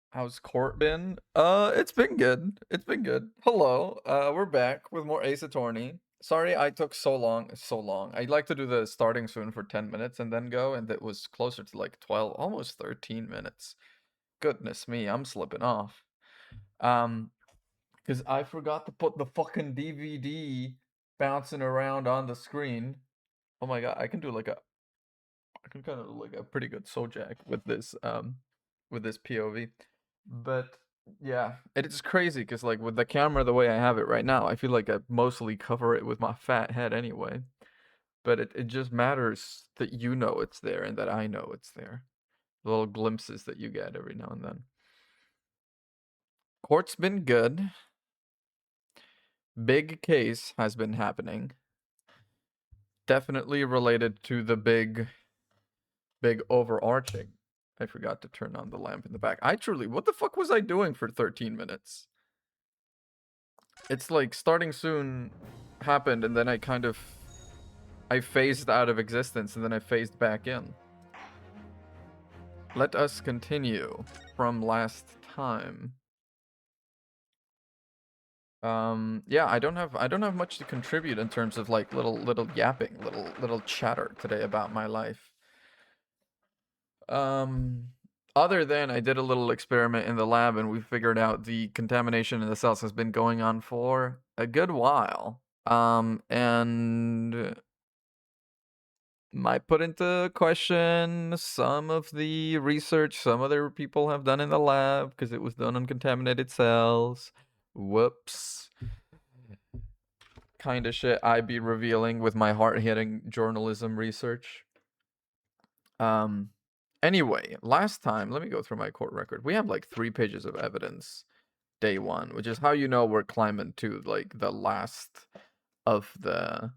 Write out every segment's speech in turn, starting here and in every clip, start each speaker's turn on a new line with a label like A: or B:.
A: How's court been? It's been good. It's been good. Hello. We're back with more Ace Attorney. Sorry I took so long. So long. I'd like to do the starting soon for 10 minutes and then go, and it was closer to like 12, almost 13 minutes. Goodness me, I'm slipping off. Um, because I forgot to put the fucking DVD bouncing around on the screen. Oh my god, I can kind of do like a pretty good Sojak with this POV. But yeah, it is crazy because like with the camera the way I have it right now, I feel like I mostly cover it with my fat head anyway. But it just matters that you know it's there and that I know it's there. Little glimpses that you get every now and then. Court's been good. Big case has been happening. Definitely related to the big overarching. I forgot to turn on the lamp in the back. What the fuck was I doing for 13 minutes? It's like starting soon happened and then I phased out of existence and then I phased back in. Let us continue from last time. Yeah, I don't have much to contribute in terms of like little yapping, little chatter today about my life. Um, Other than I did a little experiment in the lab and we figured out the contamination in the cells has been going on for a good while. And might put into question some of the research some other people have done in the lab because it was done on contaminated cells. Whoops. Kind of shit I be revealing with my hard-hitting journalism research. Um, anyway, last time, let me go through my court record. We have like 3 pages of evidence day 1, which is how you know we're climbing to like the last of the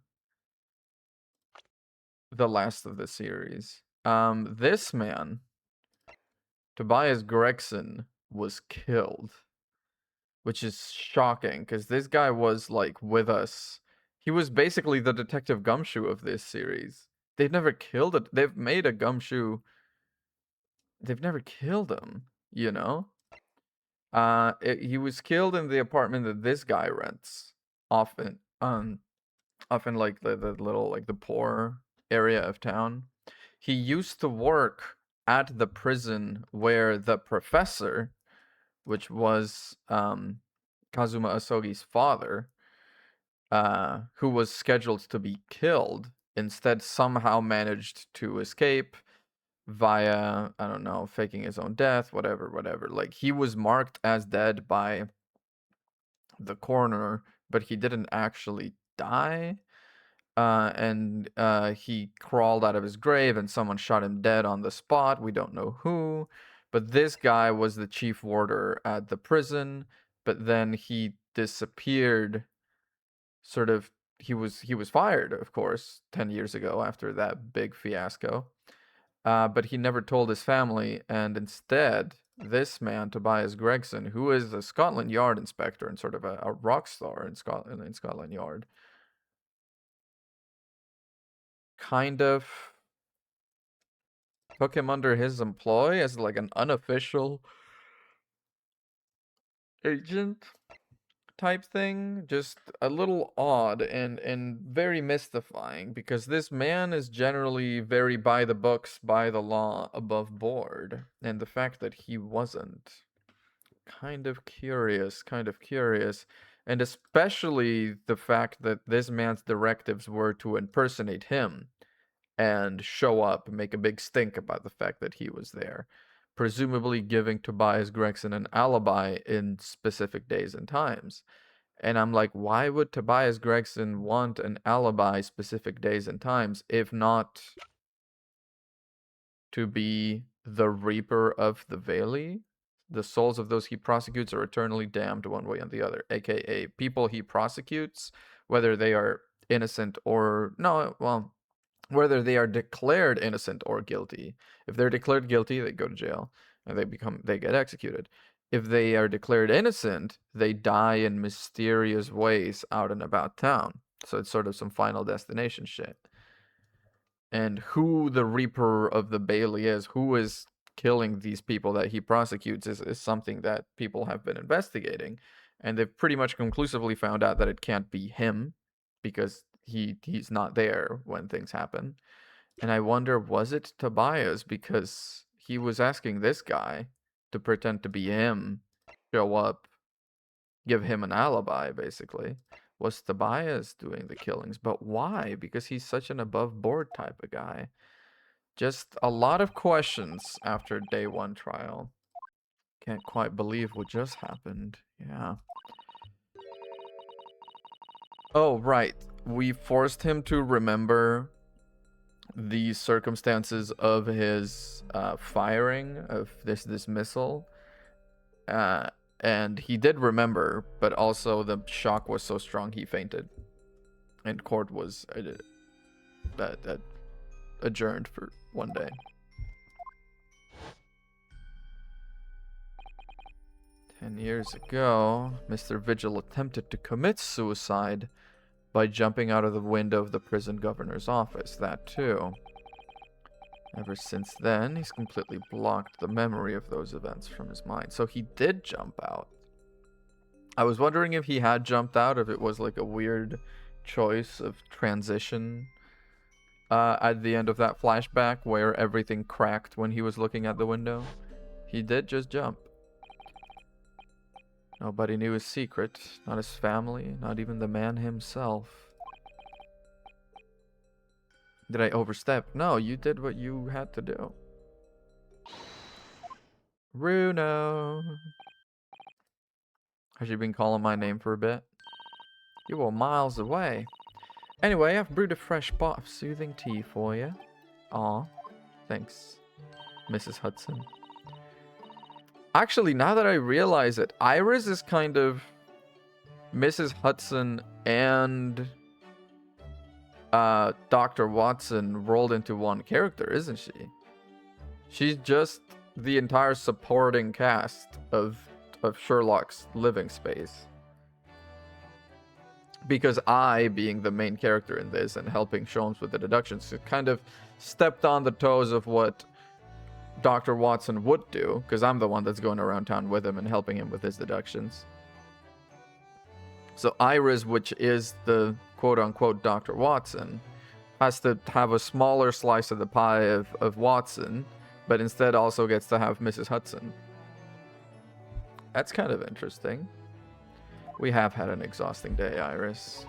A: series. This man, Tobias Gregson, was killed, which is shocking because this guy was like with us. He was basically the Detective Gumshoe of this series. They've never killed it. They've made a Gumshoe. They've never killed him, you know? He was killed in the apartment that this guy rents, often, often like the little like the poor area of town. He used to work at the prison where the professor, which was Kazuma Asogi's father, who was scheduled to be killed, instead somehow managed to escape via, I don't know, faking his own death, whatever. Like, he was marked as dead by the coroner, but he didn't actually die. And he crawled out of his grave and someone shot him dead on the spot. We don't know who. But this guy was the chief warder at the prison, but then he disappeared. Sort of, he was fired, of course, 10 years ago after that big fiasco. But he never told his family, and instead, this man, Tobias Gregson, who is a Scotland Yard inspector and sort of a rock star in Scotland Yard, kind of took him under his employ as like an unofficial agent type thing. Just a little odd and very mystifying because this man is generally very by the books, by the law, above board, and the fact that he wasn't, kind of curious, and especially the fact that this man's directives were to impersonate him and show up and make a big stink about the fact that he was there, presumably giving Tobias Gregson an alibi in specific days and times. And I'm like, why would Tobias Gregson want an alibi specific days and times if not to be the reaper of the Valley? The souls of those he prosecutes are eternally damned one way or the other, aka people he prosecutes, whether they are innocent or no, well, whether they are declared innocent or guilty. If they're declared guilty, they go to jail and they get executed. If they are declared innocent, they die in mysterious ways out and about town. So it's sort of some Final Destination shit. And who the Reaper of the Bailey is, who is killing these people that he prosecutes is something that people have been investigating, and they've pretty much conclusively found out that it can't be him because he's not there when things happen. And I wonder, was it Tobias? Because he was asking this guy to pretend to be him, show up, give him an alibi, basically. Was Tobias doing the killings? But why? Because he's such an above board type of guy. Just a lot of questions after day 1 trial. Can't quite believe what just happened. Yeah. Oh, right. We forced him to remember the circumstances of his firing of this missile. And he did remember, but also the shock was so strong he fainted. And court was adjourned for 1 day. "10 years ago, Mr. Vigil attempted to commit suicide by jumping out of the window of the prison governor's office. That too. Ever since then, he's completely blocked the memory of those events from his mind." So he did jump out. I was wondering if he had jumped out, if it was like a weird choice of transition at the end of that flashback where everything cracked when he was looking at the window. He did just jump. Nobody knew his secret, not his family, not even the man himself. Did I overstep? No, you did what you had to do. Runo. Has she been calling my name for a bit? You were miles away. Anyway, I've brewed a fresh pot of soothing tea for you. Aw, thanks, Mrs. Hudson. Actually, now that I realize it, Iris is kind of Mrs. Hudson and Dr. Watson rolled into one character, isn't she? She's just the entire supporting cast of Sherlock's living space. Because I, being the main character in this and helping Sholmes with the deductions, kind of stepped on the toes of what Dr. Watson would do, because I'm the one that's going around town with him and helping him with his deductions. So Iris, which is the quote-unquote Dr. Watson, has to have a smaller slice of the pie of Watson, but instead also gets to have Mrs. Hudson. That's kind of interesting. We have had an exhausting day, Iris.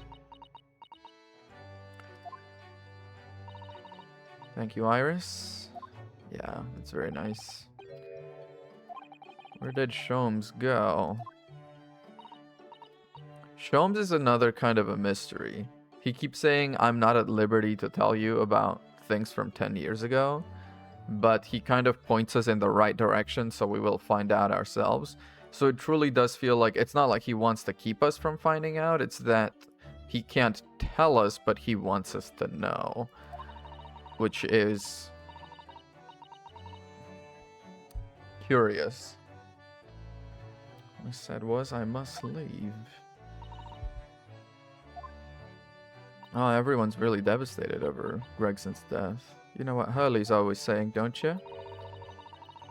A: Thank you, Iris. Yeah, that's very nice. Where did Sholmes go? Sholmes is another kind of a mystery. He keeps saying, I'm not at liberty to tell you about things from 10 years ago, but he kind of points us in the right direction, so we will find out ourselves. So it truly does feel like it's not like he wants to keep us from finding out, it's that he can't tell us, but he wants us to know. Which is curious. What I said was I must leave. Oh, everyone's really devastated over Gregson's death. You know what Hurley's always saying, don't you?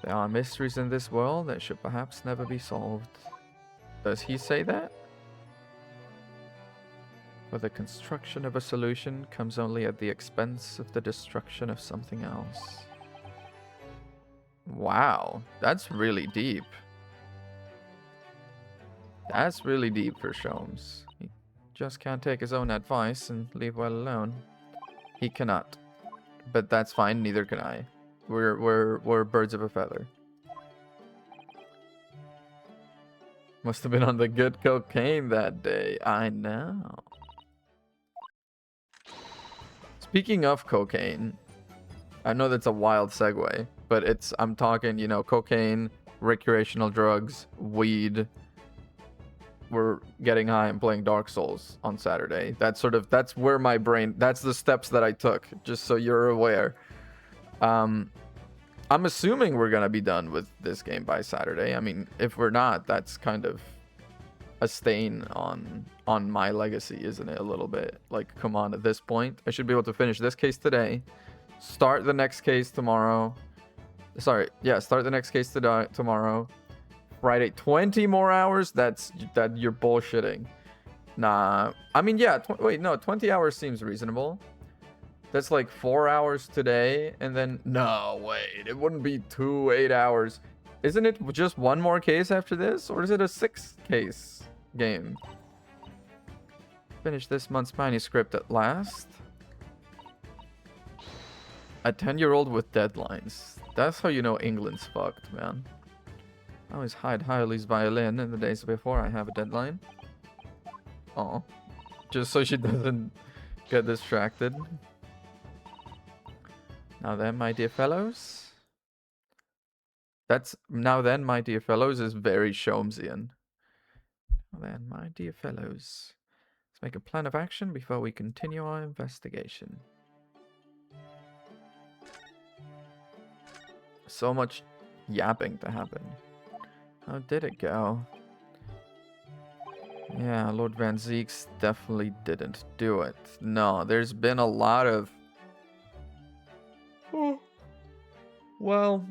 A: There are mysteries in this world that should perhaps never be solved. Does he say that? For the construction of a solution comes only at the expense of the destruction of something else. Wow, that's really deep. That's really deep for Sholmes. He just can't take his own advice and leave well alone. He cannot. But that's fine, neither can I. We're birds of a feather. Must have been on the good cocaine that day. I know. Speaking of cocaine, I know that's a wild segue, but I'm talking, you know, cocaine, recreational drugs, weed. We're getting high and playing Dark Souls on Saturday. That's where my brain, that's the steps that I took, just so you're aware. I'm assuming we're gonna be done with this game by Saturday. I mean, if we're not, that's kind of a stain on my legacy, isn't it? A little bit. Like, come on, at this point, I should be able to finish this case today, start the next case tomorrow, Sorry, yeah, start the next case tomorrow. Friday, 20 more hours? That you're bullshitting. Nah, I mean, yeah, wait, no, 20 hours seems reasonable. That's like 4 hours today, and then, no, wait, it wouldn't be 8 hours. Isn't it just one more case after this, or is it a 6-case game? Finish this month's manuscript at last. A 10-year-old with deadlines. That's how you know England's fucked, man. I always hide Harley's violin in the days before I have a deadline. Oh, just so she doesn't get distracted. Now then, my dear fellows. That's now then, my dear fellows, is very Sholmesian. Now then, my dear fellows, let's make a plan of action before we continue our investigation. So much yapping to happen. How did it go? Yeah, Lord Van Zieks definitely didn't do it. No, there's been a lot of... Well,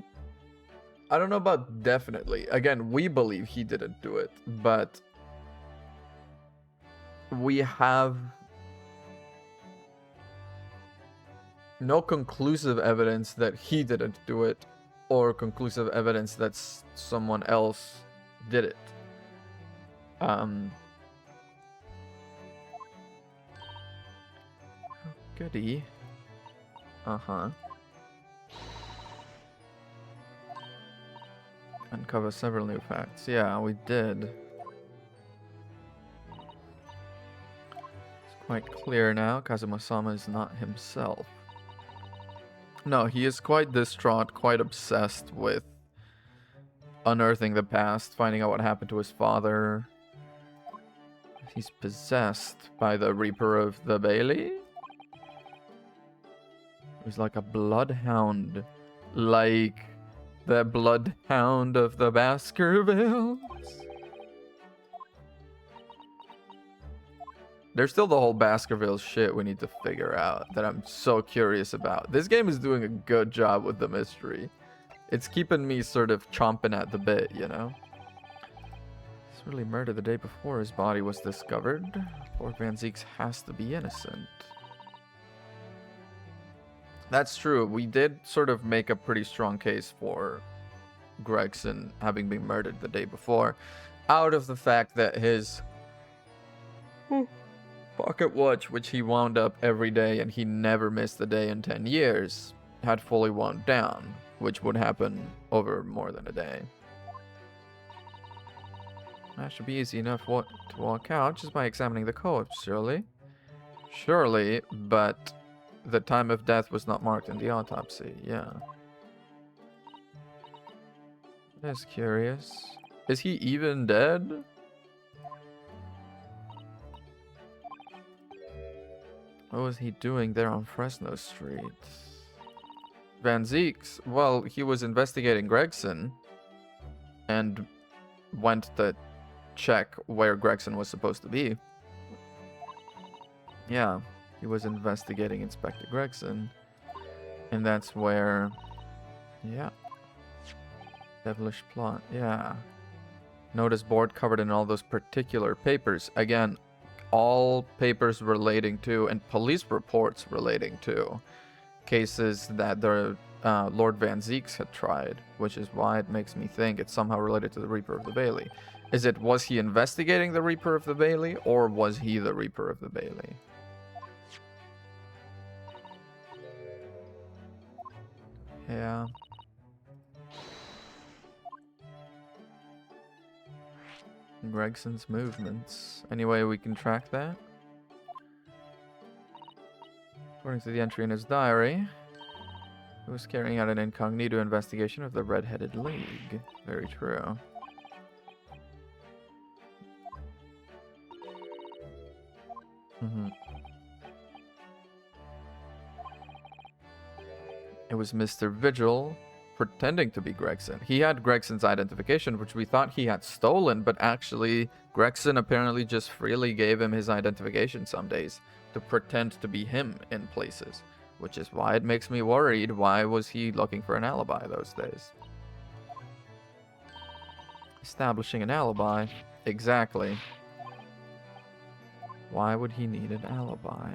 A: I don't know about definitely. Again, we believe he didn't do it, but we have no conclusive evidence that he didn't do it, or conclusive evidence that someone else did it. Goody. Uh-huh. Uncover several new facts. Yeah, we did. It's quite clear now. Kazuma-sama is not himself. No, he is quite distraught, quite obsessed with unearthing the past, finding out what happened to his father. He's possessed by the Reaper of the Bailey. He's like a bloodhound, like the bloodhound of the Baskervilles. There's still the whole Baskervilles shit we need to figure out that I'm so curious about. This game is doing a good job with the mystery. It's keeping me sort of chomping at the bit, you know? He's really murdered the day before his body was discovered. Lord Van Zieks has to be innocent. That's true. We did sort of make a pretty strong case for Gregson having been murdered the day before, out of the fact that his pocket watch, which he wound up every day and he never missed a day in 10 years, had fully wound down, which would happen over more than a day. That should be easy enough to walk out just by examining the corpse, surely. Surely, but the time of death was not marked in the autopsy, yeah. That's curious. Is he even dead? What was he doing there on Fresno Street? Van Zieks, well, he was investigating Gregson and went to check where Gregson was supposed to be. Yeah, he was investigating Inspector Gregson, and that's where, yeah, devilish plot, yeah. Notice board covered in all those particular papers. Again, all papers relating to, and police reports relating to, cases that the Lord Van Zieks had tried, which is why it makes me think it's somehow related to the Reaper of the Bailey. Was he investigating the Reaper of the Bailey, or was he the Reaper of the Bailey? Yeah. Gregson's movements. Any way we can track that? According to the entry in his diary, he was carrying out an incognito investigation of the Red-Headed League. Very true. It was Mr. Vigil pretending to be Gregson. He had Gregson's identification, which we thought he had stolen, but actually Gregson apparently just freely gave him his identification some days to pretend to be him in places, which is why it makes me worried. Why was he looking for an alibi those days? Establishing an alibi. Exactly. Why would he need an alibi?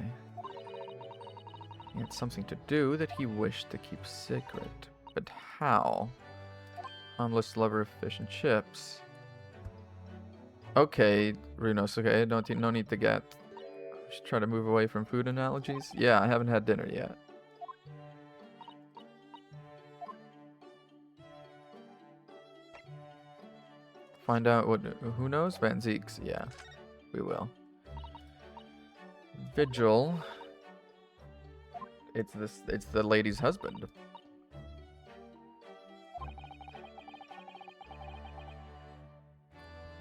A: He had something to do that he wished to keep secret. But how? Harmless lover of fish and chips. Okay, Runos, okay, no need to get... Just try to move away from food analogies. Yeah, I haven't had dinner yet. Find out what... Who knows? Van Zeeks. Yeah, we will. Vigil. It's the lady's husband.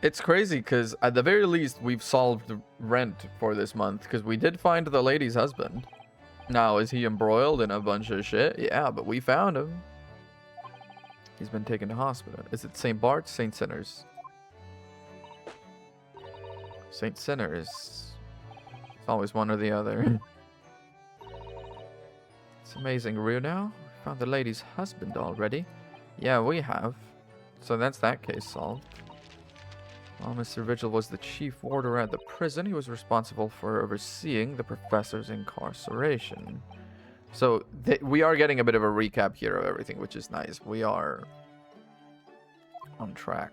A: It's crazy because at the very least we've solved the rent for this month because we did find the lady's husband. Now, is he embroiled in a bunch of shit? Yeah, but we found him. He's been taken to hospital. Is it St. Bart's? St. Sinners. St. Sinners. It's always one or the other. It's amazing, Runo. We found the lady's husband already. Yeah, we have. So that's that case solved. While Mr. Vigil was the chief warder at the prison, he was responsible for overseeing the professor's incarceration. So we are getting a bit of a recap here of everything, which is nice. We are on track.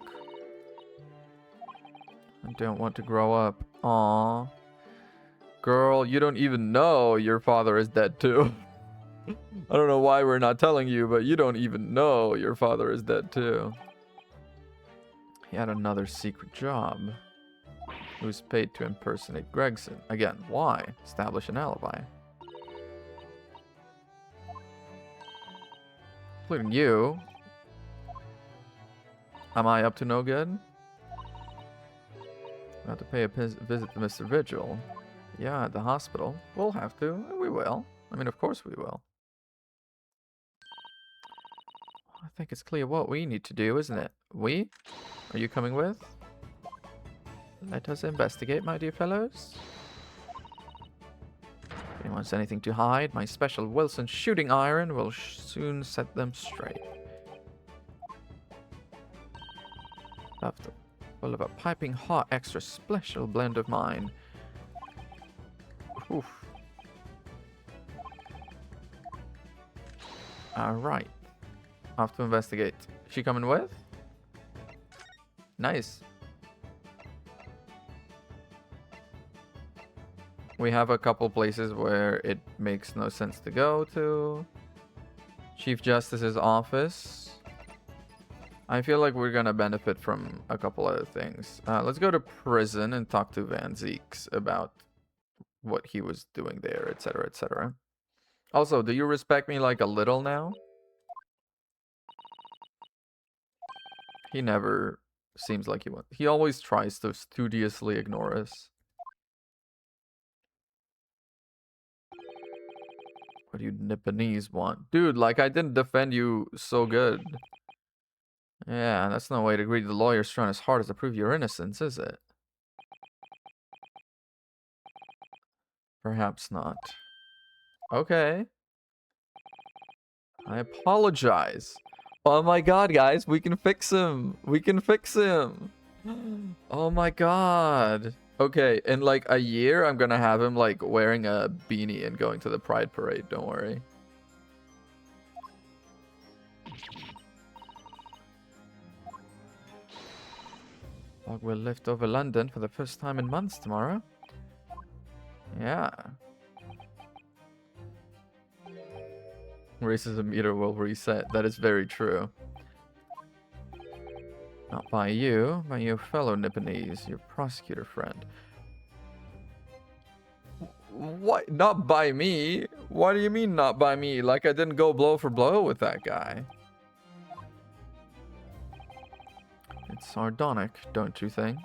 A: I don't want to grow up. Aww. Girl, you don't even know your father is dead too. I don't know why we're not telling you, but you don't even know your father is dead too. He had another secret job. He was paid to impersonate Gregson. Again, why? Establish an alibi. Including you. Am I up to no good? I have to pay a visit to Mr. Vigil. Yeah, at the hospital. We'll have to. We will. I mean, of course we will. I think it's clear what we need to do, isn't it? We? Are you coming with? Let us investigate, my dear fellows. If anyone has anything to hide, my special Wilson shooting iron will soon set them straight. Full of a piping hot extra special blend of mine. Oof. Alright. Off to investigate. She coming with? Nice. We have a couple places where it makes no sense to go to. Chief Justice's office. I feel like we're gonna benefit from a couple other things. Let's go to prison and talk to Van Zeeks about what he was doing there, etc., etc. Also, do you respect me like a little now? He never seems like he wants. He always tries to studiously ignore us. What do you Nipponese want? Dude, like I didn't defend you so good. Yeah, that's no way to greet the lawyers trying as hard as to prove your innocence, is it? Perhaps not. Okay. I apologize. Oh my god, guys, we can fix him. We can fix him. Oh my god. Okay, in like a year, I'm gonna have him like wearing a beanie and going to the Pride Parade. Don't worry. Fog will lift over London for the first time in months tomorrow. Yeah. Racism meter will reset. That is very true. Not by you, by your fellow Nipponese, your prosecutor friend. What? Not by me? What do you mean not by me? Like I didn't go blow for blow with that guy. It's sardonic, don't you think?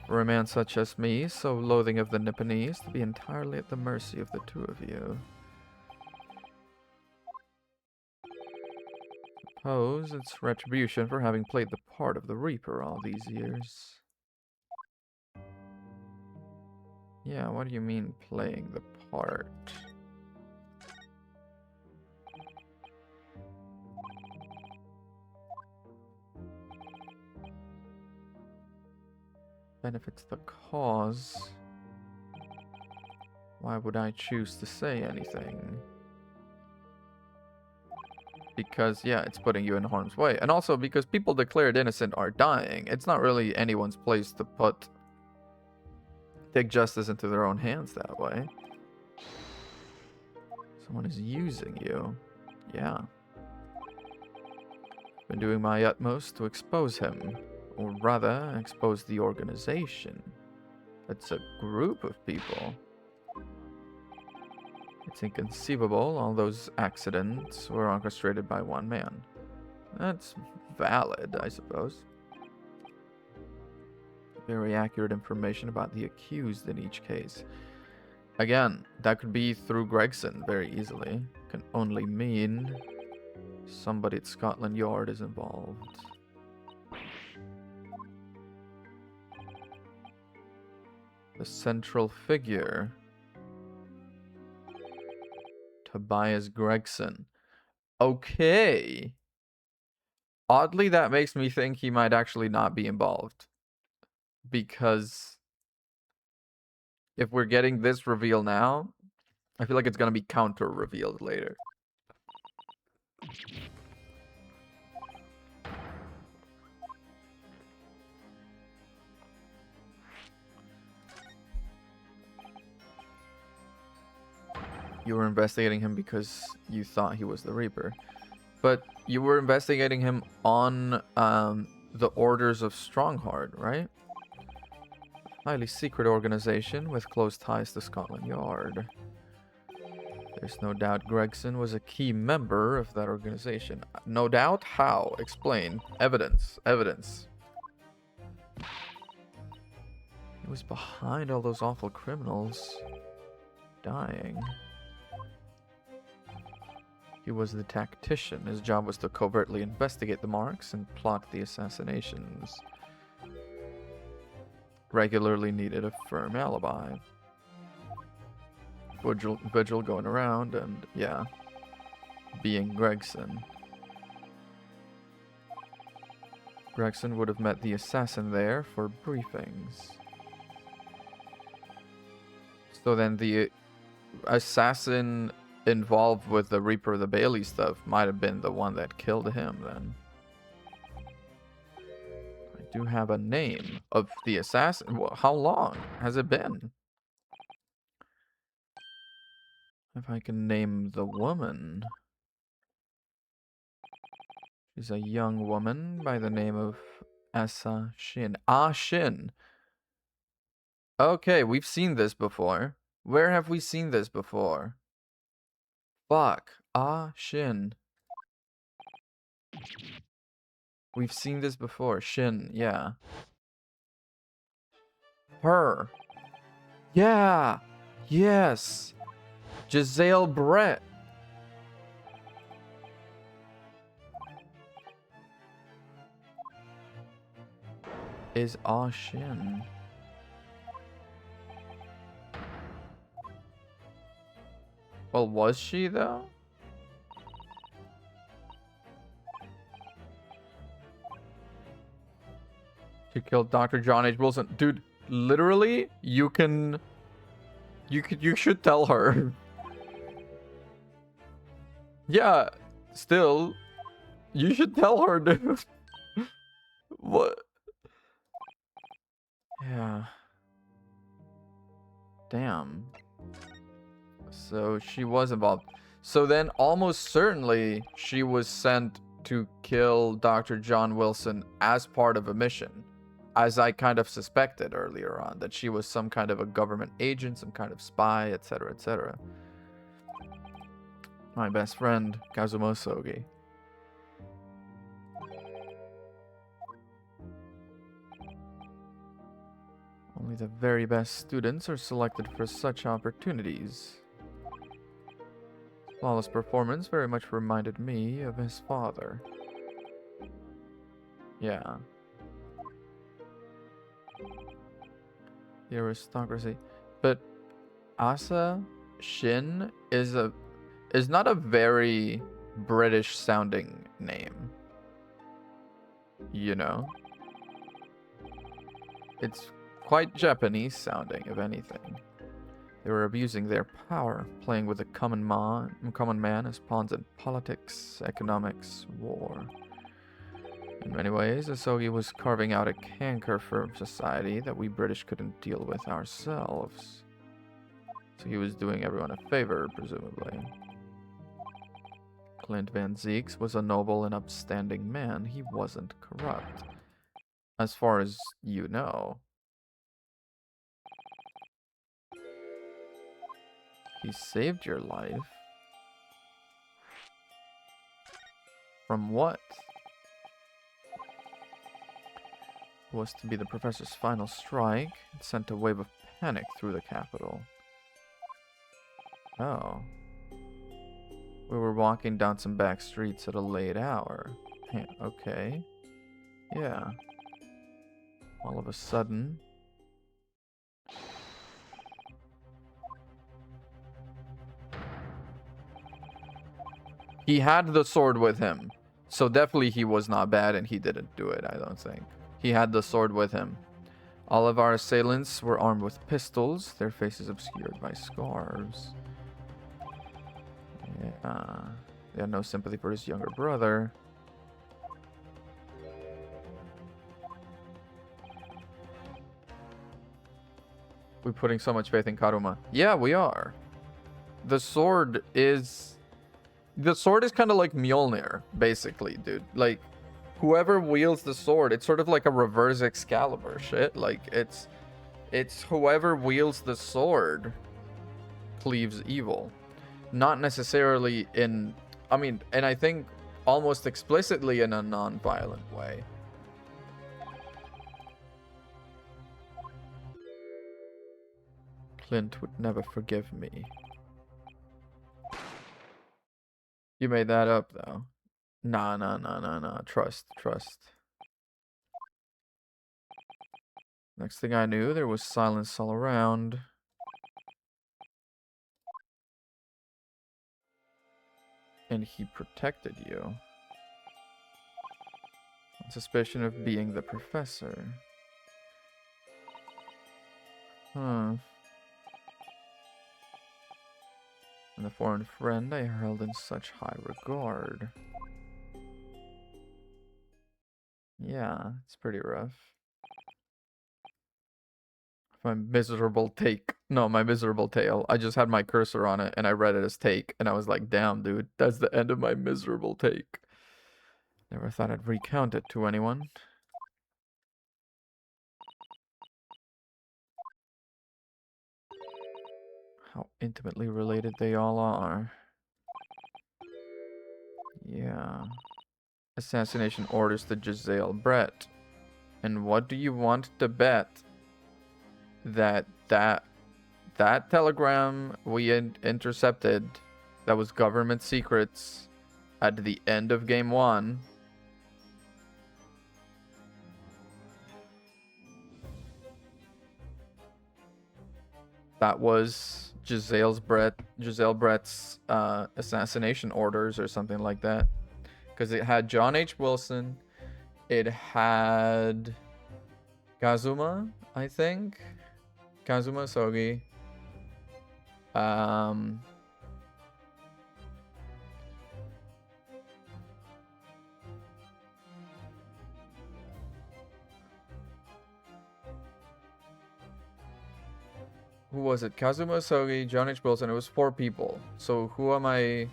A: For a man such as me, so loathing of the Nipponese, to be entirely at the mercy of the two of you. Suppose it's retribution for having played the part of the Reaper all these years. Yeah, what do you mean playing the part? benefits the cause. Why would I choose to say anything? Because, yeah, it's putting you in harm's way. And also because people declared innocent are dying. It's not really anyone's place to take justice into their own hands that way. Someone is using you. Yeah. Been doing my utmost to expose him. Or rather, expose the organization. It's a group of people. It's inconceivable all those accidents were orchestrated by one man. That's valid, I suppose. Very accurate information about the accused in each case. Again, that could be through Gregson very easily. Can only mean somebody at Scotland Yard is involved. The central figure. Tobias Gregson. Okay. Oddly, that makes me think he might actually not be involved. Because if we're getting this reveal now, I feel like it's going to be counter-revealed later. You were investigating him because you thought he was the Reaper. But you were investigating him on the Orders of Strongheart, right? Highly secret organization with close ties to Scotland Yard. There's no doubt Gregson was a key member of that organization. No doubt? How? Explain. Evidence. Evidence. He was behind all those awful criminals dying. He was the tactician. His job was to covertly investigate the marks and plot the assassinations. Regularly needed a firm alibi. Vigil going around and, yeah, being Gregson. Gregson would have met the assassin there for briefings. So then the assassin involved with the Reaper of the Bailey stuff might have been the one that killed him then. I do have a name of the assassin. How long has it been? If I can name the woman. She's a young woman by the name of Asa Shin. Ah Shin. Okay, we've seen this before. Where have we seen this before? Fuck. Ah Shin. We've seen this before. Shin, yeah. Her. Yeah. Yes. Giselle Brett. Is Ah Shin. Well, was she though? She killed Dr. John H. Wilson. Dude, literally, you should tell her. Yeah, still, you should tell her, dude. What? Yeah. Damn. So she was involved. So then almost certainly she was sent to kill Dr. John Wilson as part of a mission. As I kind of suspected earlier on, that she was some kind of a government agent, some kind of spy, etc., etc. My best friend, Kazumo Sogi. Only the very best students are selected for such opportunities. Flawless performance very much reminded me of his father. Yeah. The aristocracy. But Asa Shin is not a very British sounding name. You know? It's quite Japanese sounding, if anything. They were abusing their power, playing with the common man as pawns in politics, economics, war. In many ways, Asogi was carving out a canker for society that we British couldn't deal with ourselves. So he was doing everyone a favor, presumably. Clint Van Zeeks was a noble and upstanding man. He wasn't corrupt. As far as you know. He saved your life. From what? It was to be the professor's final strike. It sent a wave of panic through the capital. Oh. We were walking down some back streets at a late hour. Okay. Yeah. All of a sudden... He had the sword with him. So definitely he was not bad and he didn't do it, I don't think. He had the sword with him. All of our assailants were armed with pistols, their faces obscured by scarves. Yeah. They had no sympathy for his younger brother. We're putting so much faith in Karuma. Yeah, we are. The sword is kind of like Mjolnir, basically, dude. Like, whoever wields the sword, it's sort of like a reverse Excalibur shit. Like, it's whoever wields the sword cleaves evil. Not necessarily in, I mean, and I think almost explicitly in a non-violent way. Clint would never forgive me. You made that up, though. Nah. Trust. Next thing I knew, there was silence all around. And he protected you. On suspicion of being the professor. Huh. And the foreign friend I held in such high regard. Yeah, it's pretty rough. My miserable take. No, my miserable tale. I just had my cursor on it and I read it as take. And I was like, damn, dude, that's the end of my miserable take. Never thought I'd recount it to anyone. How intimately related they all are. Yeah. Assassination orders to Giselle Brett. And what do you want to bet? That telegram we intercepted, that was government secrets at the end of game 1. That was Giselle Brett's assassination orders or something like that. Because it had John H. Wilson. It had Kazuma, I think. Kazuma Sogi. Who was it? Kazuma Sogi, John H. Wilson. It was 4 people. So who am I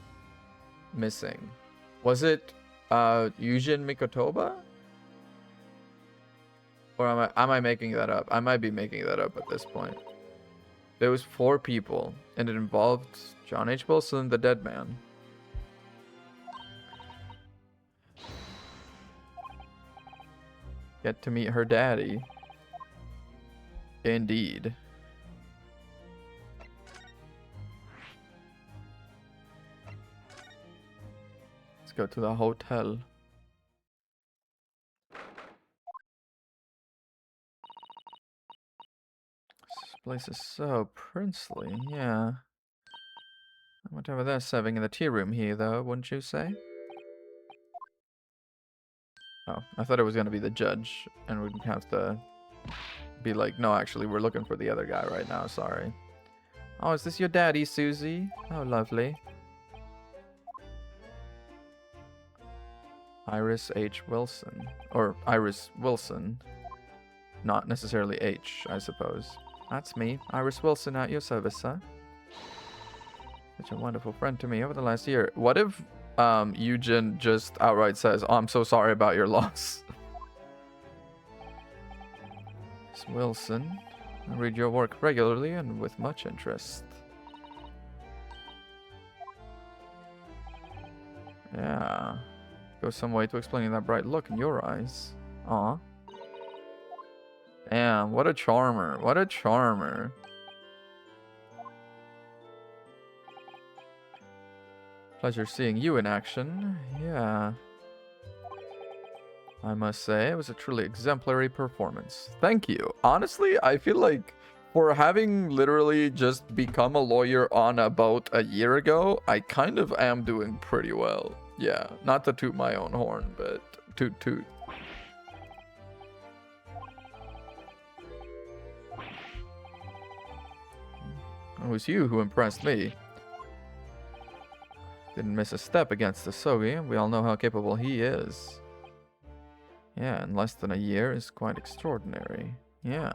A: missing? Was it Yujin Mikotoba? Or am I making that up? I might be making that up at this point. There was 4 people, and it involved John H. Wilson, the dead man. Get to meet her daddy. Indeed. Let's go to the hotel. This place is so princely, yeah. Whatever they're serving in the tea room here, though, wouldn't you say? Oh, I thought it was going to be the judge, and we'd have to be like, no, actually, we're looking for the other guy right now. Sorry. Oh, is this your daddy, Susie? Oh, lovely. Iris H. Wilson. Or Iris Wilson. Not necessarily H, I suppose. That's me, Iris Wilson, at your service, sir. Such a wonderful friend to me over the last year. What if Eugen just outright says, oh, I'm so sorry about your loss? Miss Wilson, I read your work regularly and with much interest. Yeah. Goes some way to explaining that bright look in your eyes. Aw. Damn, what a charmer. What a charmer. Pleasure seeing you in action. Yeah. I must say, it was a truly exemplary performance. Thank you. Honestly, I feel like for having literally just become a lawyer on a boat a year ago, I kind of am doing pretty well. Yeah, not to toot my own horn, but toot toot. It was you who impressed me. Didn't miss a step against the Sogi. We all know how capable he is. Yeah, in less than a year is quite extraordinary. Yeah,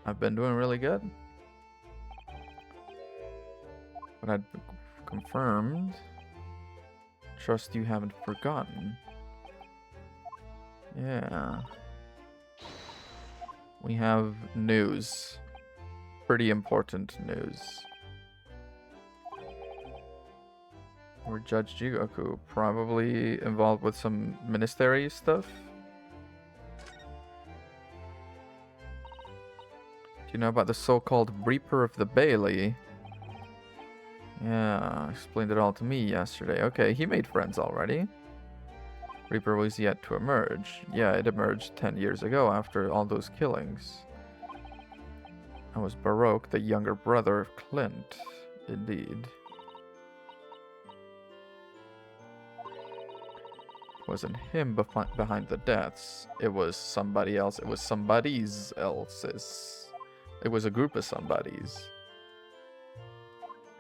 A: I've been doing really good. But I'd confirmed. Trust you haven't forgotten. Yeah. We have news. Pretty important news. Or Judge Jigoku, probably involved with some ministry stuff. Do you know about the so-called Reaper of the Bailey? Yeah, explained it all to me yesterday. Okay, he made friends already. Reaper was yet to emerge. Yeah, it emerged 10 years ago after all those killings. That was Baroque, the younger brother of Clint. Indeed. It wasn't him behind the deaths. It was somebody else. It was somebody's else's. It was a group of somebodies.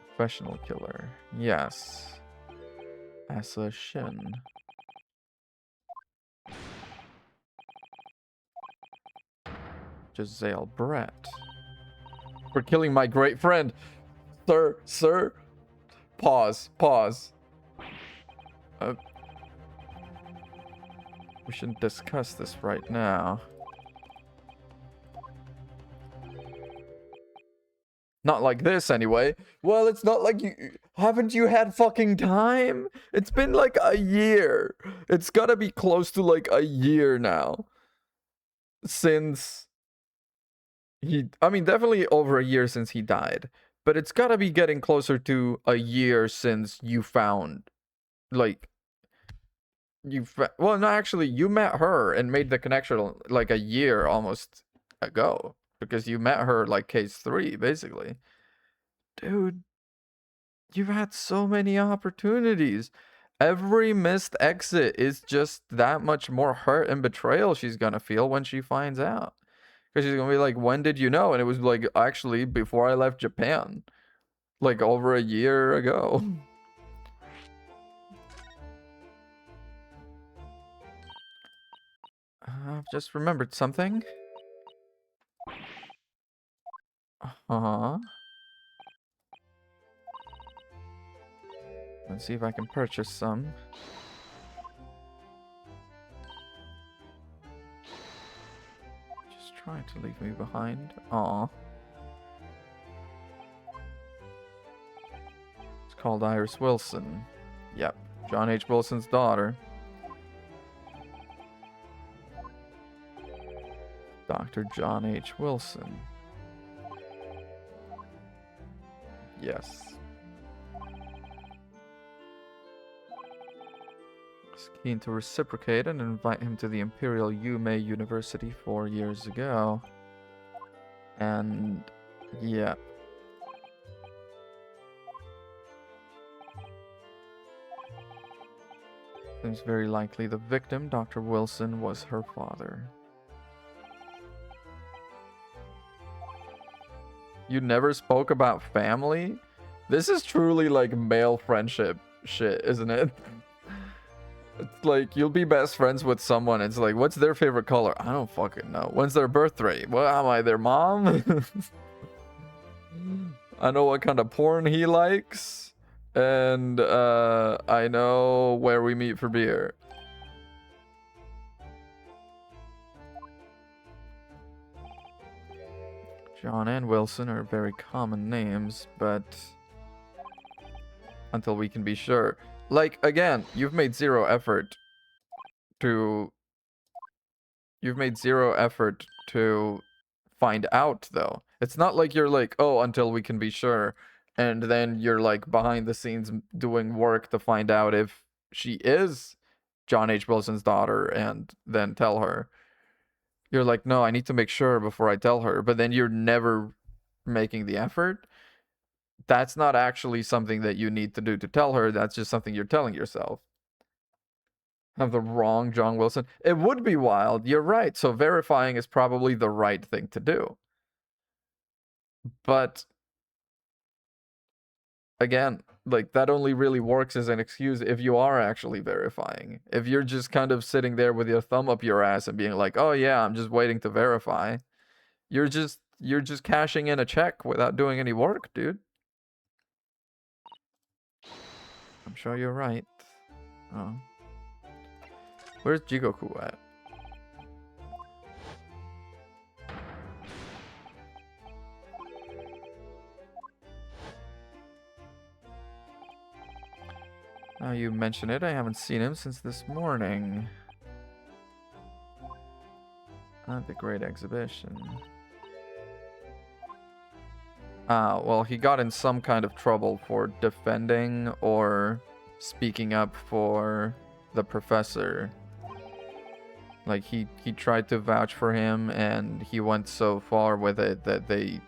A: Professional killer. Yes. Asa Shin. Giselle Brett. For killing my great friend. Sir. Pause. We shouldn't discuss this right now. Not like this, anyway. Well, it's not like you... Haven't you had fucking time? It's been like a year. It's gotta be close to like a year now. Since... I mean, definitely over a year since he died. But it's gotta be getting closer to a year since you found... Like... Well, no, actually, you met her and made the connection like a year almost ago. Because you met her like case 3, basically. Dude, you've had so many opportunities. Every missed exit is just that much more hurt and betrayal she's gonna feel when she finds out. Because she's gonna be like, when did you know? And it was like, actually, before I left Japan. Like, over a year ago. I've just remembered something. Uh-huh. Let's see if I can purchase some. Just trying to leave me behind. Aw. It's called Iris Wilson. Yep. John H. Wilson's daughter. Dr. John H. Wilson. Yes. Was keen to reciprocate and invite him to the Imperial Yume University 4 years ago. And yeah. Seems very likely the victim, Dr. Wilson, was her father. You never spoke about family? This is truly like male friendship shit, isn't it? It's like you'll be best friends with someone. It's like, what's their favorite color? I don't fucking know. When's their birthday? Well, am I their mom? I know what kind of porn he likes. And I know where we meet for beer. John and Wilson are very common names, but until we can be sure. Like, again, you've made zero effort to find out, though. It's not like you're like, oh, until we can be sure, and then you're like behind the scenes doing work to find out if she is John H. Wilson's daughter and then tell her. You're like, no, I need to make sure before I tell her, but then you're never making the effort. That's not actually something that you need to do to tell her. That's just something you're telling yourself. Have the wrong John Wilson. It would be wild. You're right. So verifying is probably the right thing to do. But again, like that only really works as an excuse if you are actually verifying. If you're just kind of sitting there with your thumb up your ass and being like, "Oh yeah, I'm just waiting to verify." You're just cashing in a check without doing any work, dude. I'm sure you're right. Oh. Where's Jigoku at? Now you mention it, I haven't seen him since this morning. At the Great Exhibition. Well, he got in some kind of trouble for defending or speaking up for the professor. Like, he tried to vouch for him, and he went so far with it that they,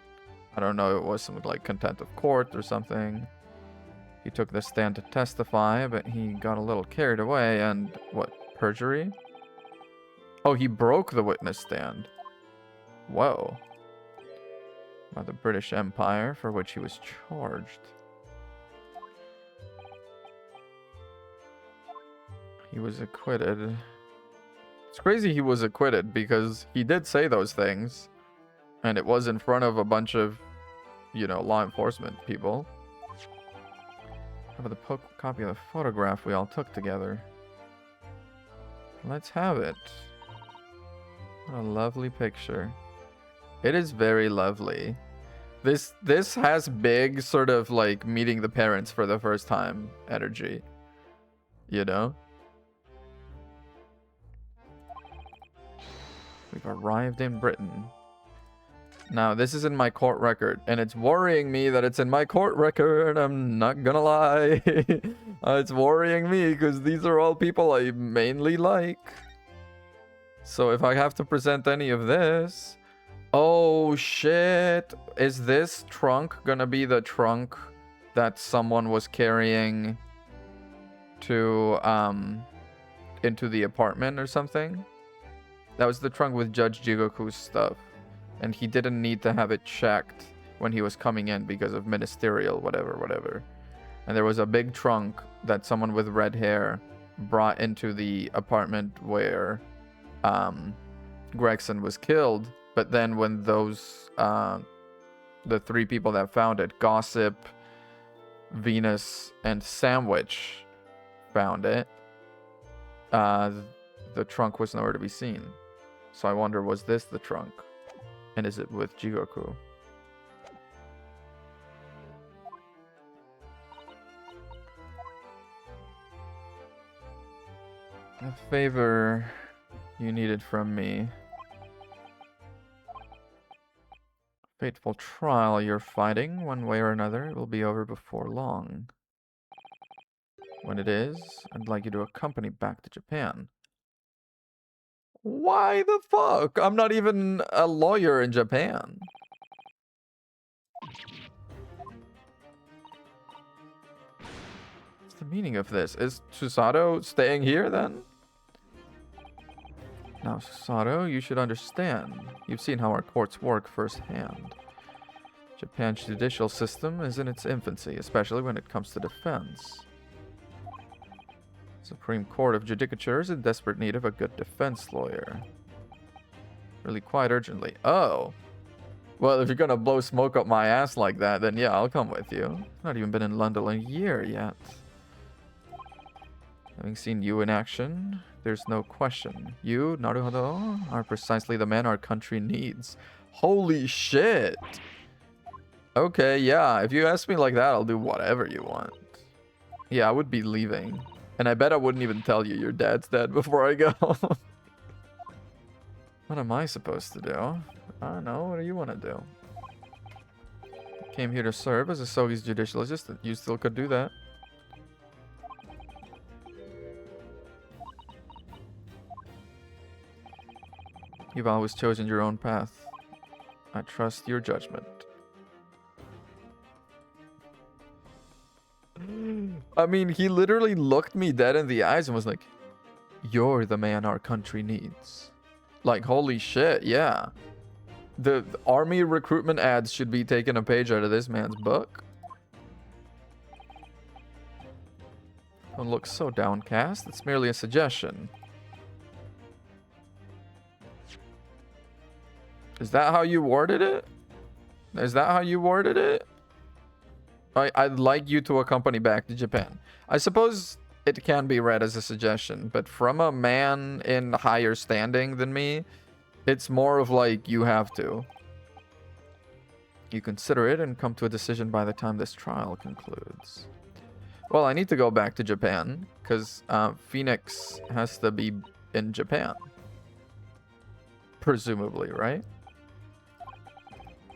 A: I don't know, it was some, like, contempt of court or something. He took the stand to testify, but he got a little carried away, and, what, perjury? Oh, he broke the witness stand. Whoa. By the British Empire, for which he was charged. He was acquitted. It's crazy he was acquitted, because he did say those things, and it was in front of a bunch of, you know, law enforcement people. Have the copy of the photograph we all took together. Let's have it. What a lovely picture. It is very lovely. This has big sort of like meeting the parents for the first time energy. You know? We've arrived in Britain. Now, this is in my court record, and it's worrying me that it's in my court record, I'm not gonna lie. It's worrying me, because these are all people I mainly like. So if I have to present any of this... Oh, shit. Is this trunk gonna be the trunk that someone was carrying to, into the apartment or something? That was the trunk with Judge Jigoku's stuff. And he didn't need to have it checked when he was coming in because of ministerial whatever. And there was a big trunk that someone with red hair brought into the apartment where Gregson was killed. But then when those, the three people that found it, Gossip, Venus, and Sandwich found it, the trunk was nowhere to be seen. So I wonder, was this the trunk? And is it with Jigoku? A favor you needed from me. Fateful trial you're fighting, one way or another. It will be over before long. When it is, I'd like you to accompany back to Japan. Why the fuck? I'm not even a lawyer in Japan. What's the meaning of this? Is Susato staying here then? Now, Susato, you should understand. You've seen how our courts work firsthand. Japan's judicial system is in its infancy, especially when it comes to defense. Supreme Court of Judicature is in desperate need of a good defense lawyer. Really quite urgently. Oh! Well, if you're gonna blow smoke up my ass like that, then yeah, I'll come with you. Not even been in London a year yet. Having seen you in action, there's no question. You, Naruhodo, are precisely the man our country needs. Holy shit! Okay, yeah, if you ask me like that, I'll do whatever you want. Yeah, I would be leaving. And I bet I wouldn't even tell you your dad's dead before I go. What am I supposed to do? I don't know, what do you want to do? Came here to serve as a Sogi's judicial assistant. You still could do that. You've always chosen your own path. I trust your judgment. I mean, he literally looked me dead in the eyes and was like, "You're the man our country needs." Like, holy shit, yeah. The army recruitment ads should be taking a page out of this man's book. Don't look so downcast. It's merely a suggestion. Is that how you worded it? Is that how you worded it? I'd like you to accompany back to Japan. I suppose it can be read as a suggestion, but from a man in higher standing than me, it's more of like, you have to. You consider it and come to a decision by the time this trial concludes. Well, I need to go back to Japan, because Phoenix has to be in Japan. Presumably, right?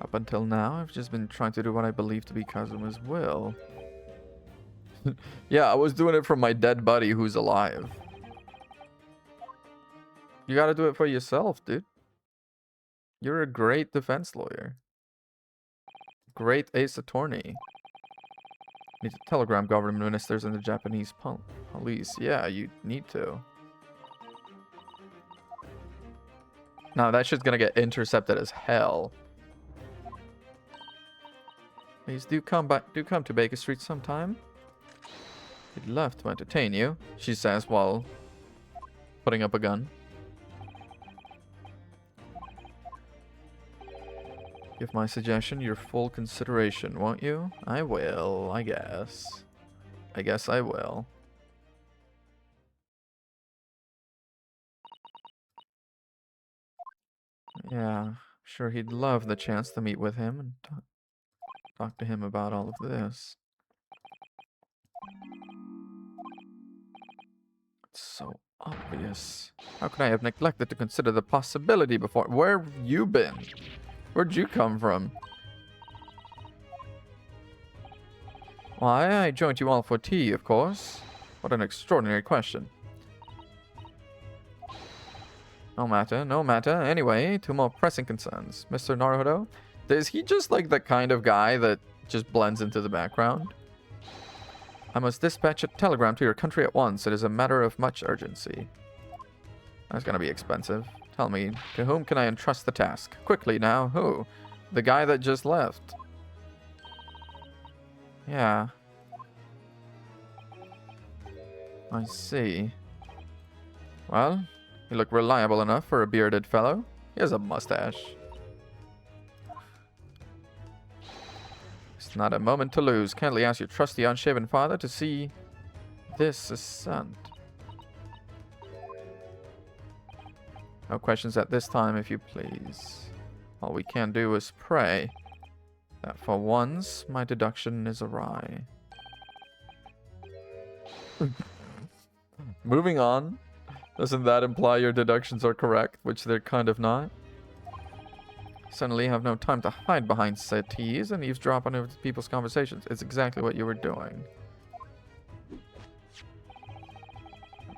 A: Up until now, I've just been trying to do what I believe to be Kazuma's will. Yeah, I was doing it for my dead buddy who's alive. You gotta do it for yourself, dude. You're a great defense lawyer. Great ace attorney. Need to telegram government ministers and the Japanese police. Yeah, you need to. Now that shit's gonna get intercepted as hell. Please do come to Baker Street sometime. We'd love to entertain you, she says while putting up a gun. Give my suggestion your full consideration, won't you? I will, I guess. I guess I will. Yeah, sure he'd love the chance to meet with him and talk to him about all of this. It's so obvious. How could I have neglected to consider the possibility before? Where have you been? Where'd you come from? Why, I joined you all for tea, of course. What an extraordinary question. No matter, no matter. Anyway, two more pressing concerns. Mr. Naruhodo, is he just like the kind of guy that just blends into the background? I must dispatch a telegram to your country at once. It is a matter of much urgency. That's gonna be expensive. Tell me, to whom can I entrust the task? Quickly now, who? The guy that just left. Yeah. I see. Well, you look reliable enough for a bearded fellow. He has a mustache. It's not a moment to lose. Kindly ask your trusty unshaven father to see this ascent. No questions at this time, if you please. All we can do is pray that for once my deduction is awry. Moving on. Doesn't that imply your deductions are correct, which they're kind of not? Suddenly have no time to hide behind settees and eavesdrop on other people's conversations. It's exactly what you were doing.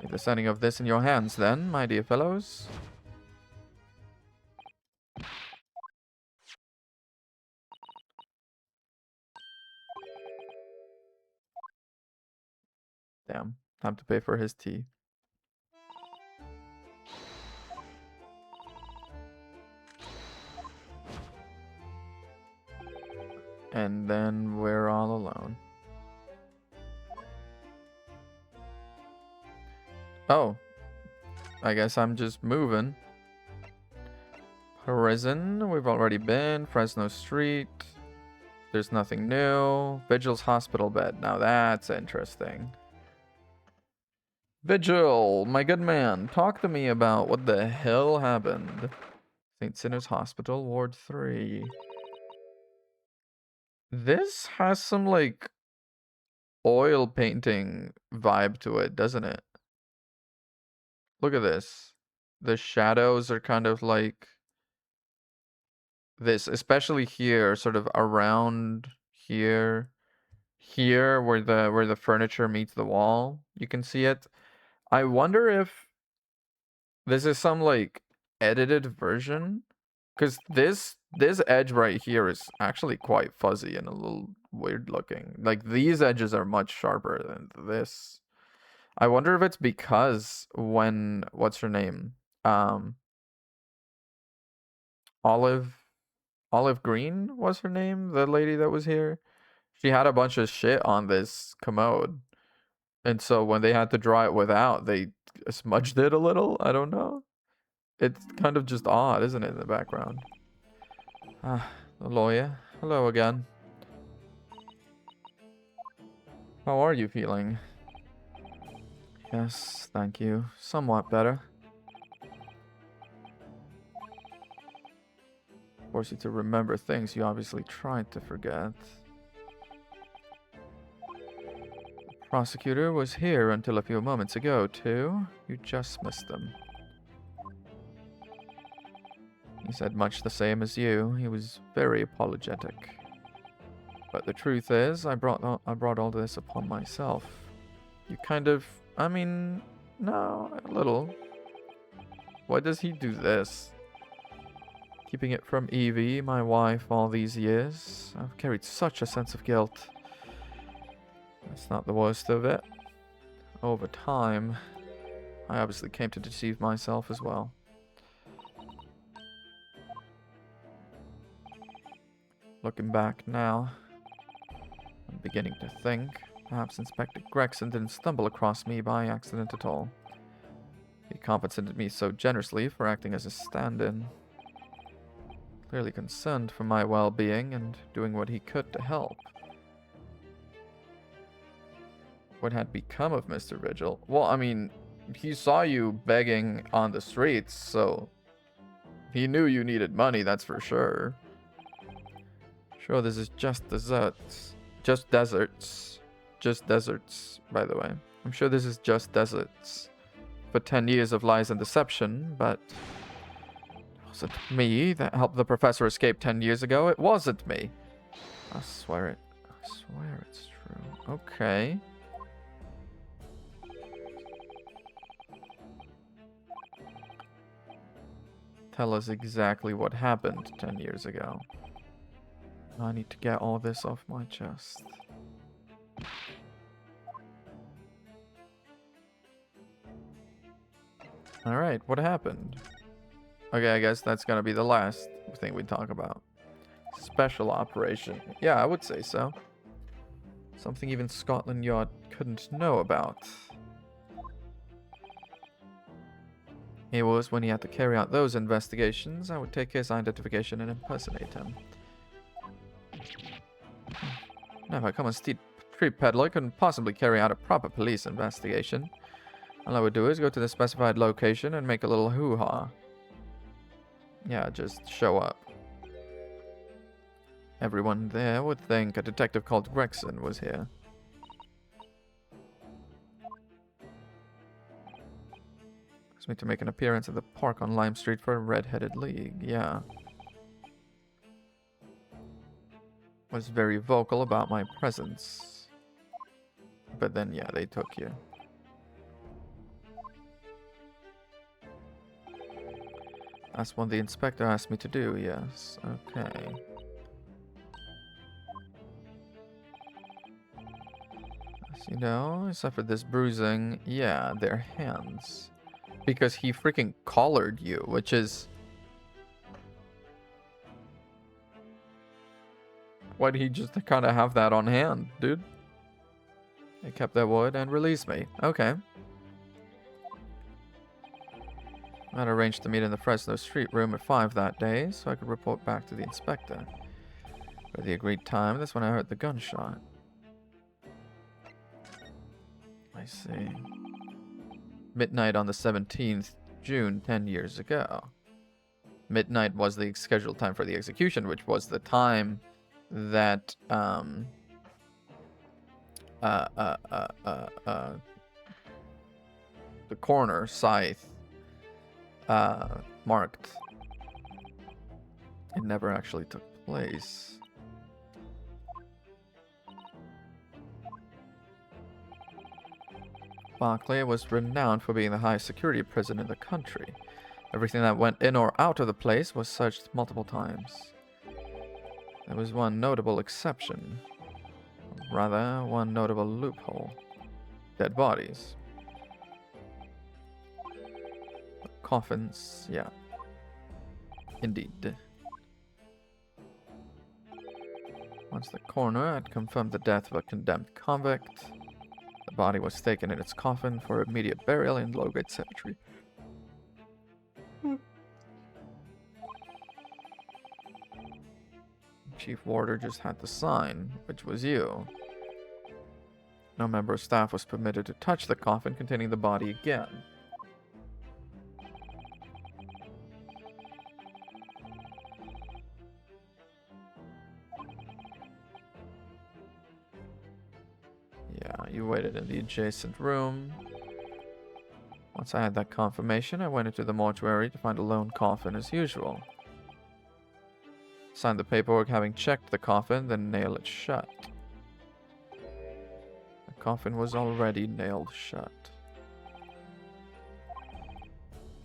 A: Leave the setting of this in your hands then, my dear fellows. Damn, time to pay for his tea. And then we're all alone. Oh. I guess I'm just moving. Prison, we've already been. Fresno Street. There's nothing new. Vigil's hospital bed. Now that's interesting. Vigil, my good man, talk to me about what the hell happened. St. Sinner's Hospital, Ward 3. This has some, like, oil painting vibe to it, doesn't it? Look at this. The shadows are kind of like this, especially here, sort of around here. Here where the furniture meets the wall. You can see it. I wonder if this is some like edited version, because this edge right here is actually quite fuzzy and a little weird looking. Like these edges are much sharper than this. I wonder if it's because when what's her name? Olive Green was her name, the lady that was here. She had a bunch of shit on this commode. And so when they had to draw it without, they smudged it a little. I don't know. It's kind of just odd, isn't it, in the background? Ah, the lawyer. Hello again. How are you feeling? Yes, thank you. Somewhat better. Force you to remember things you obviously tried to forget. The prosecutor was here until a few moments ago, too. You just missed them. He said much the same as you. He was very apologetic. But the truth is, I brought all this upon myself. You kind of... I mean... No, a little. Why does he do this? Keeping it from Evie, my wife, all these years. I've carried such a sense of guilt. That's not the worst of it. Over time, I obviously came to deceive myself as well. Looking back now, I'm beginning to think perhaps Inspector Gregson didn't stumble across me by accident at all. He compensated me so generously for acting as a stand-in. Clearly concerned for my well-being and doing what he could to help. What had become of Mr. Vigil? Well, I mean, he saw you begging on the streets, so he knew you needed money, that's for sure. Sure, this is just deserts. Just deserts. Just deserts, by the way. I'm sure this is just deserts. For 10 years of lies and deception, but... Was it me that helped the professor escape 10 years ago? It wasn't me. I swear it. I swear it's true. Okay. Tell us exactly what happened 10 years ago. I need to get all this off my chest. Alright, what happened? Okay, I guess that's gonna be the last thing we talk about. Special operation. Yeah, I would say so. Something even Scotland Yard couldn't know about. It was when he had to carry out those investigations, I would take his identification and impersonate him. Now, if I come a street peddler couldn't possibly carry out a proper police investigation. All I would do is go to the specified location and make a little hoo-ha. Yeah, just show up. Everyone there would think a detective called Gregson was here. Asked me to make an appearance at the park on Lime Street for a red-headed league, yeah. Was very vocal about my presence. But then, yeah, they took you. That's what the inspector asked me to do, yes. Okay. As you know, I suffered this bruising. Yeah, their hands. Because he freaking collared you, which is... Why'd he just kind of have that on hand, dude? They kept their word and released me. Okay. I'd arranged to meet in the Fresno Street room at 5 that day, so I could report back to the inspector. At the agreed time, that's when I heard the gunshot. I see. Midnight on the 17th June, 10 years ago. Midnight was the scheduled time for the execution, which was the time that, the coroner, Scythe, marked. It never actually took place. Barclay was renowned for being the highest security prison in the country. Everything that went in or out of the place was searched multiple times. There was one notable exception. Rather, one notable loophole. Dead bodies. Coffins, yeah. Indeed. Once the coroner had confirmed the death of a condemned convict, the body was taken in its coffin for immediate burial in Lowgate Cemetery. Chief Warder just had to sign, which was you. No member of staff was permitted to touch the coffin containing the body again. Yeah, you waited in the adjacent room. Once I had that confirmation, I went into the mortuary to find a lone coffin as usual. Signed the paperwork having checked the coffin, then nailed it shut. The coffin was already nailed shut.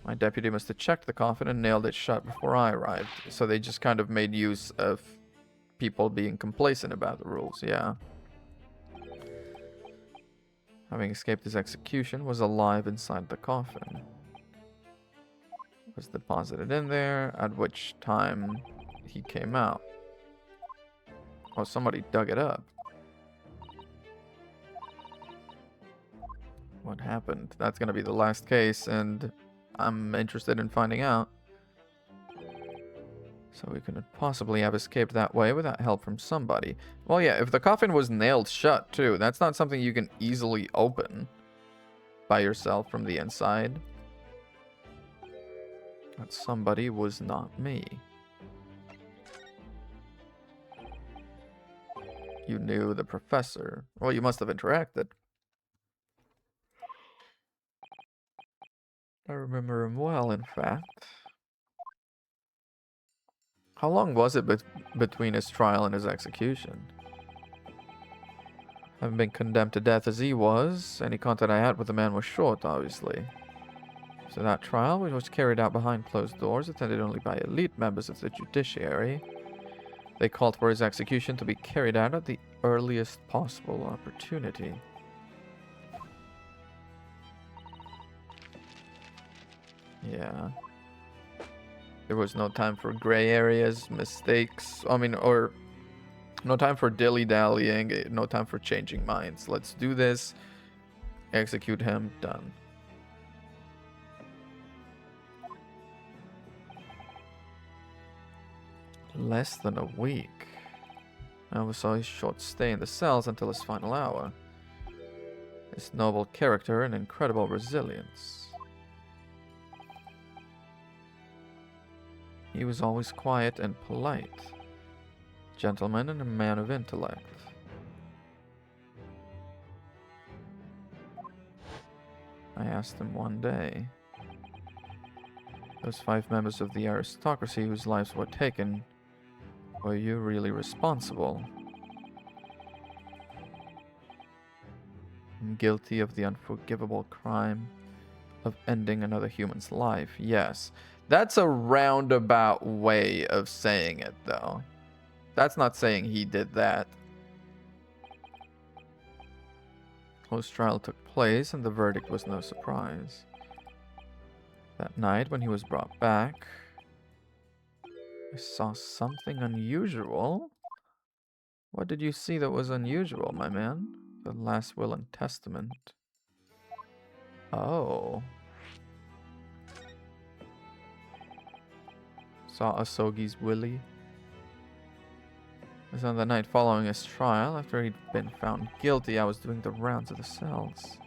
A: My deputy must have checked the coffin and nailed it shut before I arrived. So they just kind of made use of people being complacent about the rules, yeah. Having escaped his execution, was alive inside the coffin. Was deposited in there, at which time he came out. Oh, somebody dug it up. What happened? That's gonna be the last case, and I'm interested in finding out. So we couldn't possibly have escaped that way without help from somebody. Well, yeah, if the coffin was nailed shut, too, that's not something you can easily open by yourself from the inside. That somebody was not me. You knew the professor. Well, you must have interacted. I remember him well, in fact. How long was it between his trial and his execution? Having been condemned to death as he was, any contact I had with the man was short, obviously. So that trial, which was carried out behind closed doors, attended only by elite members of the judiciary, they called for his execution to be carried out at the earliest possible opportunity. Yeah. There was no time for gray areas, mistakes, or no time for dilly-dallying, no time for changing minds. Let's do this. Execute him. Done. Less than a week. I oversaw his short stay in the cells until his final hour. His noble character and incredible resilience. He was always quiet and polite. Gentleman and a man of intellect. I asked him one day. Those 5 members of the aristocracy whose lives were taken, were you really responsible? I'm guilty of the unforgivable crime of ending another human's life. Yes. That's a roundabout way of saying it, though. That's not saying he did that. Close trial took place, and the verdict was no surprise. That night, when he was brought back, I saw something unusual. What did you see that was unusual, my man? The last will and testament. Oh. Saw Asogi's willy. It was on the night following his trial. After he'd been found guilty, I was doing the rounds of the cells.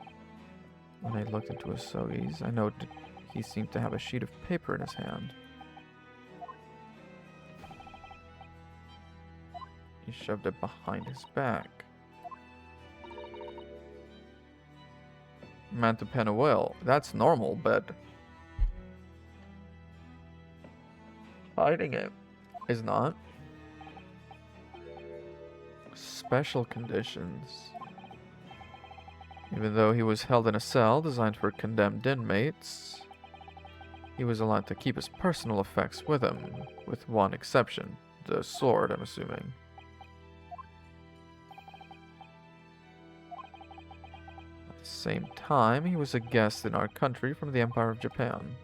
A: When I looked into Asogi's, I noted he seemed to have a sheet of paper in his hand. He shoved it behind his back. Man to pen a will. That's normal, but hiding it is not. Special conditions. Even though he was held in a cell designed for condemned inmates, he was allowed to keep his personal effects with him, with one exception. The sword, I'm assuming. At the same time, he was a guest in our country from the Empire of Japan.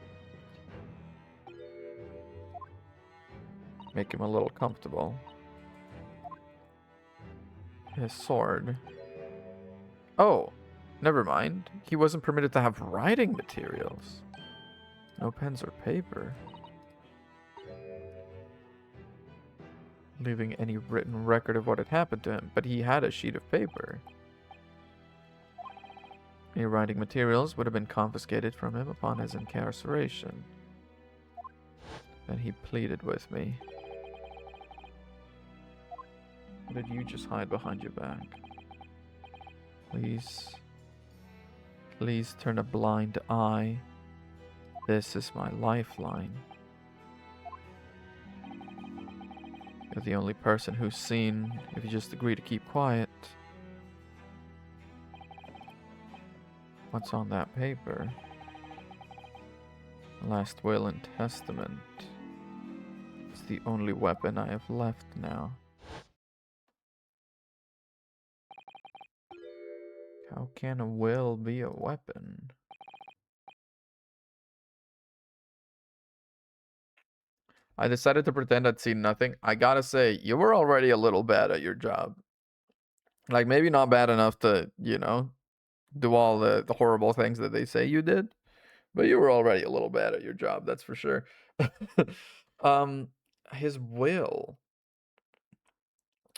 A: Make him a little comfortable. His sword. Oh, never mind. He wasn't permitted to have writing materials. No pens or paper. Leaving any written record of what had happened to him, but he had a sheet of paper. Any writing materials would have been confiscated from him upon his incarceration. Then he pleaded with me. Or did you just hide behind your back? Please. Please turn a blind eye. This is my lifeline. You're the only person who's seen if you just agree to keep quiet. What's on that paper? Last will and testament. It's the only weapon I have left now. How can a will be a weapon? I decided to pretend I'd seen nothing. I gotta say, you were already a little bad at your job. Like, maybe not bad enough to, you know, do all the horrible things that they say you did. But you were already a little bad at your job, that's for sure. um, his will.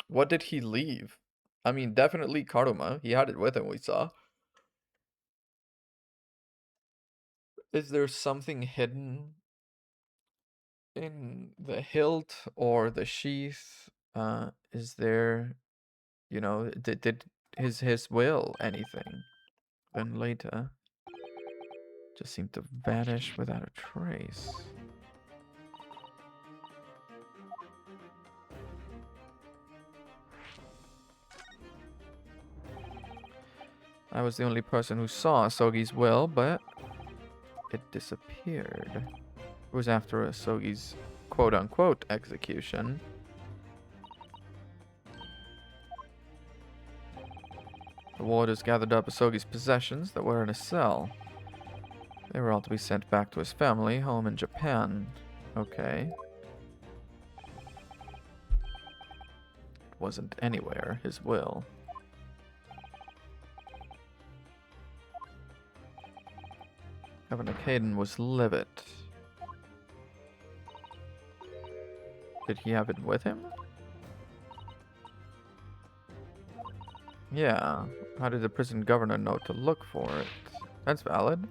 A: What did he leave? I mean, definitely Karuma. He had it with him, we saw. Is there something hidden in the hilt or the sheath? Is there, you know, did his will anything? Then later, just seemed to vanish without a trace. I was the only person who saw Asogi's will, but it disappeared. It was after Asogi's quote-unquote execution. The warders gathered up Asogi's possessions that were in a cell. They were all to be sent back to his family, home in Japan. Okay. It wasn't anywhere, his will. Governor Caden was livid. Did he have it with him? Yeah. How did the prison governor know to look for it? That's valid.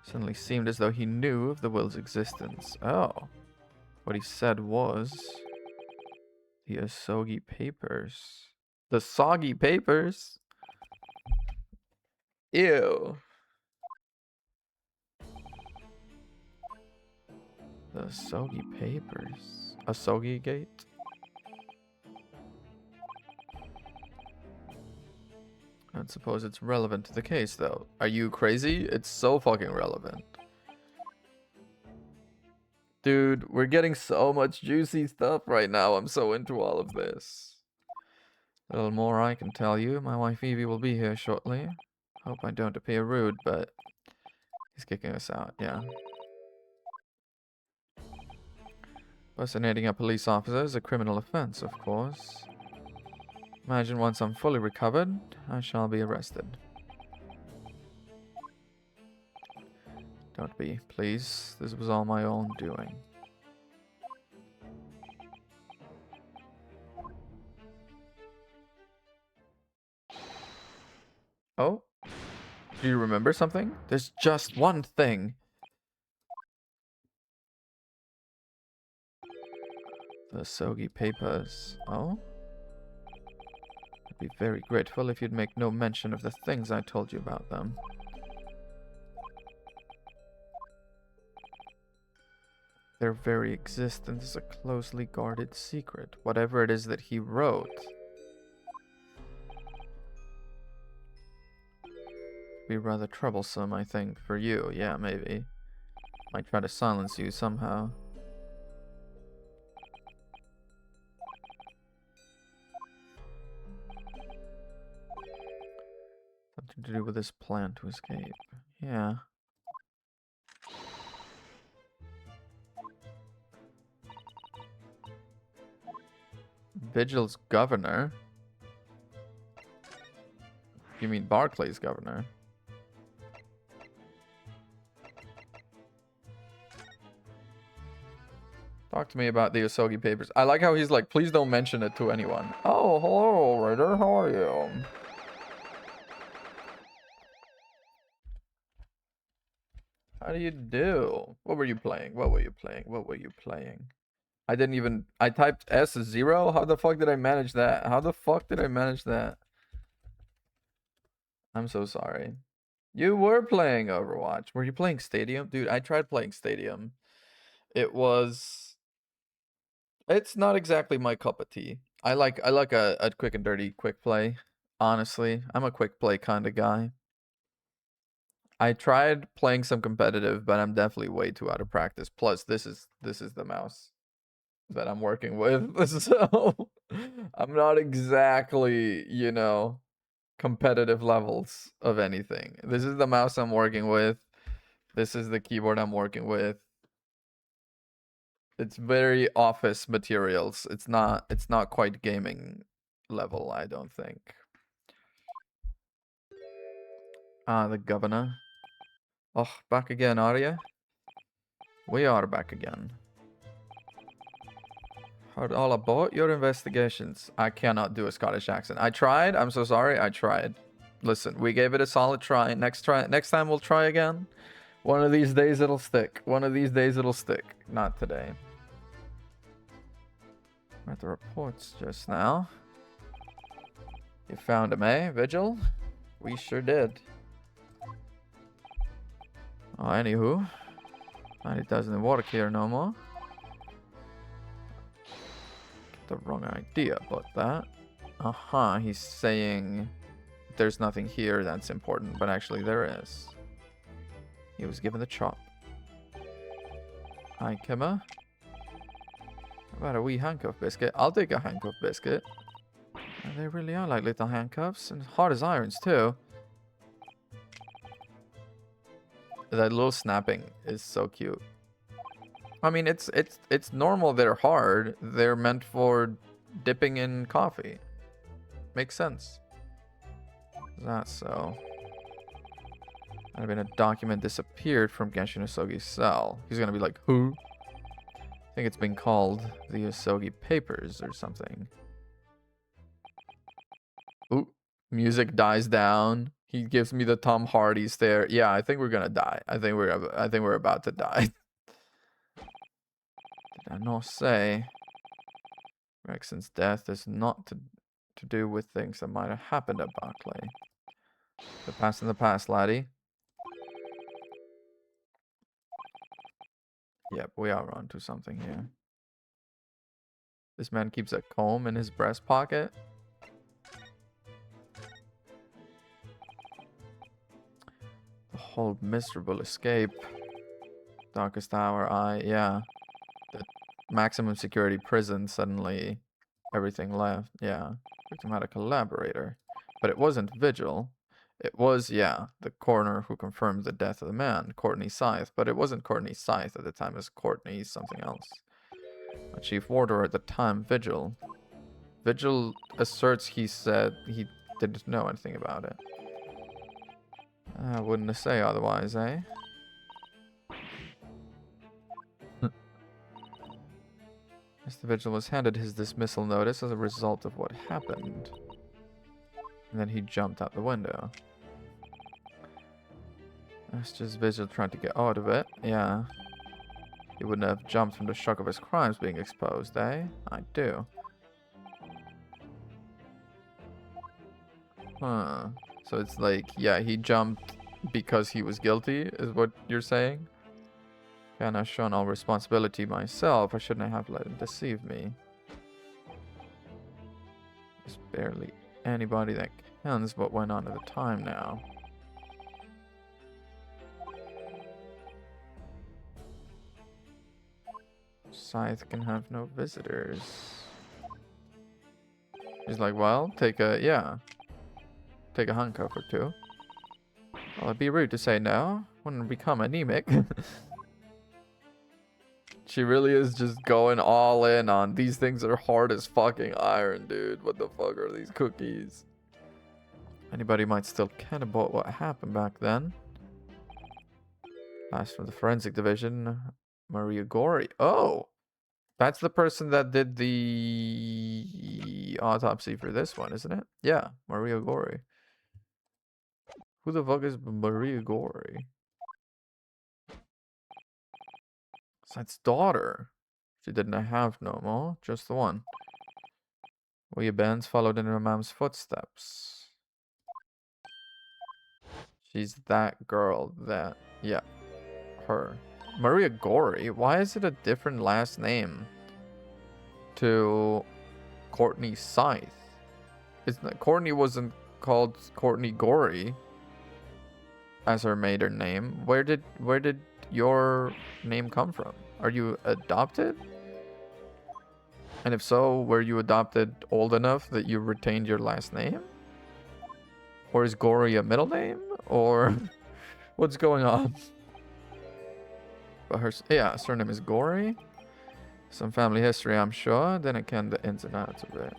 A: Suddenly seemed as though he knew of the will's existence. Oh. What he said was... the Asogi papers. The soggy papers? Ew. The Asogi papers. Asogi Gate? I don't suppose it's relevant to the case, though. Are you crazy? It's so fucking relevant. Dude, we're getting so much juicy stuff right now. I'm so into all of this. A little more I can tell you. My wife Evie will be here shortly. Hope I don't appear rude, but he's kicking us out, yeah. Personating a police officer is a criminal offense, of course. Imagine once I'm fully recovered, I shall be arrested. Don't be, please. This was all my own doing. Oh? Do you remember something? There's just one thing. The Asogi papers. Oh? I'd be very grateful if you'd make no mention of the things I told you about them. Their very existence is a closely guarded secret. Whatever it is that he wrote. Be rather troublesome, I think, for you. Yeah, maybe. Might try to silence you somehow. Something to do with his plan to escape. Yeah. Vigil's governor? You mean Barclay's governor? Talk to me about the Asogi papers. I like how he's like, please don't mention it to anyone. Oh, hello, Ryder. How are you? How do you do? What were you playing? What were you playing? What were you playing? I didn't even... I typed S0? How the fuck did I manage that? How the fuck did I manage that? I'm so sorry. You were playing Overwatch. Were you playing Stadium? Dude, I tried playing Stadium. It was... It's not exactly my cup of tea. I like a quick and dirty quick play. Honestly, I'm a quick play kind of guy. I tried playing some competitive, but I'm definitely way too out of practice. Plus, this is the mouse that I'm working with, so I'm not exactly, you know, competitive levels of anything. This is the mouse I'm working with. This is the keyboard I'm working with. It's very office materials. It's not quite gaming level, I don't think. Ah, the governor. Oh, back again, are you? We are back again. Heard all about your investigations. I cannot do a Scottish accent. I tried. I'm so sorry. I tried. Listen, we gave it a solid try. Next time we'll try again. One of these days it'll stick. One of these days it'll stick. Not today. Read the reports just now. You found him, eh, Vigil? We sure did. Oh, anywho. And it doesn't work here no more. The wrong idea about that. He's saying there's nothing here that's important, but actually there is. He was given the chop. Hi, Kimmer. How about a wee handcuff biscuit? I'll take a handcuff biscuit. And they really are like little handcuffs, and hard as irons too. That little snapping is so cute. I mean, it's normal they're hard. They're meant for dipping in coffee. Makes sense. Is that so? Might have been a document disappeared from Genshin Asogi's cell. He's gonna be like, who? I think it's been called the Asogi Papers or something. Ooh, music dies down. He gives me the Tom Hardy stare. Yeah, I think we're gonna die. I think we're about to die. Did I not say? Rexon's death is not to do with things that might have happened at Barclay. The past in the past, laddie. Yep, we are onto something here. This man keeps a comb in his breast pocket. The whole miserable escape. Darkest hour, yeah. The maximum security prison, suddenly everything left. Yeah. Victim had a collaborator. But it wasn't Vigil. It was, yeah, the coroner who confirmed the death of the man, Courtney Scythe. But it wasn't Courtney Scythe at the time, it was Courtney something else. A chief warder at the time, Vigil. Vigil asserts he said he didn't know anything about it. I wouldn't say otherwise, eh? Mr. Vigil was handed his dismissal notice as a result of what happened. And then he jumped out the window. That's just Vigil trying to get out of it. Yeah. He wouldn't have jumped from the shock of his crimes being exposed, eh? I do. Huh. So it's like, yeah, he jumped because he was guilty, is what you're saying? And I've shown all responsibility myself. I shouldn't have let him deceive me. There's barely anybody that kens what went on at the time now. Scythe can have no visitors. He's like, well, take a handcuff or two. Well, it'd be rude to say no. Wouldn't become anemic. She really is just going all in on these things are hard as fucking iron, dude. What the fuck are these cookies? Anybody might still care about what happened back then. Last from the forensic division, Maria Gori. Oh! That's the person that did the autopsy for this one, isn't it? Yeah, Maria Gori. Who the fuck is Maria Gori? Seth's daughter. She didn't have no more, just the one. William Benz followed in her mom's footsteps. She's that girl that, yeah, her. Maria Gori? Why is it a different last name to Courtney Scythe? Courtney wasn't called Courtney Gori as her maiden name. Where did your name come from? Are you adopted? And if so, were you adopted old enough that you retained your last name? Or is Gori a middle name? Or what's going on? But her surname is Gori. Some family history, I'm sure. Then again, the ins and outs of it.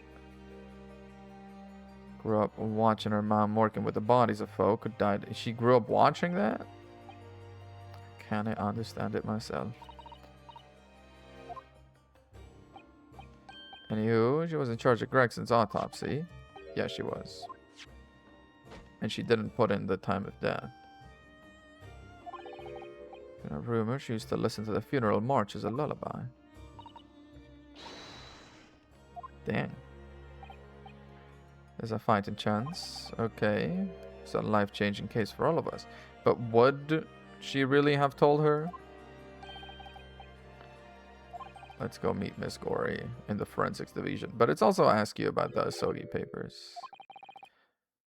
A: Grew up watching her mom working with the bodies of folk who died. She grew up watching that? Can I understand it myself? Anywho, she was in charge of Gregson's autopsy. Yeah, she was. And she didn't put in the time of death. In a rumor, she used to listen to the funeral march as a lullaby. Dang. There's a fighting chance. Okay. It's a life-changing case for all of us. But would she really have told her? Let's go meet Miss Gori in the forensics division. But it's also ask you about the Asogi papers.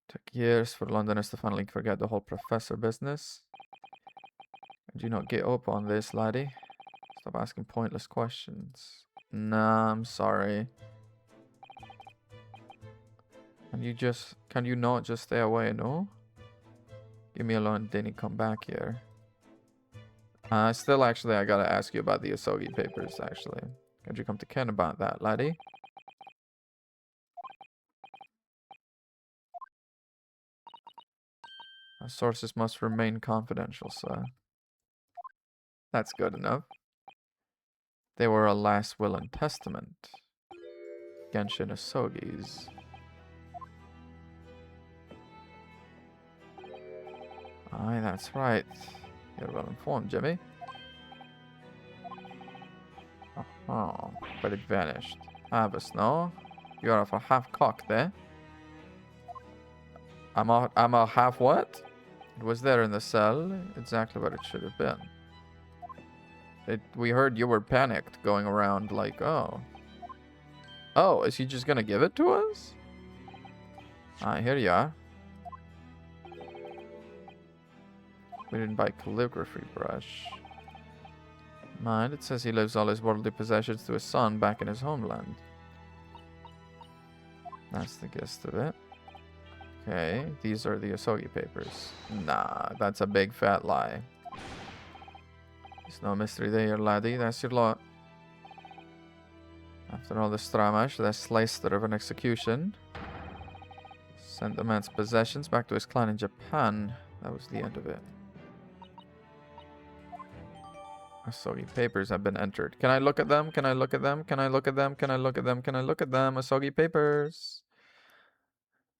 A: Took years for Londoners to finally forget the whole professor business. Could you not get up on this, laddie? Stop asking pointless questions. Nah, I'm sorry. Can you not just stay away, no? Give me alone, didn't come back here. Still, actually, I gotta ask you about the Asogi papers, actually. Could you come to Ken about that, laddie? Our sources must remain confidential, sir. That's good enough. They were a last will and testament. Genshin Asogi's. Aye, that's right. You're well informed, Jimmy. Oh, but it vanished. Abbas, no? You are for half cocked there. I'm a half what? It was there in the cell, exactly what it should have been. We heard you were panicked, going around like, oh. Oh, is he just gonna give it to us? Ah, here you are. We didn't buy calligraphy brush. Mind, it says he lives all his worldly possessions to his son back in his homeland. That's the gist of it. Okay, these are the Asogi papers. Nah, that's a big fat lie. There's no mystery there, laddie. That's your lot. After all this drama, should I slice the of an execution? Send the man's possessions back to his clan in Japan. That was the end of it. Asogi papers have been entered. Can I look at them? Can I look at them? Can I look at them? Can I look at them? Can I look at them? Asogi papers.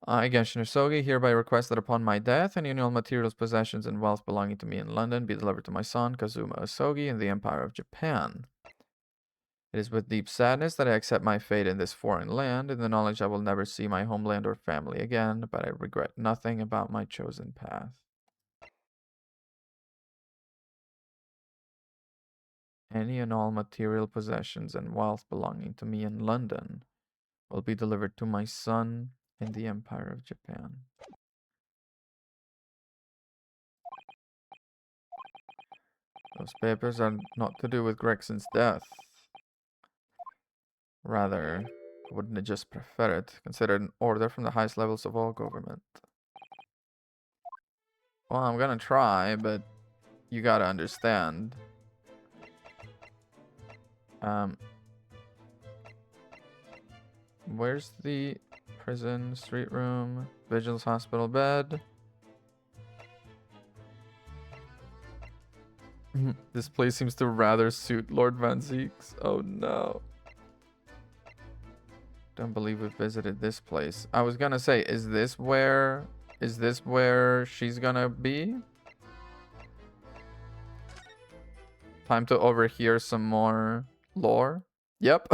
A: I, Genshin Asogi, hereby request that upon my death, any and all materials, possessions, and wealth belonging to me in London be delivered to my son, Kazuma Asogi, in the Empire of Japan. It is with deep sadness that I accept my fate in this foreign land, in the knowledge I will never see my homeland or family again, but I regret nothing about my chosen path. Any and all material possessions and wealth belonging to me in London will be delivered to my son in the Empire of Japan. Those papers are not to do with Gregson's death. Rather, wouldn't it just prefer it, considered an order from the highest levels of all government? Well, I'm gonna try, but you gotta understand. Where's the prison, street room, vigilance hospital bed? This place seems to rather suit Lord Van Zeeks. Oh no. Don't believe we've visited this place. I was gonna say, is this where she's gonna be? Time to overhear some more lore. Yep.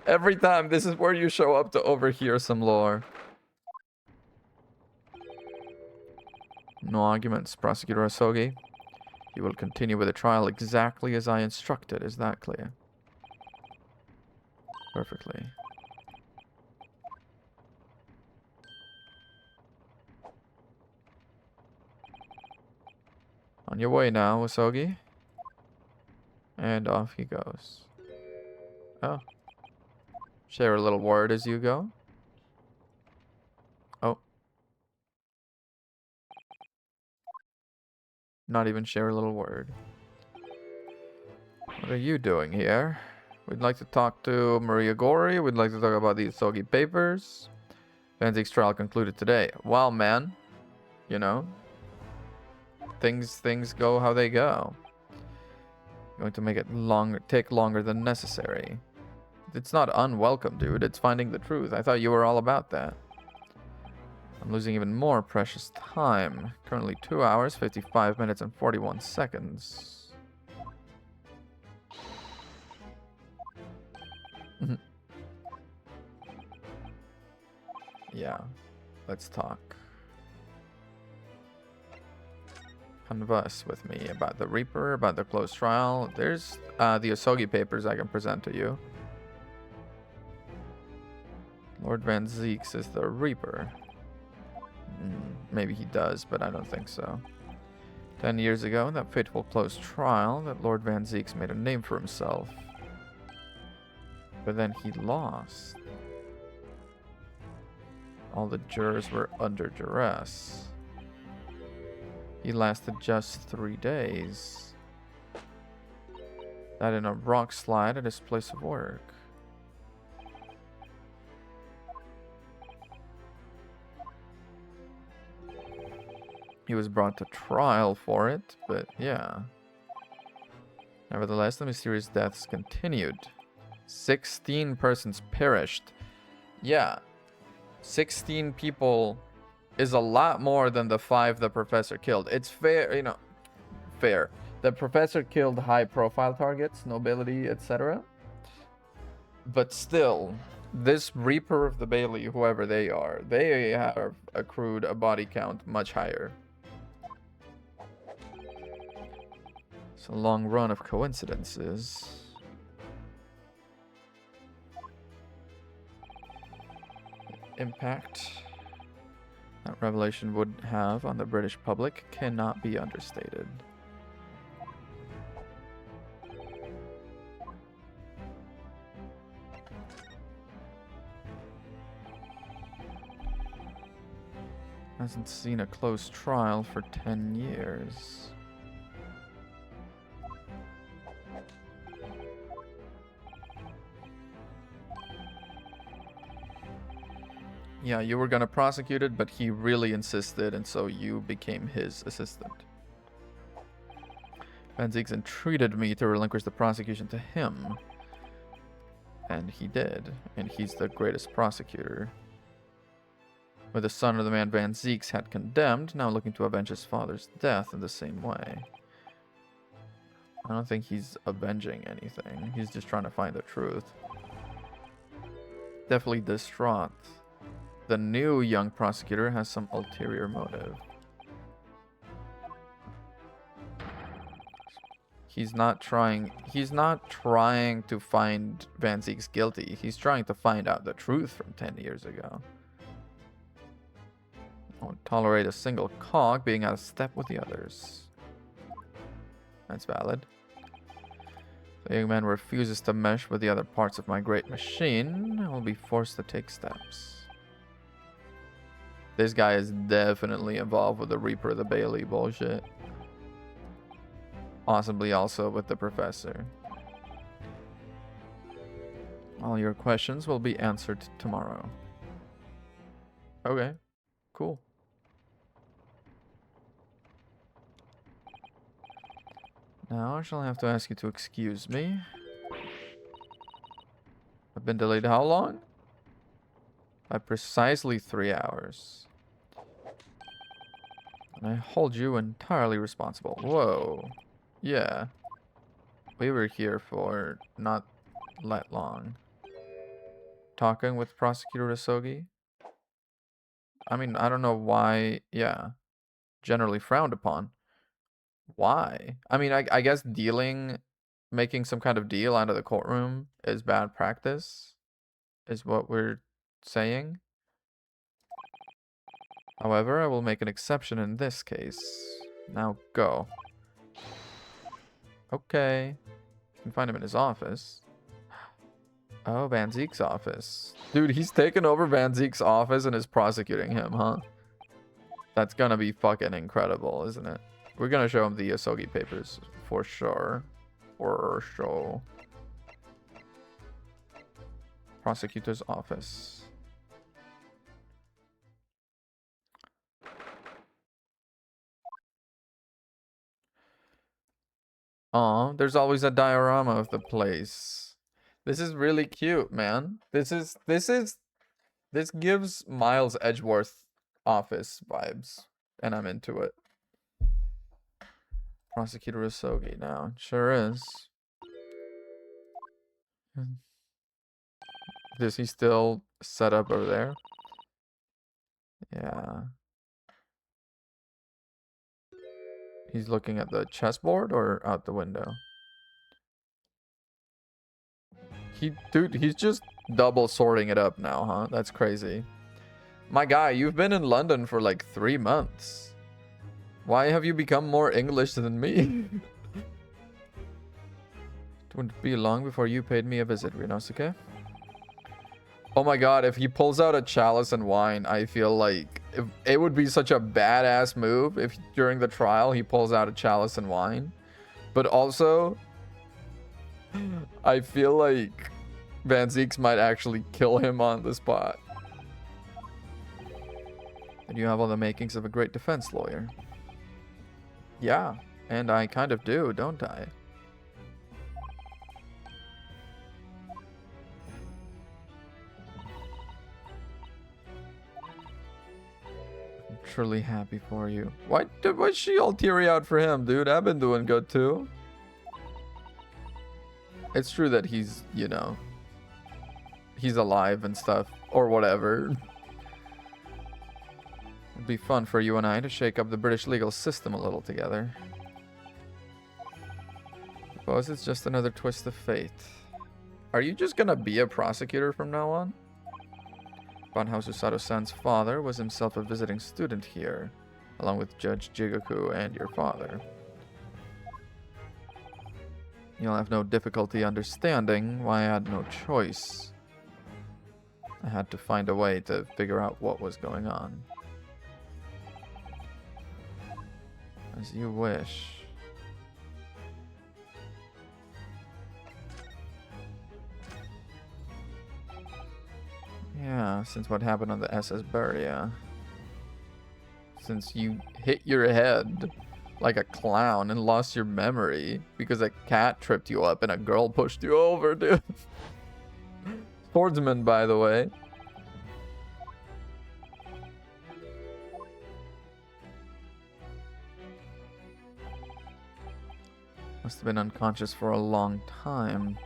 A: Every time, this is where you show up to overhear some lore. No arguments, Prosecutor Asogi. You will continue with the trial exactly as I instructed. Is that clear? Perfectly. On your way now, Asogi. And off he goes. Oh. Share a little word as you go. Oh. Not even share a little word. What are you doing here? We'd like to talk to Maria Gori. We'd like to talk about the Asogi papers. Van Zeek's trial concluded today. Well, man. You know. Things go how they go. Going to make it take longer than necessary. It's not unwelcome, dude. It's finding the truth. I thought you were all about that. I'm losing even more precious time. Currently 2 hours, 55 minutes, and 41 seconds. Yeah. Let's talk. Converse with me about the Reaper, about the closed trial. There's the Asogi papers I can present to you. Lord Van Zeeks is the Reaper. Maybe he does, but I don't think so. 10 years ago, in that fateful closed trial, that Lord Van Zeeks made a name for himself. But then he lost. All the jurors were under duress. He lasted just 3 days. That in a rock slide at his place of work. He was brought to trial for it, but yeah. Nevertheless, the mysterious deaths continued. 16 persons perished. Yeah. 16 people is a lot more than the 5 the professor killed. It's fair, you know, fair. The professor killed high-profile targets, nobility, etc. But still, this Reaper of the Bailey, whoever they are, they have accrued a body count much higher. It's a long run of coincidences. Impact that revelation would have on the British public cannot be understated. Hasn't seen a close trial for 10 years. Yeah, you were gonna prosecute it, but he really insisted, and so you became his assistant. Van Zieks entreated me to relinquish the prosecution to him. And he did. And he's the greatest prosecutor. With the son of the man Van Zieks had condemned, now looking to avenge his father's death in the same way. I don't think he's avenging anything. He's just trying to find the truth. Definitely distraught. The new young prosecutor has some ulterior motive. He's not trying to find Van Zieks guilty. He's trying to find out the truth from 10 years ago. Won't tolerate a single cog being out of step with the others. That's valid. The young man refuses to mesh with the other parts of my great machine. I will be forced to take steps. This guy is definitely involved with the Reaper of the Bailey bullshit. Possibly also with the professor. All your questions will be answered tomorrow. Okay, cool. Now I shall have to ask you to excuse me. I've been delayed how long? By precisely 3 hours. And I hold you entirely responsible. Whoa. Yeah. We were here for not that long. Talking with Prosecutor Asogi? I mean, I don't know why. Yeah. Generally frowned upon. Why? I mean, I guess making some kind of deal out of the courtroom is bad practice, is what we're saying. However, I will make an exception in this case. Now go. Okay. You can find him in his office. Oh, Van Zieks' office. Dude, he's taken over Van Zieks' office and is prosecuting him, huh? That's gonna be fucking incredible, isn't it? We're gonna show him the Asogi papers for sure. For sure. Prosecutor's office. Aw, there's always a diorama of the place. This is really cute, man. This gives Miles Edgeworth office vibes, and I'm into it. Prosecutor Asogi now. Sure is. Is he still set up over there? Yeah. He's looking at the chessboard or out the window? Dude, he's just double sorting it up now, huh? That's crazy. My guy, you've been in London for like 3 months. Why have you become more English than me? It wouldn't be long before you paid me a visit, Ryunosuke. Oh my god, if he pulls out a chalice and wine, I feel like it would be such a badass move if during the trial he pulls out a chalice and wine. But also, I feel like Van Zieks might actually kill him on the spot. And you have all the makings of a great defense lawyer. Yeah, and I kind of do, don't I? I'm truly happy for you. Why'd she all teary out for him, dude? I've been doing good too. It's true that he's, you know, he's alive and stuff, or whatever. It'd be fun for you and I to shake up the British legal system a little together. Suppose it's just another twist of fate. Are you just gonna be a prosecutor from now on? Banhouse Usato-san's father was himself a visiting student here, along with Judge Jigoku and your father. You'll have no difficulty understanding why I had no choice. I had to find a way to figure out what was going on. As you wish. Yeah, since what happened on the SS Beria. Since you hit your head like a clown and lost your memory because a cat tripped you up and a girl pushed you over, dude. Swordsman, by the way. Must have been unconscious for a long time.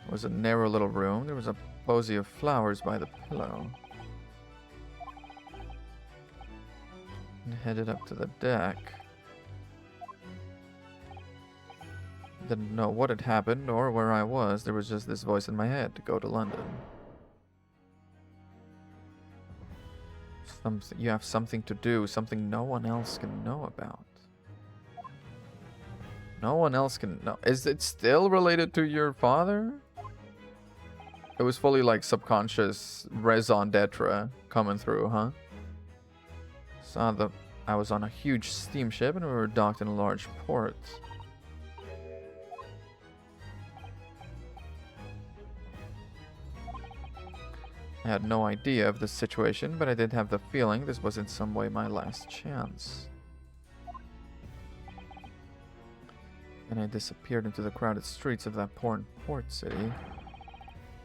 A: It was a narrow little room. There was a posy of flowers by the pillow. And headed up to the deck. Didn't know what had happened or where I was. There was just this voice in my head to go to London. You have something to do, something no one else can know about. No one else can know. Is it still related to your father? It was fully like subconscious raison d'etre coming through, huh? I was on a huge steamship and we were docked in a large port. I had no idea of the situation, but I did have the feeling this was in some way my last chance. And I disappeared into the crowded streets of that port city,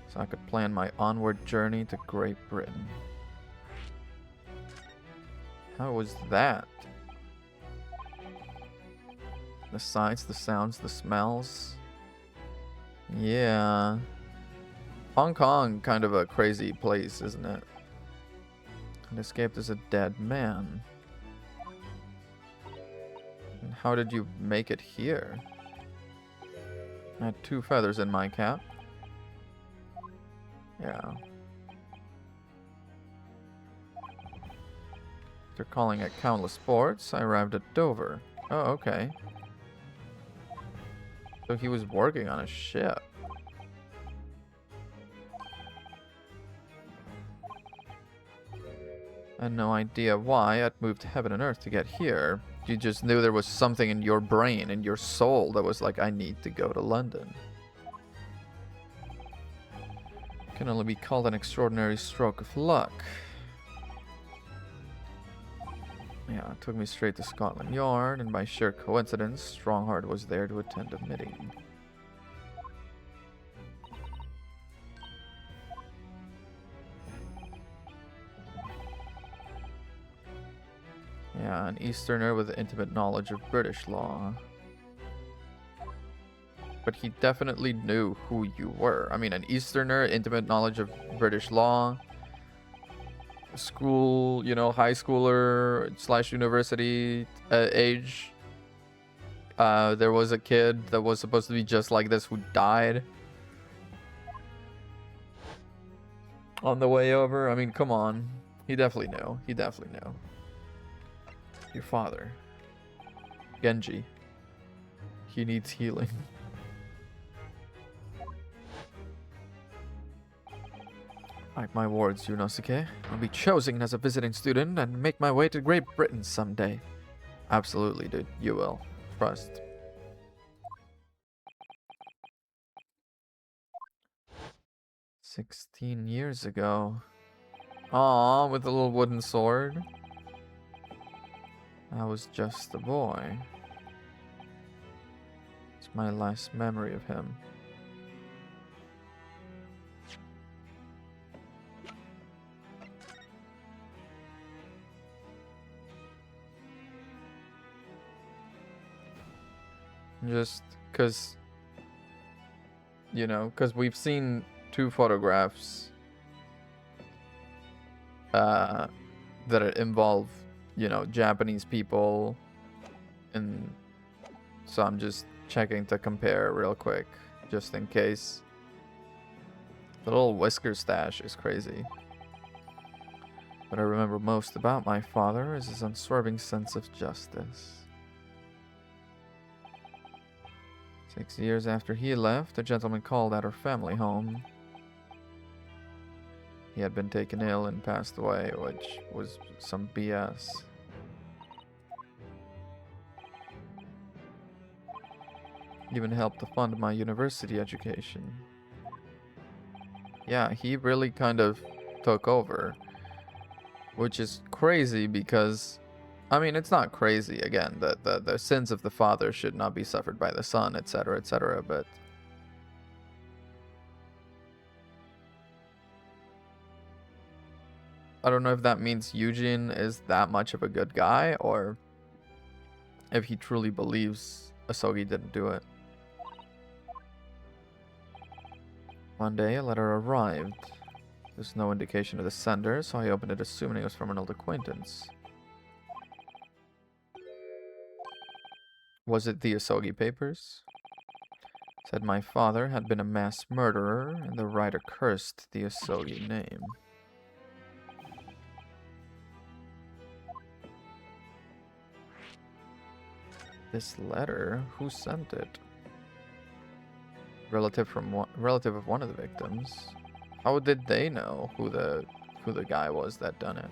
A: so I could plan my onward journey to Great Britain. How was that? The sights, the sounds, the smells. Yeah. Hong Kong, kind of a crazy place, isn't it? And escaped as a dead man. And how did you make it here? I had 2 feathers in my cap. Yeah. After calling at countless ports, I arrived at Dover. Oh, okay. So he was working on a ship. I had no idea why I'd moved heaven and earth to get here. You just knew there was something in your brain, in your soul, that was like, I need to go to London. Can only be called an extraordinary stroke of luck. Yeah, it took me straight to Scotland Yard, and by sheer coincidence, Strongheart was there to attend a meeting. Yeah, an Easterner with intimate knowledge of British law. But he definitely knew who you were. I mean, an Easterner, intimate knowledge of British law. School, you know, high schooler / university age. There was a kid that was supposed to be just like this who died on the way over. I mean, come on. He definitely knew. He definitely knew. Your father, Genji. He needs healing. Mark my words, Yunosuke. I'll be chosen as a visiting student and make my way to Great Britain someday. Absolutely, dude. You will. Trust. "16 years ago. Aw, with a little wooden sword. I was just a boy. It's my last memory of him. Just because, you know, because we've seen 2 photographs that involve, you know, Japanese people, and so I'm just checking to compare real quick, just in case. The little whisker stash is crazy. What I remember most about my father is his unswerving sense of justice. 6 years after he left, a gentleman called at our family home. He had been taken ill and passed away, which was some BS. Even helped to fund my university education. Yeah, he really kind of took over. Which is crazy because, I mean, it's not crazy, again, that the sins of the father should not be suffered by the son, etc., but I don't know if that means Eugene is that much of a good guy, or if he truly believes Asogi didn't do it. One day, a letter arrived. There's no indication of the sender, so I opened it assuming it was from an old acquaintance. Was it the Asogi papers? It said my father had been a mass murderer, and the writer cursed the Asogi name. This letter? Who sent it? Relative of one of the victims. How did they know who the guy was that done it?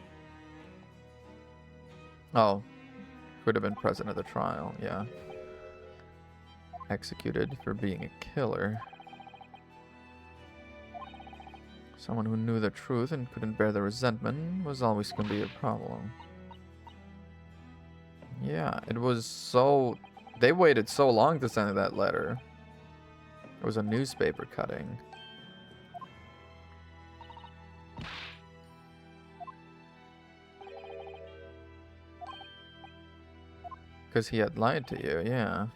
A: Oh, could have been present at the trial. Yeah. Executed for being a killer. Someone who knew the truth and couldn't bear the resentment was always going to be a problem. Yeah, it was so... They waited so long to send that letter. It was a newspaper cutting. Because he had lied to you, yeah.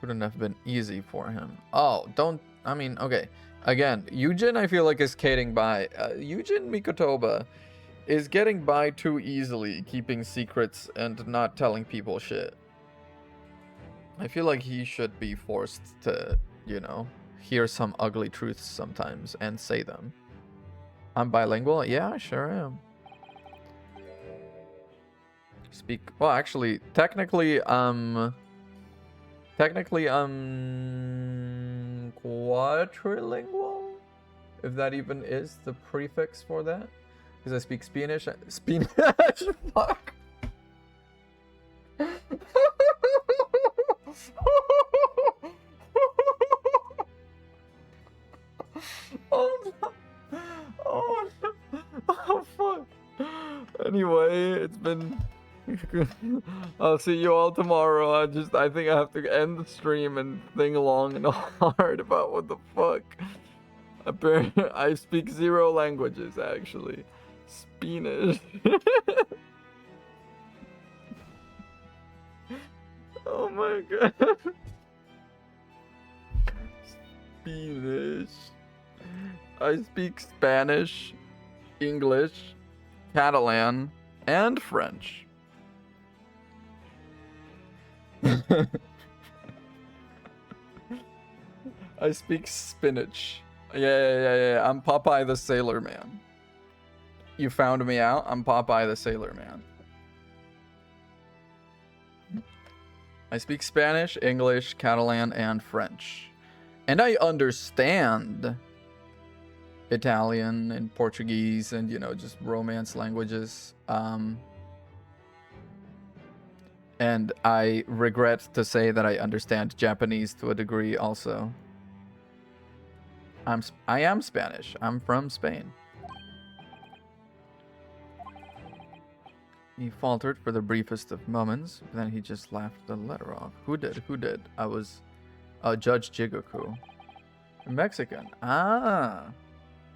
A: Couldn't have been easy for him. Oh, don't... I mean, okay. Again, Eugen, I feel like, is skating by. Eugen Mikotoba is getting by too easily, keeping secrets and not telling people shit. I feel like he should be forced to, you know, hear some ugly truths sometimes and say them. I'm bilingual? Yeah, I sure am. Speak... Well, actually, technically, quadrilingual? If that even is the prefix for that. Because I speak Spanish. Spanish? Fuck. Oh, no. Oh, no. Oh, fuck. Anyway, it's been... I'll see you all tomorrow. I think I have to end the stream and think long and hard about what the fuck. Apparently, I speak 0 languages, actually. Spanish. Oh my god. Spanish. I speak Spanish, English, Catalan, and French. I speak spinach. Yeah. I'm Popeye the Sailor Man. You found me out? I'm Popeye the Sailor Man. I speak Spanish, English, Catalan, and French. And I understand Italian and Portuguese and, you know, just Romance languages. And I regret to say that I understand Japanese to a degree also. I am Spanish. I'm from Spain. He faltered for the briefest of moments, but then he just laughed the letter off. Who did? Who did? I was Judge Jigoku. Mexican. Ah.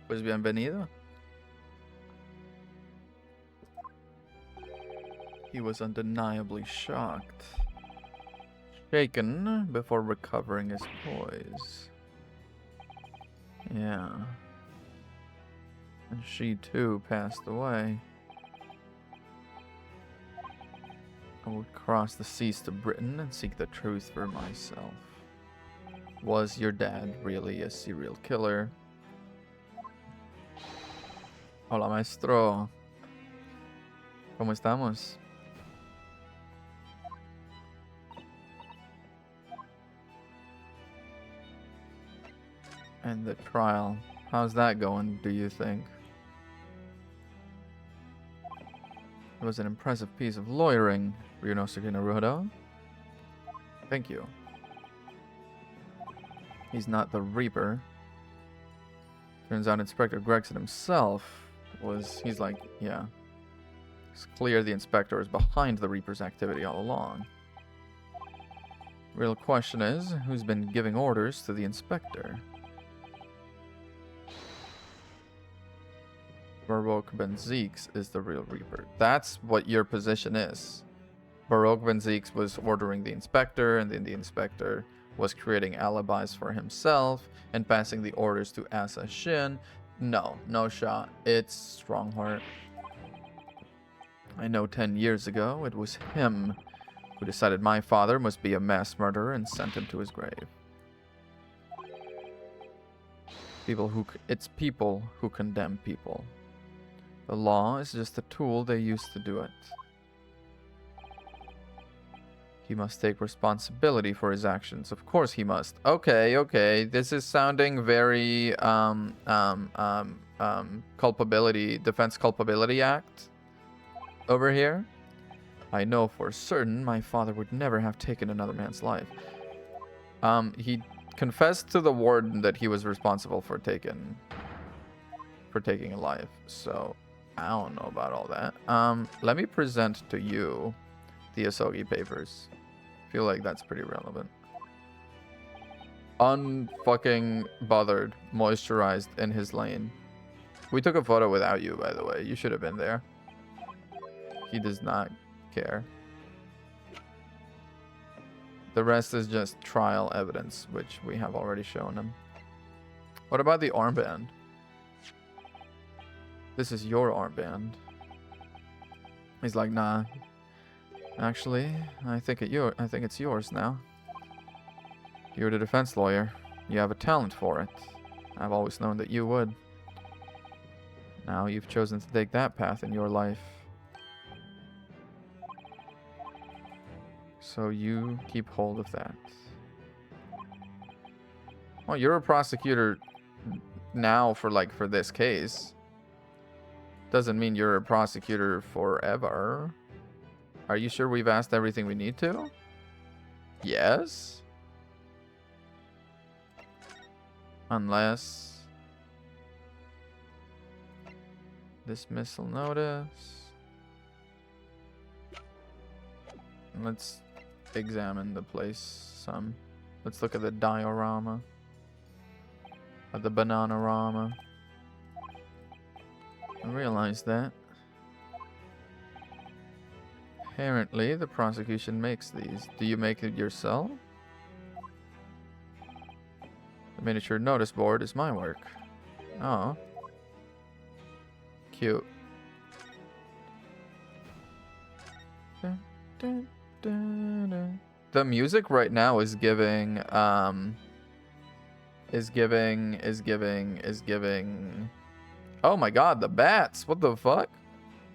A: Pues bienvenido. He was undeniably shocked. Shaken before recovering his poise. Yeah. And she too passed away. I would cross the seas to Britain and seek the truth for myself. Was your dad really a serial killer? Hola, maestro. ¿Cómo estamos? And the trial. How's that going, do you think? It was an impressive piece of lawyering, Ryunosuke Naruto. Thank you. He's not the Reaper. Turns out Inspector Gregson himself he's like, yeah. It's clear the Inspector is behind the Reaper's activity all along. Real question is, who's been giving orders to the Inspector? Baroque Benziques is the real Reaper. That's what your position is. Baroque Benziques was ordering the Inspector, and then the Inspector was creating alibis for himself and passing the orders to Asa Shin. No, no shot. It's Strongheart. I know 10 years ago it was him who decided my father must be a mass murderer and sent him to his grave. It's people who condemn people. The law is just a tool they use to do it. He must take responsibility for his actions. Of course he must. Okay, okay. This is sounding very culpability, Defense Culpability Act over here. I know for certain my father would never have taken another man's life. He confessed to the warden that he was responsible for taking a life. So I don't know about all that. Let me present to you the Asogi papers. Feel like that's pretty relevant. Unfucking bothered, moisturized in his lane. We took a photo without you, by the way. You should have been there. He does not care. The rest is just trial evidence, which we have already shown him. What about the armband? This is your armband. He's like, nah. Actually, I think it's yours now. You're the defense lawyer. You have a talent for it. I've always known that you would. Now you've chosen to take that path in your life. So you keep hold of that. Well, you're a prosecutor now for this case. Doesn't mean you're a prosecutor forever. Are you sure we've asked everything we need to? Yes. Unless... dismissal notice. Let's examine the place some. Let's look at the diorama. At the banana-rama. I realized that. Apparently, the prosecution makes these. Do you make it yourself? The miniature notice board is my work. Oh. Cute. Dun, dun, dun, dun. The music right now is giving, is giving... Oh my god, the bats! What the fuck?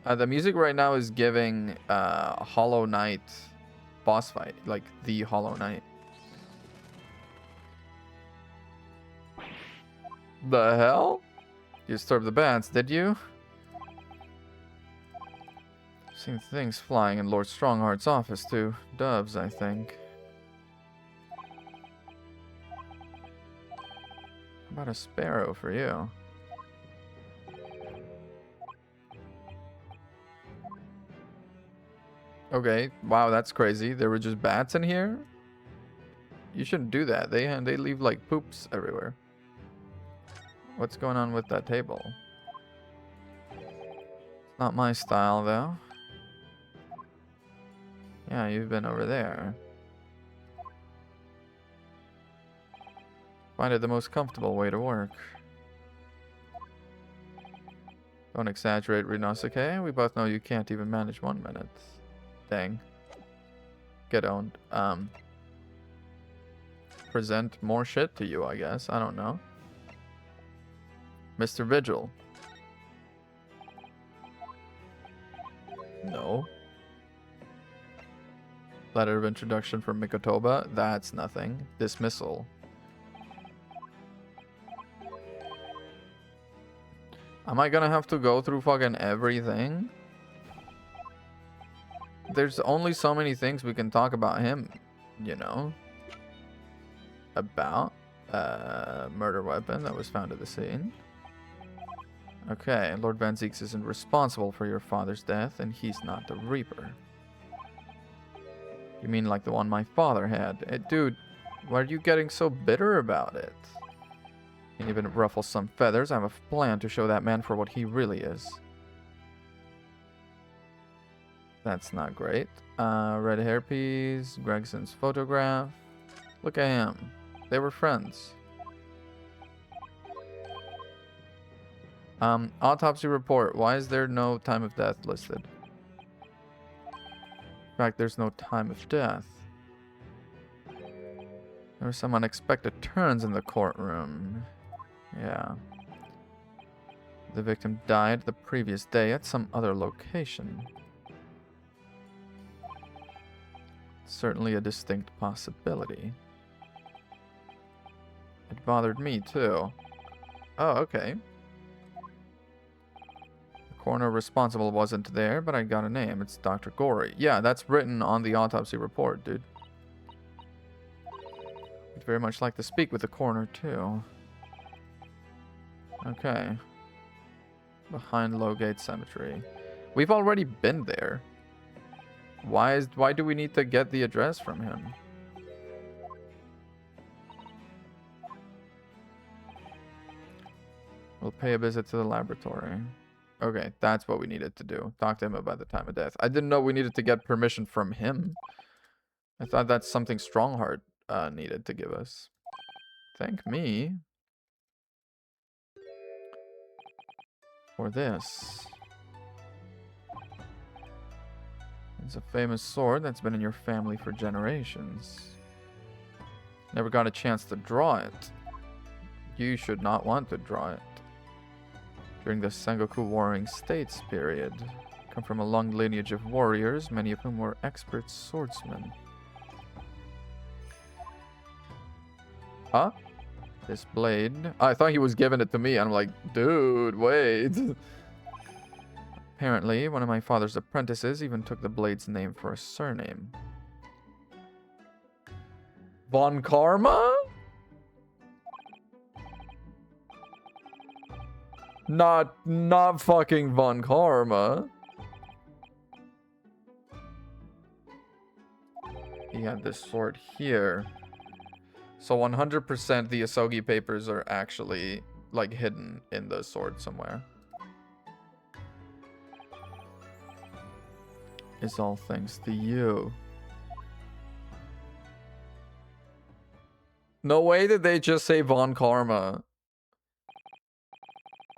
A: The music right now is giving Hollow Knight boss fight, like the Hollow Knight. The hell? You disturbed the bats, did you? Seen things flying in Lord Strongheart's office too. Doves, I think. How about a sparrow for you? Okay, wow, that's crazy. There were just bats in here? You shouldn't do that. They leave like poops everywhere. What's going on with that table? Not my style though. Yeah, you've been over there. Find it the most comfortable way to work. Don't exaggerate, Rinosuke. We both know you can't even manage 1 minute. Dang. Get owned. Present more shit to you, I guess. I don't know. Mr. Vigil. No. Letter of introduction from Mikotoba. That's nothing. Dismissal. Am I gonna have to go through fucking everything? There's only so many things we can talk about him, you know? About murder weapon that was found at the scene. Okay, Lord Van Zieks isn't responsible for your father's death, and he's not the Reaper. You mean like the one my father had? Dude, why are you getting so bitter about it? Can even ruffle some feathers. I have a plan to show that man for what he really is. That's not great. Red hairpiece, Gregson's photograph. Look at him. They were friends. Autopsy report. Why is there no time of death listed? In fact, there's no time of death. There were some unexpected turns in the courtroom. Yeah. The victim died the previous day at some other location. Certainly a distinct possibility. It bothered me too. Oh, okay. The coroner responsible wasn't there, but I got a name. It's Dr. Gorey. Yeah, that's written on the autopsy report, dude. I'd very much like to speak with the coroner too. Okay. Behind Lowgate Cemetery. We've already been there. Why do we need to get the address from him? We'll pay a visit to the laboratory. Okay, that's what we needed to do. Talk to him about the time of death. I didn't know we needed to get permission from him. I thought that's something Strongheart needed to give us. Thank me for this. It's a famous sword that's been in your family for generations. Never got a chance to draw it. You should not want to draw it. During the Sengoku Warring States period, come from a long lineage of warriors, many of whom were expert swordsmen. Huh? This blade. I thought he was giving it to me. I'm like, dude, wait. Apparently, one of my father's apprentices even took the blade's name for a surname. Von Karma? Not fucking Von Karma. He had this sword here. So 100% the Asogi papers are actually, like, hidden in the sword somewhere. It's all thanks to you. No way did they just say Von Karma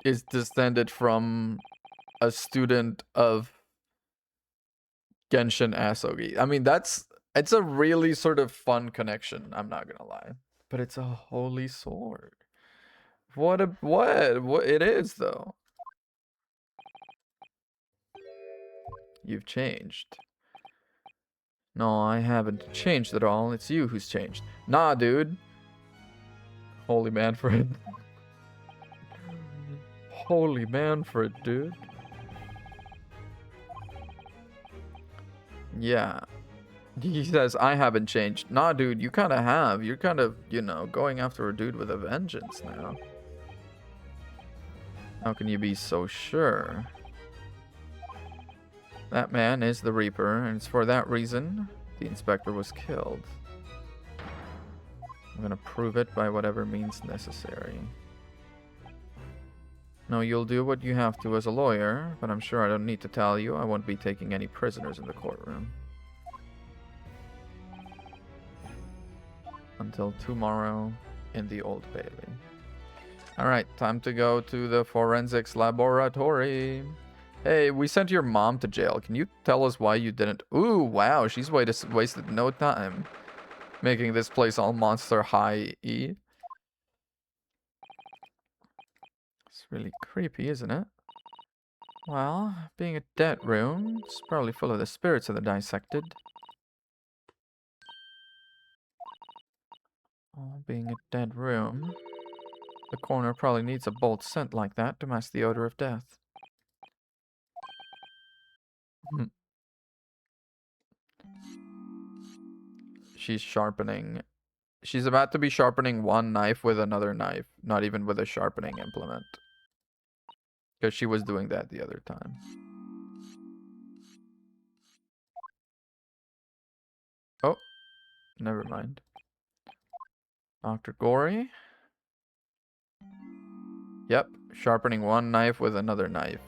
A: is descended from a student of Genshin Asogi. I mean, it's a really sort of fun connection, I'm not gonna lie. But it's a holy sword. What it is though. You've changed. No, I haven't changed at all. It's you who's changed. Nah, dude. Holy Manfred. Holy Manfred, dude. Yeah. He says, I haven't changed. Nah, dude, you kind of have. You're kind of, you know, going after a dude with a vengeance now. How can you be so sure? That man is the Reaper, and it's for that reason the inspector was killed. I'm gonna prove it by whatever means necessary. No, you'll do what you have to as a lawyer, but I'm sure I don't need to tell you I won't be taking any prisoners in the courtroom. Until tomorrow in the Old Bailey. Alright, time to go to the forensics laboratory. Hey, we sent your mom to jail. Can you tell us why you didn't? Ooh, wow, she's wasted no time making this place all Monster High-y. It's really creepy, isn't it? Well, being a dead room, it's probably full of the spirits of the dissected. Oh, being a dead room, the coroner probably needs a bold scent like that to mask the odor of death. She's sharpening. She's about to be sharpening one knife with another knife, not even with a sharpening implement. Because she was doing that the other time. Oh, never mind. Dr. Gory. Yep, sharpening one knife with another knife.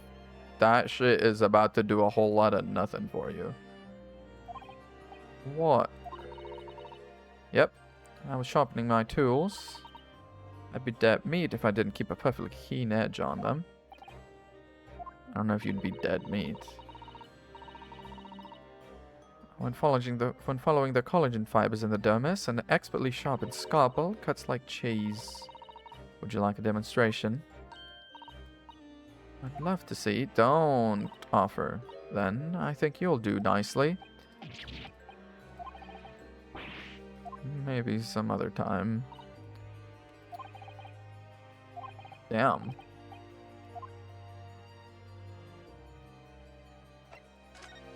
A: That shit is about to do a whole lot of nothing for you. What? Yep, I was sharpening my tools. I'd be dead meat if I didn't keep a perfectly keen edge on them. I don't know if you'd be dead meat. When following the collagen fibers in the dermis, an expertly sharpened scalpel cuts like cheese. Would you like a demonstration? I'd love to see. Don't offer. Then I think you'll do nicely. Maybe some other time. Damn.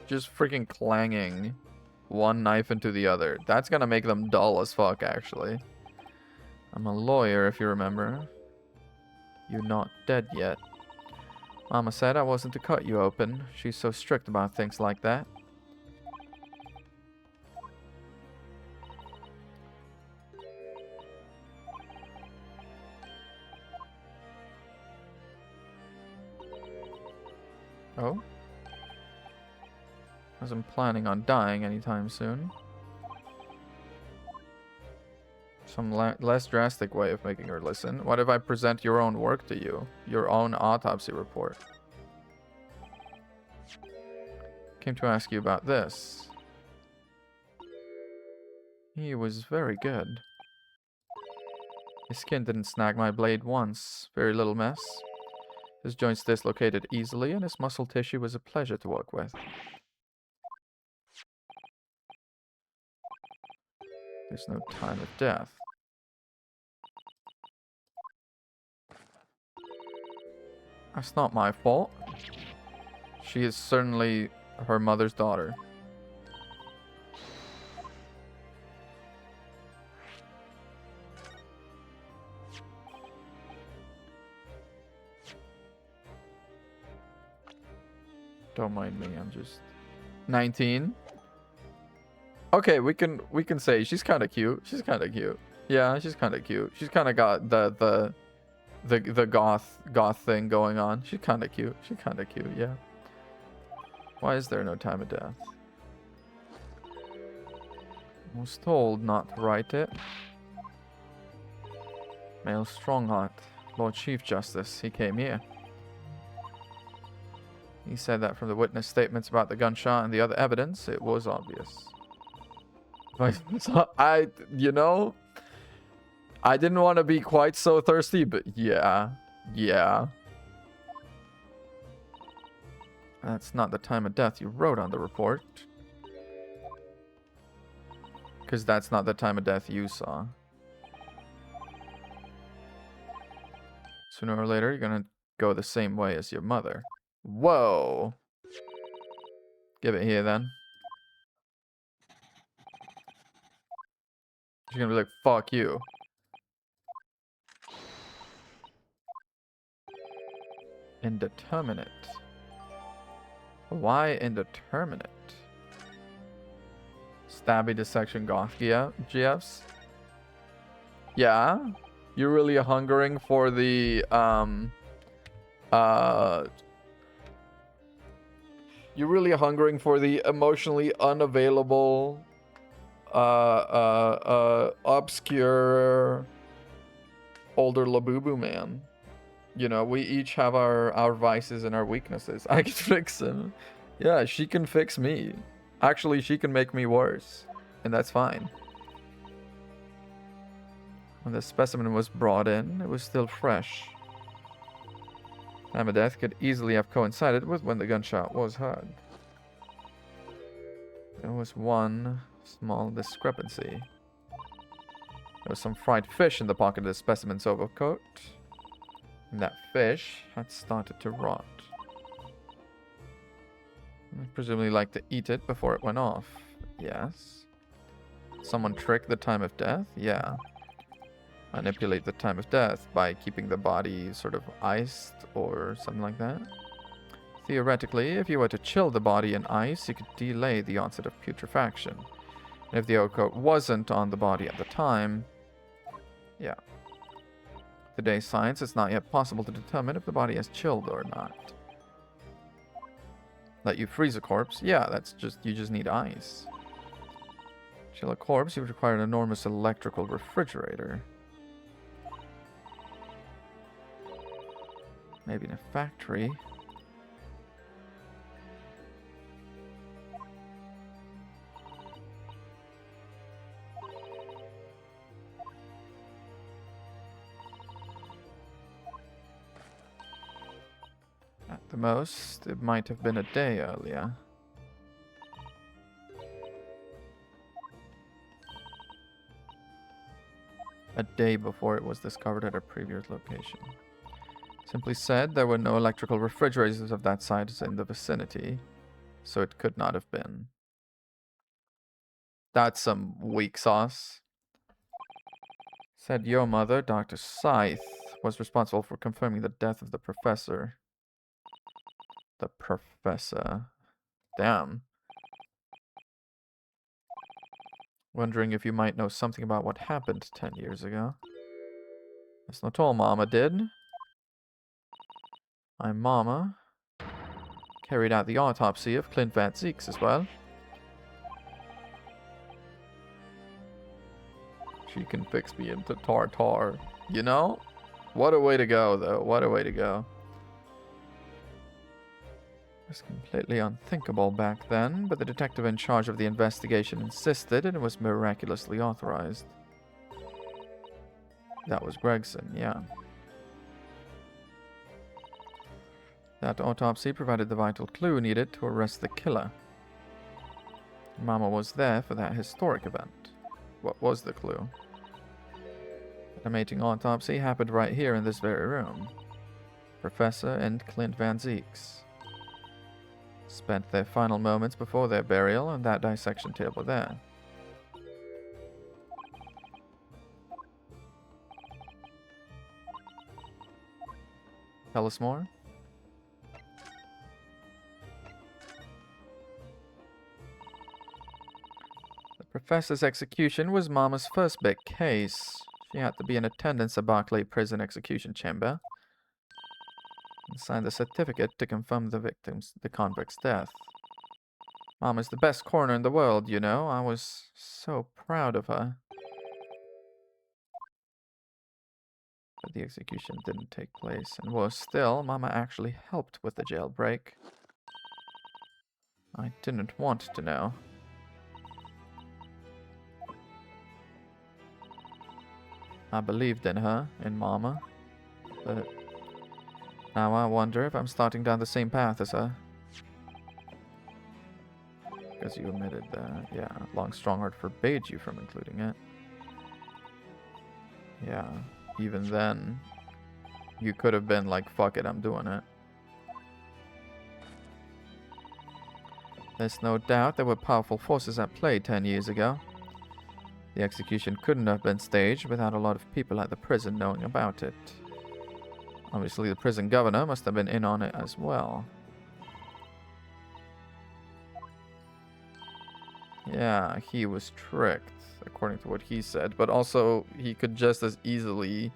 A: Just freaking clanging one knife into the other. That's gonna make them dull as fuck, actually. I'm a lawyer, if you remember. You're not dead yet. Mama said I wasn't to cut you open. She's so strict about things like that. Oh? I wasn't planning on dying anytime soon. Some less drastic way of making her listen. What if I present your own work to you? Your own autopsy report. Came to ask you about this. He was very good. His skin didn't snag my blade once. Very little mess. His joints dislocated easily, and his muscle tissue was a pleasure to work with. There's no time of death. That's not my fault. She is certainly her mother's daughter. Don't mind me, I'm just 19. Okay, we can say she's kind of cute. She's kind of cute. Yeah, she's kind of cute. She's kind of got the goth thing going on. She's kind of cute. She's kind of cute. Yeah. Why is there no time of death? I was told not to write it. Male Strongheart, Lord Chief Justice. He came here. He said that from the witness statements about the gunshot and the other evidence, it was obvious. So you know, I didn't want to be quite so thirsty, but yeah. That's not the time of death you wrote on the report. Because that's not the time of death you saw. Sooner or later, you're gonna go the same way as your mother. Whoa. Give it here, then. She's gonna be like, fuck you. Indeterminate. Why indeterminate? Stabby dissection goth GFs? Yeah? You're really hungering for the, you're really hungering for the emotionally unavailable, obscure, older Labubu man. You know, we each have our vices and our weaknesses. I can fix him. Yeah, she can fix me. Actually, she can make me worse. And that's fine. When the specimen was brought in, it was still fresh. Time of death could easily have coincided with when the gunshot was heard. There was one small discrepancy. There was some fried fish in the pocket of the specimen's overcoat. And that fish had started to rot. I presumably like to eat it before it went off. Yes. Someone tricked the time of death? Yeah. manipulate the time of death by keeping the body sort of iced or something like that. Theoretically, if you were to chill the body in ice, you could delay the onset of putrefaction. And if the O-coat wasn't on the body at the time, yeah. Today's science, it's not yet possible to determine if the body has chilled or not. Let you freeze a corpse? Yeah, you just need ice. Chill a corpse, you would require an enormous electrical refrigerator. Maybe in a factory. At the most, it might have been a day earlier. A day before it was discovered at a previous location. Simply said, there were no electrical refrigerators of that size in the vicinity, so it could not have been. That's some weak sauce. Said your mother, Dr. Scythe, was responsible for confirming the death of the professor. The professor. Damn. Wondering if you might know something about what happened 10 years ago. That's not all Mama did. My mama carried out the autopsy of Clint Van Zeeks as well. She can fix me into tartar. You know? What a way to go, though. What a way to go. It was completely unthinkable back then, but the detective in charge of the investigation insisted, and it was miraculously authorized. That was Gregson, yeah. That autopsy provided the vital clue needed to arrest the killer. Mama was there for that historic event. What was the clue? An mating autopsy happened right here in this very room. Professor and Clint Van Zeeks spent their final moments before their burial on that dissection table there. Tell us more? The professor's execution was Mama's first big case. She had to be in attendance at Barclay Prison execution chamber and sign the certificate to confirm the convict's death. Mama's the best coroner in the world, you know. I was so proud of her. But the execution didn't take place, and worse still, Mama actually helped with the jailbreak. I didn't want to know. I believed in her, in Mama, but now I wonder if I'm starting down the same path as her. Because you admitted that, yeah, Long Strongheart forbade you from including it. Yeah, even then, you could have been like, fuck it, I'm doing it. There's no doubt there were powerful forces at play 10 years ago. The execution couldn't have been staged without a lot of people at the prison knowing about it. Obviously, the prison governor must have been in on it as well. Yeah, he was tricked, according to what he said. But also, he could just as easily,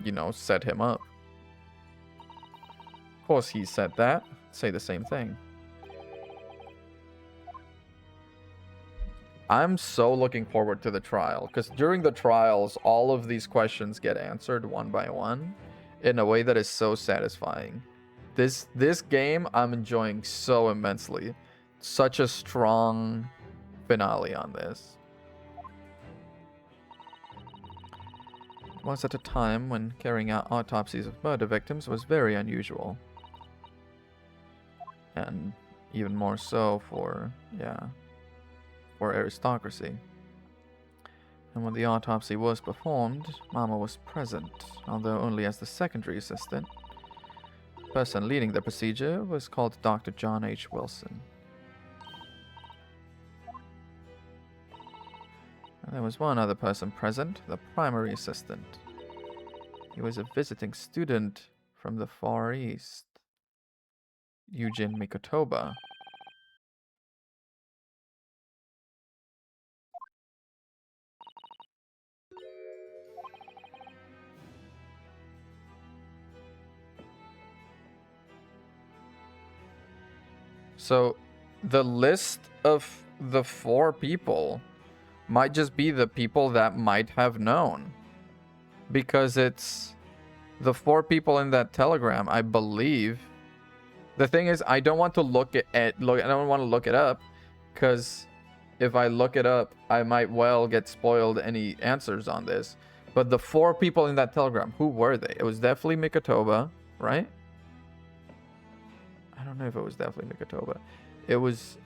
A: you know, set him up. Of course he said that. Say the same thing. I'm so looking forward to the trial, because during the trials, all of these questions get answered one by one in a way that is so satisfying. This game I'm enjoying so immensely. Such a strong finale on this. It was at a time when carrying out autopsies of murder victims was very unusual. And even more so for, for aristocracy. And when the autopsy was performed, Mama was present, although only as the secondary assistant. The person leading the procedure was called Dr. John H. Wilson. There was one other person present, the primary assistant. He was a visiting student from the Far East. Eugene Mikotoba. So, the list of the 4 people might just be the people that might have known. Because it's the 4 people in that telegram, I believe. The thing is, I don't want to I don't want to look it up, because if I look it up, I might well get spoiled any answers on this. But the 4 people in that telegram, who were they? It was definitely Mikotoba, right? I don't know if it was definitely Mikotoba. It was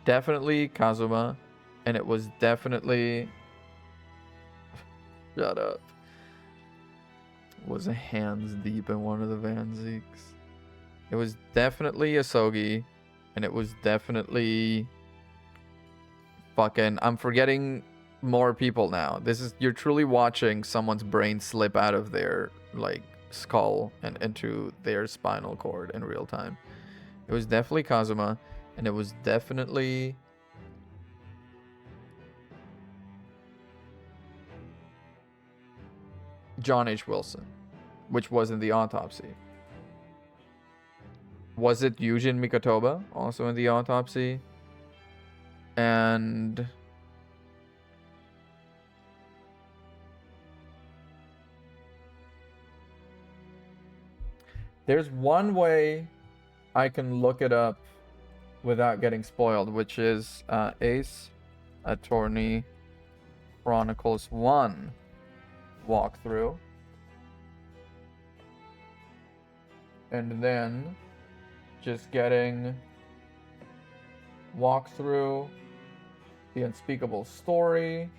A: definitely Kazuma, and it was definitely... Shut up. Was hands deep in one of the Van Zeeks. It was definitely Asogi, and it was definitely fucking... I'm forgetting more people now. You're truly watching someone's brain slip out of their like skull and into their spinal cord in real time. It was definitely Kazuma, and it was definitely John H. Wilson, which was in the autopsy. Was it Eugene Mikotoba, also in the autopsy? And there's one way I can look it up without getting spoiled, which is Ace Attorney Chronicles 1 walkthrough. And then just getting walkthrough The Unspeakable Story.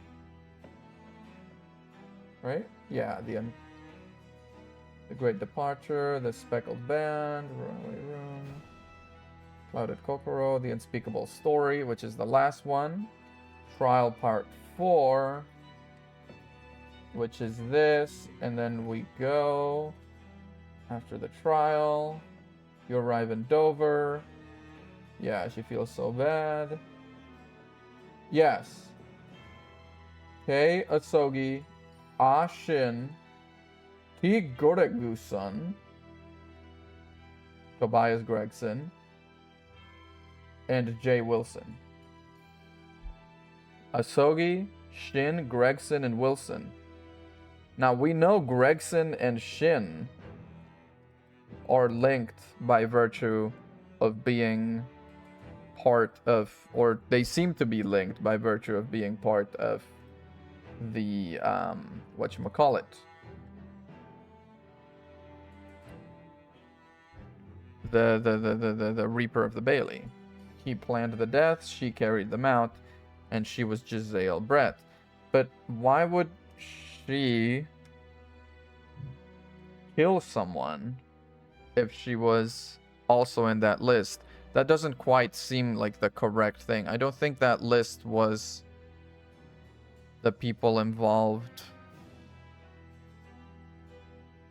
A: Right? Yeah, The Great Departure, The Speckled Band, Runaway Room, Clouded Kokoro, The Unspeakable Story, which is the last one. Trial Part 4, which is this. And then we go after the trial. You arrive in Dover. Yeah, she feels so bad. Yes. Kei Asogi, Ashin, T. Goregu-san, Tobias Gregson, and Jay Wilson. Asogi, Shin, Gregson, and Wilson. Now, we know Gregson and Shin are linked by virtue of being part of, or they seem to be linked by virtue of being part of the, whatchamacallit, the Reaper of the Bailey. He planned the deaths, she carried them out, and she was Giselle Brett. But why would she kill someone if she was also in that list? That doesn't quite seem like the correct thing. I don't think that list was the people involved.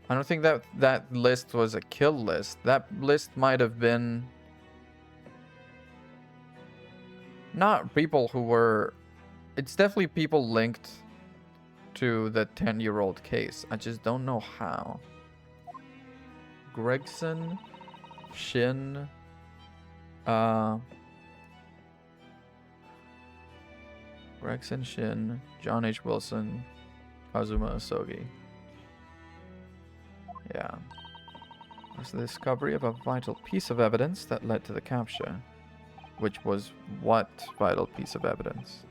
A: I don't think that list was a kill list. That list might have been not people who were... It's definitely people linked to the 10-year-old case. I just don't know how. Gregson, Shin, Gregson, Shin, John H. Wilson, Kazuma Asogi. Yeah. It was the discovery of a vital piece of evidence that led to the capture. Which was what vital piece of evidence?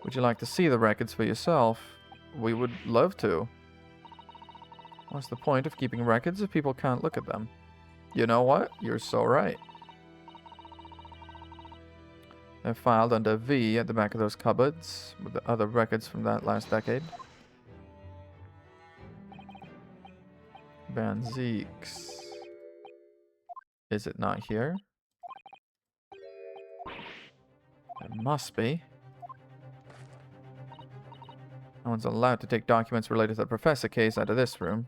A: Would you like to see the records for yourself? We would love to. What's the point of keeping records if people can't look at them? You know what? You're so right. They're filed under V at the back of those cupboards with the other records from that last decade. Van Zeeks. Is it not here? There must be. No one's allowed to take documents related to the professor case out of this room.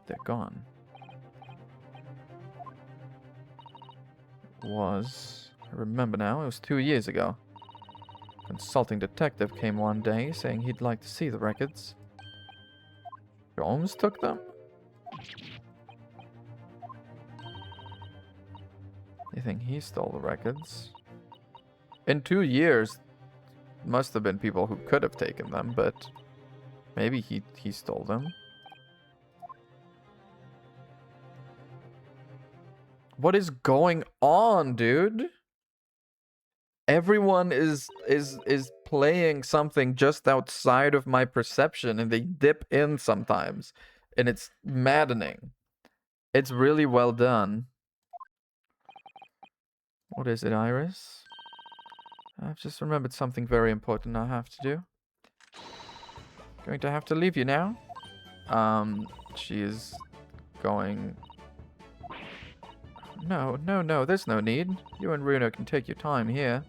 A: They're gone. I remember now, it was 2 years ago. A consulting detective came one day saying he'd like to see the records. Holmes took them? You think he stole the records? In 2 years, must have been people who could have taken them, but maybe he stole them. What is going on, dude? Everyone is playing something just outside of my perception, and they dip in sometimes, and it's maddening. It's really well done. What is it, Iris? I've just remembered something very important I have to do. Going to have to leave you now. She is going... No, there's no need. You and Runa can take your time here.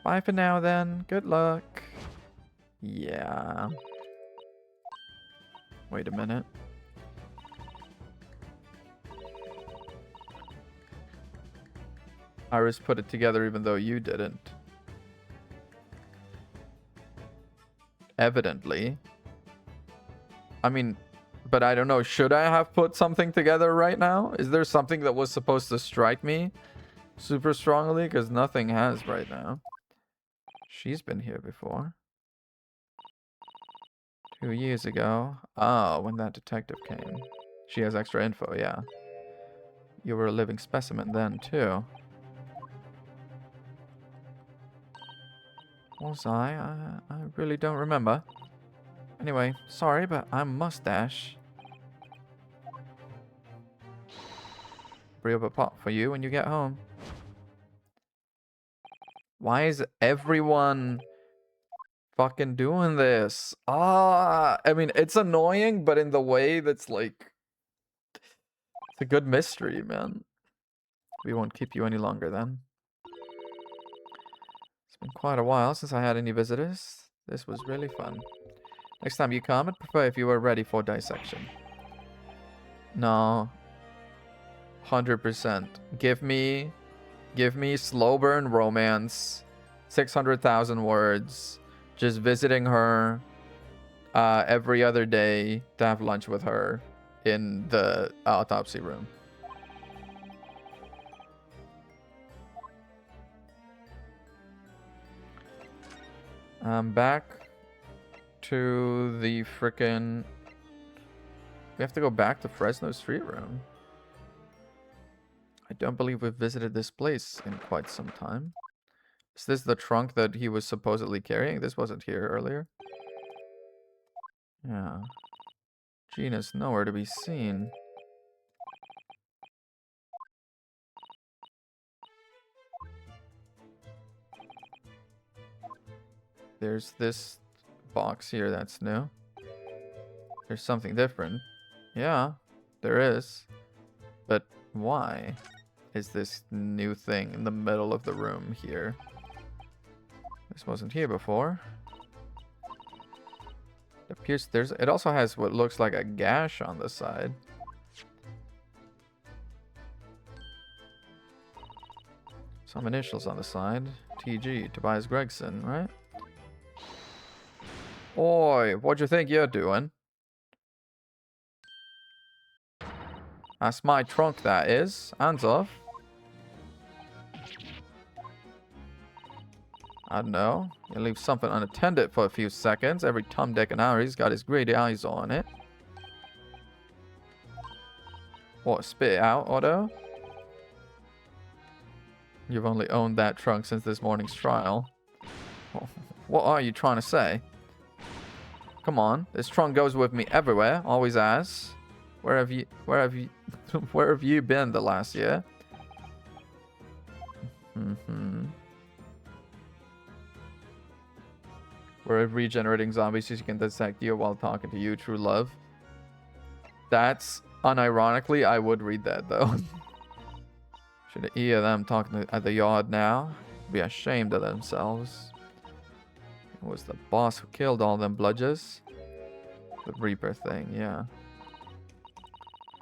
A: Bye for now, then. Good luck. Yeah. Wait a minute. Iris put it together even though you didn't. Evidently. I mean, but I don't know. Should I have put something together right now? Is there something that was supposed to strike me super strongly? Because nothing has right now. She's been here before. 2 years ago. Oh, when that detective came. She has extra info, yeah. You were a living specimen then, too. Was I? I really don't remember. Anyway, sorry, but I'm mustache. Brew up a pot for you when you get home. Why is everyone fucking doing this? I mean, it's annoying, but in the way that's like... It's a good mystery, man. We won't keep you any longer then. It's been quite a while since I had any visitors. This was really fun. Next time you come, I'd prefer if you were ready for dissection. No. 100%. Give me slow burn romance. 600,000 words. Just visiting her every other day to have lunch with her in the autopsy room. Back to the frickin'... We have to go back to Fresno Street Room. I don't believe we've visited this place in quite some time. Is this the trunk that he was supposedly carrying? This wasn't here earlier. Yeah. Gina's nowhere to be seen. There's this box here that's new. There's something different. Yeah, there is. But why is this new thing in the middle of the room here? This wasn't here before. It appears it also has what looks like a gash on the side. Some initials on the side. TG, Tobias Gregson, right? Oi, what do you think you're doing? That's my trunk, that is. Hands off. I don't know. You leave something unattended for a few seconds. Every Tom, Dick, and Harry's got his greedy eyes on it. What, spit it out, Otto? You've only owned that trunk since this morning's trial. What are you trying to say? Come on, this trunk goes with me everywhere, always has. Where have you where have you been the last year? We're regenerating zombies so you can dissect you while talking to you, true love. That's unironically, I would read that though. Should hear them talking at the yard now. be ashamed of themselves. It was the boss who killed all them bludgers. The Reaper thing, yeah.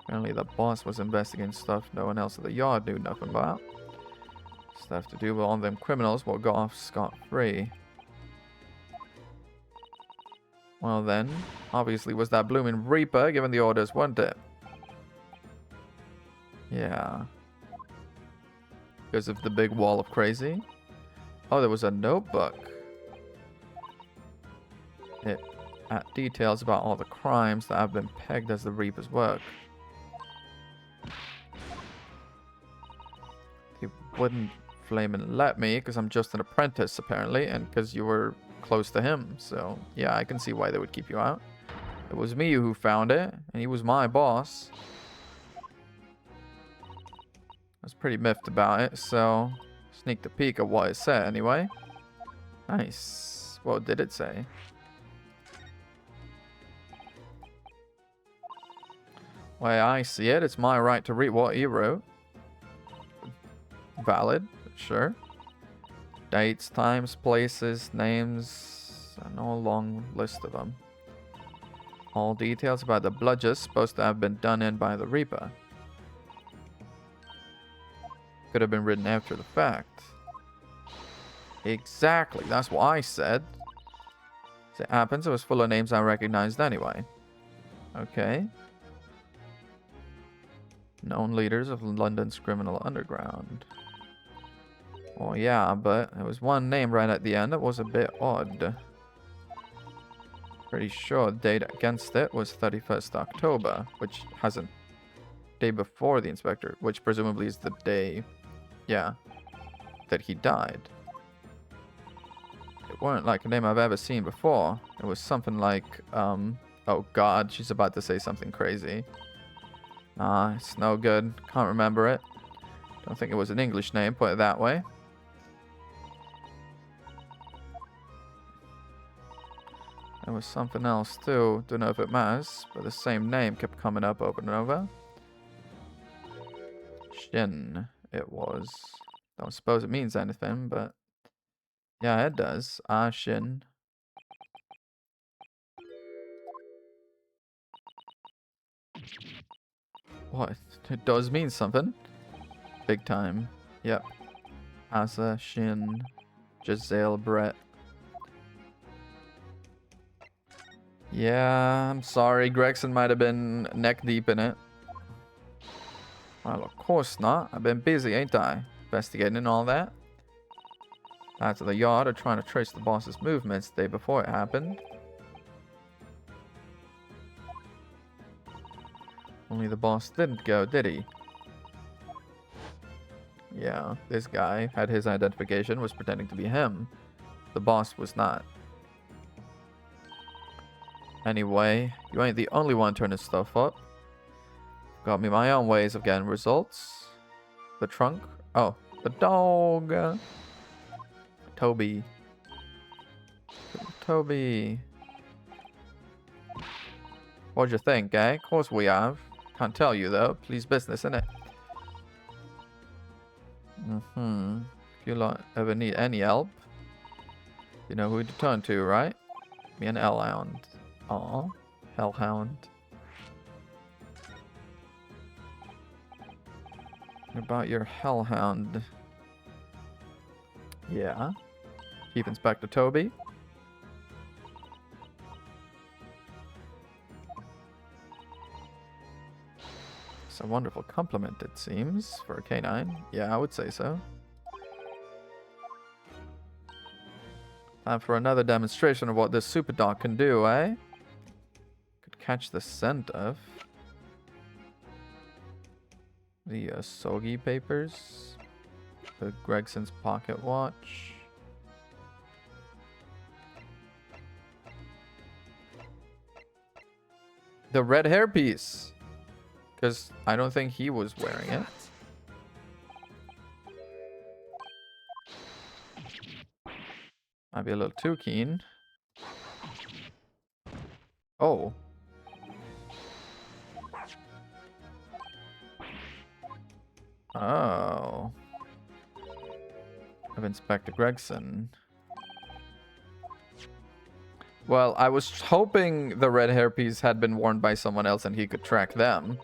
A: Apparently the boss was investigating stuff no one else at the yard knew nothing about. Stuff to do with all them criminals will go off scot-free. Well then, obviously was that blooming Reaper giving the orders, wasn't it? Yeah. Because of the big wall of crazy. Oh, there was a notebook. It had details about all the crimes that have been pegged as the Reaper's work. He wouldn't flaming let me because I'm just an apprentice apparently, and because you were close to him. So yeah, I can see why they would keep you out. It was me who found it, and he was my boss. I was pretty miffed about it, so sneaked a peek at what it said anyway. Nice. What did it say? Way I see it, it's my right to read what he wrote. Valid, sure. Dates, times, places, names, and a long list of them. All details about the bludgers supposed to have been done in by the Reaper. Could have been written after the fact. Exactly, that's what I said. As it happens, it was full of names I recognized anyway. Okay. Known leaders of London's criminal underground. Oh yeah, but there was one name right at the end that was a bit odd. Pretty sure the date against it was 31st October, which hasn't... Day before the inspector, which presumably is the day... Yeah, that he died. It weren't like a name I've ever seen before. It was something like, oh god, she's about to say something crazy. Nah, it's no good. Can't remember it. Don't think it was an English name, put it that way. There was something else too. Don't know if it matters, but the same name kept coming up over and over. Shin, it was. Don't suppose it means anything, but yeah, it does. Ah, Shin. What? It does mean something. Big time. Yep. Asa, Shin, Giselle, Brett. Yeah, I'm sorry. Gregson might have been neck deep in it. Well, of course not. I've been busy, ain't I? Investigating and all that. Back to the yard or trying to trace the boss's movements the day before it happened. Only the boss didn't go, did he? Yeah, this guy had his identification, was pretending to be him. The boss was not. Anyway, you ain't the only one turning stuff up. Got me my own ways of getting results. The trunk? Oh, the dog. Toby. Toby. What'd you think, eh? Of course we have. Can't tell you though. Please business, innit? If you lot ever need any help, you know who to turn to, right? Me and Hellhound. Aw, Hellhound. What about your Hellhound? Yeah. Chief Inspector Toby. It's a wonderful compliment, it seems, for a canine. Yeah, I would say so. Time for another demonstration of what this super dog can do, eh? Could catch the scent of the Sogi papers, the Gregson's pocket watch. The red hairpiece, because I don't think he was wearing it. Might be a little too keen. Oh. Oh. of Inspector Gregson. Well, I was hoping the red hairpiece had been worn by someone else and he could track them.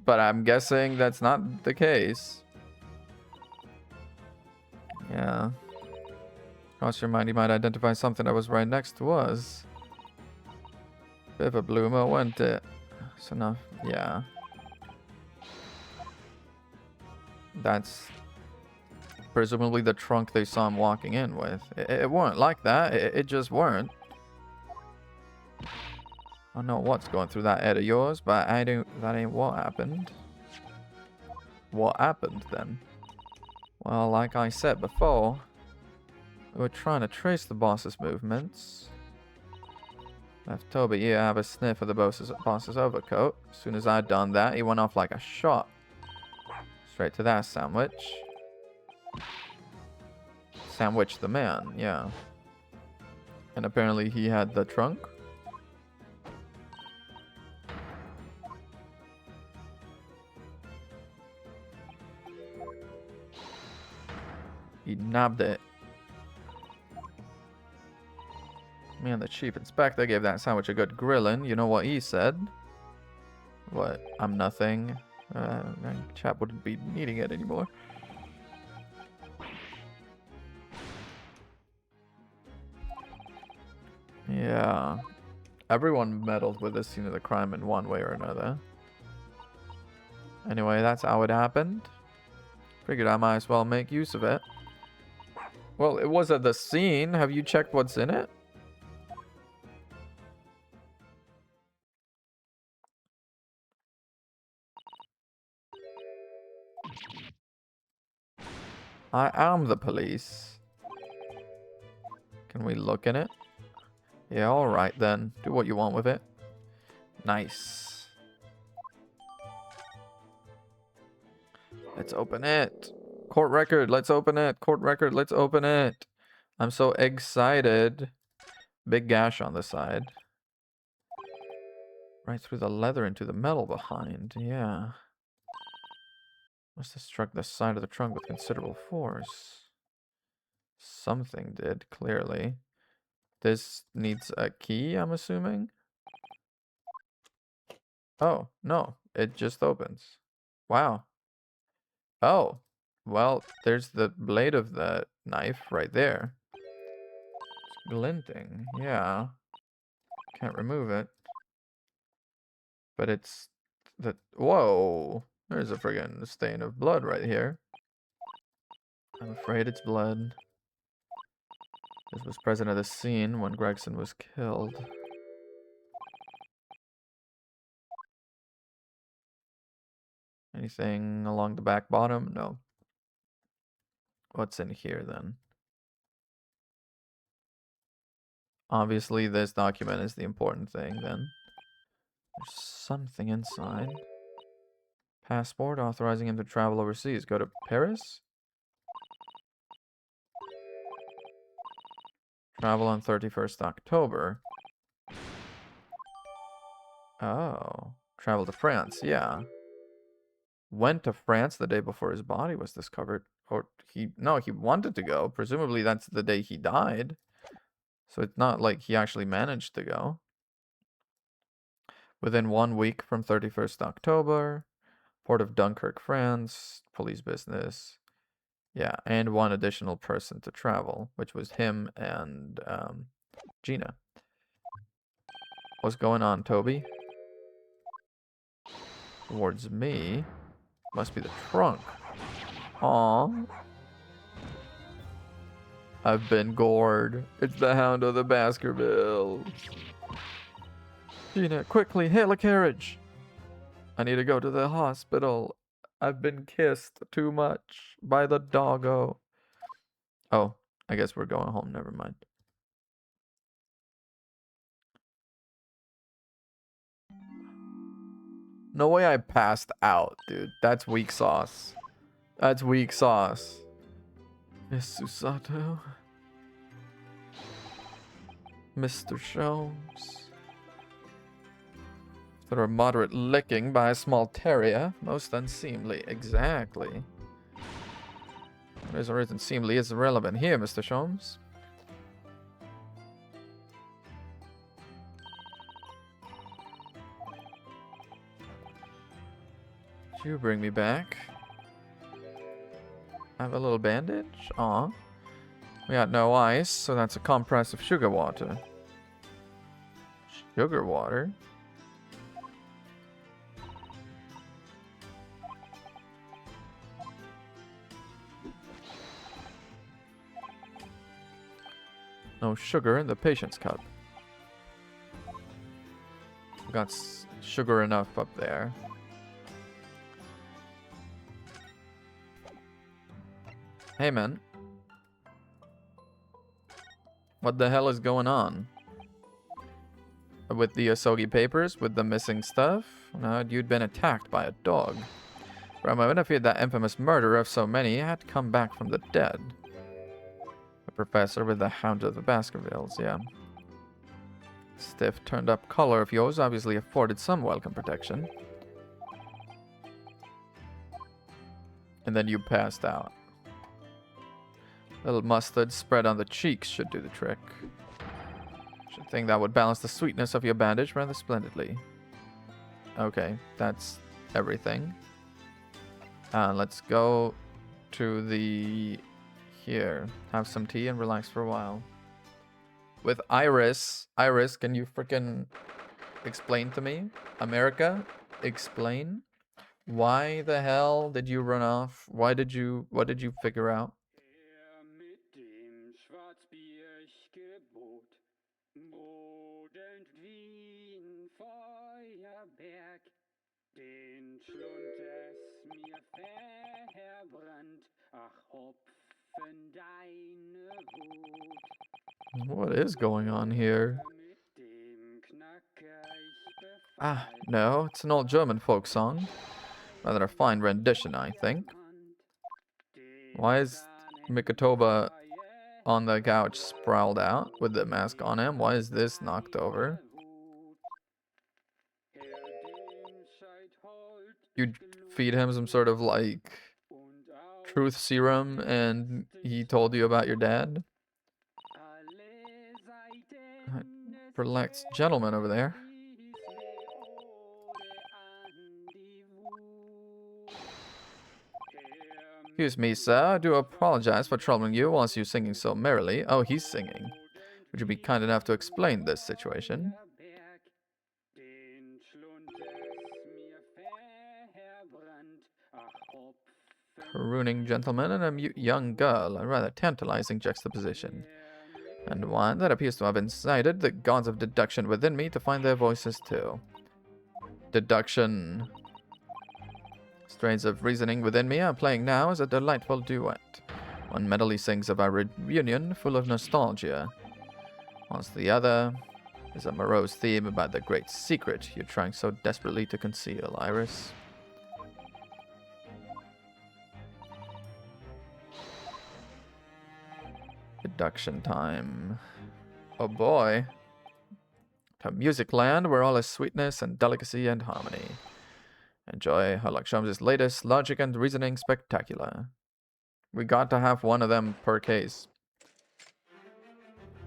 A: But I'm guessing that's not the case. Yeah. Cross your mind, you might identify something that was right next to us. Bit of a bloomer, wasn't it? So now, yeah. That's presumably the trunk they saw him walking in with. It weren't like that. It just weren't. I don't know what's going through that head of yours, but that ain't what happened. What happened then? Well, like I said before, we were trying to trace the boss's movements. Left Toby here have a sniff of the boss's overcoat. As soon as I'd done that, he went off like a shot. Straight to that sandwich. Sandwich the man, yeah. And apparently he had the trunk. He nabbed it. Man, the chief inspector gave that sandwich a good grilling. You know what he said? What? I'm nothing. Chap wouldn't be needing it anymore. Yeah. Everyone meddled with this scene of the crime in one way or another. Anyway, that's how it happened. Figured I might as well make use of it. Well, it was at the scene. Have you checked what's in it? I am the police. Can we look in it? Yeah, alright then. Do what you want with it. Nice. Let's open it. Court record, let's open it. Court record, let's open it. I'm so excited. Big gash on the side. Right through the leather into the metal behind. Yeah. Must have struck the side of the trunk with considerable force. Something did, clearly. This needs a key, I'm assuming? Oh, no. It just opens. Wow. Oh. Well, there's the blade of the knife right there. It's glinting. Yeah. Can't remove it. But it's... Whoa. There's a friggin' stain of blood right here. I'm afraid it's blood. This was present at the scene when Gregson was killed. Anything along the back bottom? No. What's in here then? Obviously, this document is the important thing then. There's something inside. Passport authorizing him to travel overseas. Go to Paris? Travel on 31st October. Oh. Travel to France, yeah. Went to France the day before his body was discovered. Or he wanted to go. Presumably that's the day he died. So it's not like he actually managed to go. Within 1 week from 31st October. Port of Dunkirk, France. Police business. Yeah, and one additional person to travel, which was him and Gina. What's going on, Toby? Towards me. Must be the trunk. Aww. I've been gored. It's the Hound of the Baskervilles. Gina, quickly, hail a carriage. I need to go to the hospital. I've been kissed too much by the doggo. Oh, I guess we're going home. Never mind. No way I passed out, dude. That's weak sauce. That's weak sauce. Miss Susato. Mr. Sholmes. After a moderate licking by a small terrier. Most unseemly. Exactly. What is or isn't seemly is irrelevant here, Mr. Sholmes. You bring me back. I have a little bandage. Aw. We got no ice, so that's a compress of sugar water. Sugar water? No sugar in the patient's cup. We got sugar enough up there. Hey, man. What the hell is going on? With the Asogi papers? With the missing stuff? No, you'd been attacked by a dog. For a moment, I feared that infamous murderer of so many had come back from the dead. The professor with the Hound of the Baskervilles, yeah. Stiff, turned-up collar of yours obviously afforded some welcome protection. And then you passed out. Little mustard spread on the cheeks should do the trick. Should think that would balance the sweetness of your bandage rather splendidly. Okay, that's everything. Let's go to the... Here. Have some tea and relax for a while. With Iris. Iris, can you frickin' explain to me? America, explain. Why the hell did you run off? What did you figure out? What is going on here? Ah, no, it's an old German folk song. Rather a fine rendition, I think. Why is Mikotoba on the couch sprawled out with the mask on him? Why is this knocked over? You feed him some sort of like truth serum and he told you about your dad? Relaxed gentleman over there. Excuse me, sir. I do apologize for troubling you whilst you're singing so merrily. Oh, he's singing. Would you be kind enough to explain this situation? Crooning gentleman and a mute young girl, a rather tantalizing juxtaposition. And one that appears to have incited the gods of deduction within me to find their voices too. Deduction. Strains of reasoning within me are playing now as a delightful duet. One mentally sings of our reunion full of nostalgia, whilst the other is a morose theme about the great secret you're trying so desperately to conceal, Iris. Deduction time. Oh boy. To Music Land, where all is sweetness and delicacy and harmony. Enjoy Sherlock Holmes' latest logic and reasoning spectacular. We got to have one of them per case.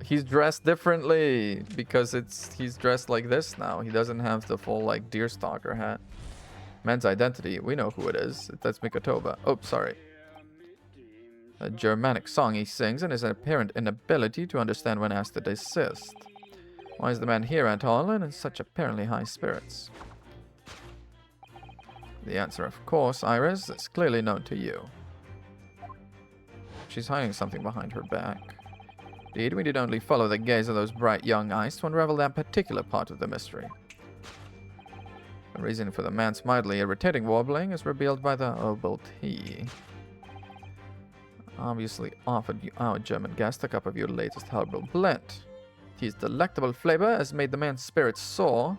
A: He's dressed differently because he's dressed like this now. He doesn't have the full like deerstalker hat. Man's identity, we know who it is. That's Mikotoba. Oh, sorry. A Germanic song he sings and his apparent inability to understand when asked to desist. Why is the man here at all and in such apparently high spirits? The answer, of course, Iris, is clearly known to you. She's hiding something behind her back. Indeed, we need only follow the gaze of those bright young eyes to unravel that particular part of the mystery. The reason for the man's mildly irritating warbling is revealed by the herbal tea. Obviously offered our German guest a cup of your latest herbal blend. Tea's delectable flavor has made the man's spirits soar,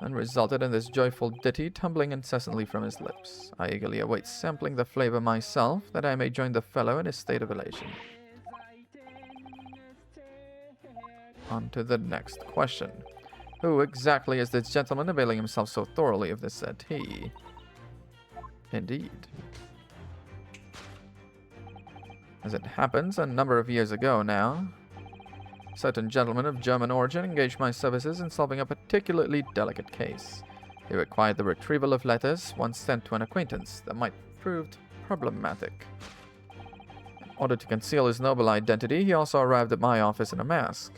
A: and resulted in this joyful ditty tumbling incessantly from his lips. I eagerly await sampling the flavor myself, that I may join the fellow in his state of elation. On to the next question. Who exactly is this gentleman availing himself so thoroughly of this said tea? Indeed. As it happens, a number of years ago now, certain gentlemen of German origin engaged my services in solving a particularly delicate case. He required the retrieval of letters once sent to an acquaintance that might prove problematic. In order to conceal his noble identity, he also arrived at my office in a mask.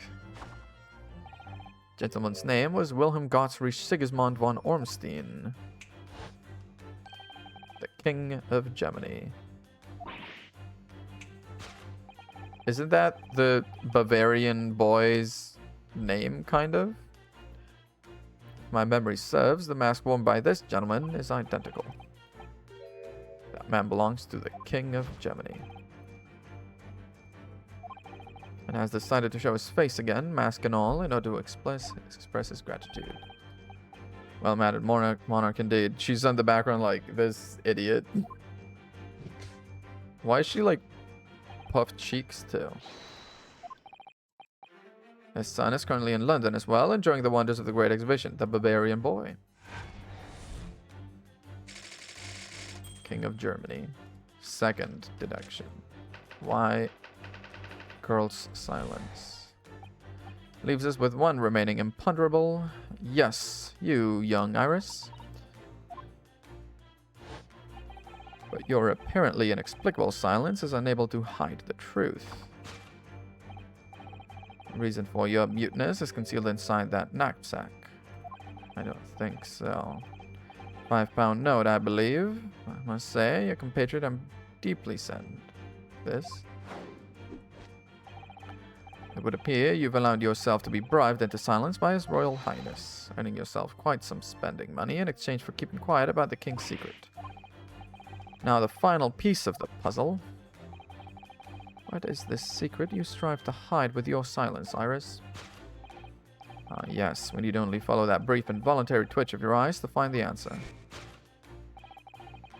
A: The gentleman's name was Wilhelm Gottfried Sigismund von Ormstein, the King of Germany. Isn't that the Bavarian boy's name, kind of? If my memory serves, the mask worn by this gentleman is identical. That man belongs to the King of Germany. And has decided to show his face again, mask and all, in order to express his gratitude. Well-mannered monarch indeed. She's in the background like, this idiot. Why is she like puffed cheeks too? His son is currently in London as well, enjoying the wonders of the Great Exhibition, the Bavarian boy. King of Germany. Second deduction. Why girl's silence? Leaves us with one remaining imponderable. Yes, you, young Iris. But your apparently inexplicable silence is unable to hide the truth. The reason for your muteness is concealed inside that knapsack. I don't think so. £5 note, I believe. I must say, your compatriot, I'm deeply saddened. This? It would appear you've allowed yourself to be bribed into silence by His Royal Highness, earning yourself quite some spending money in exchange for keeping quiet about the King's secret. Now the final piece of the puzzle. What is this secret you strive to hide with your silence, Iris? Ah, yes, we need only follow that brief involuntary twitch of your eyes to find the answer.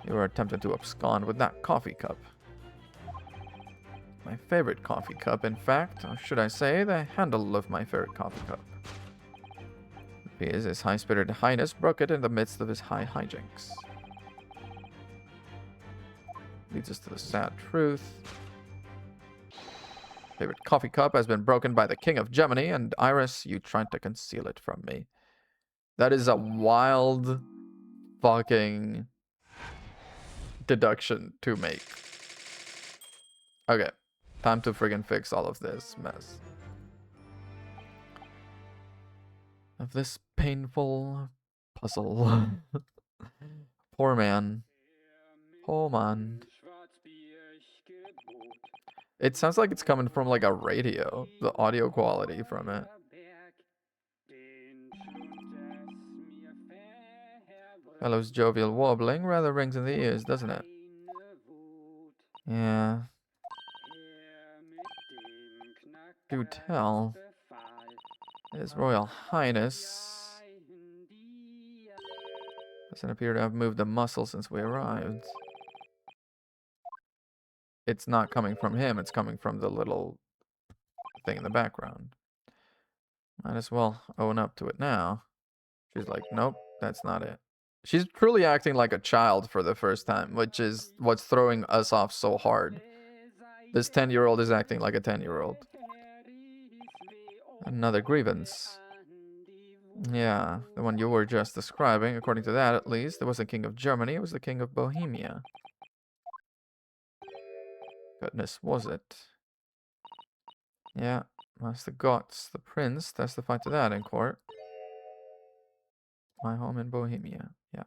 A: You were attempting to abscond with that coffee cup. My favorite coffee cup, in fact, or should I say, the handle of my favorite coffee cup. It appears His High-Spirited Highness broke it in the midst of his high hijinks. Leads us to the sad truth. Favorite coffee cup has been broken by the King of Germany, and Iris, you tried to conceal it from me. That is a wild fucking deduction to make. Okay, time to friggin' fix all of this mess. Of this painful puzzle. Poor man. Poor man. It sounds like it's coming from like a radio, the audio quality from it. Fellow's jovial warbling rather rings in the ears, doesn't it? Yeah. Do tell. His Royal Highness doesn't appear to have moved a muscle since we arrived. It's not coming from him, it's coming from the little thing in the background. Might as well own up to it now. She's like, nope, that's not it. She's truly acting like a child for the first time, which is what's throwing us off so hard. This 10-year-old is acting like a 10-year-old. Another grievance. Yeah, the one you were just describing. According to that, at least, it was the King of Germany, it was the King of Bohemia. Goodness, was it? Yeah, Master Gotz, the prince, testified to that in court. My home in Bohemia, yeah.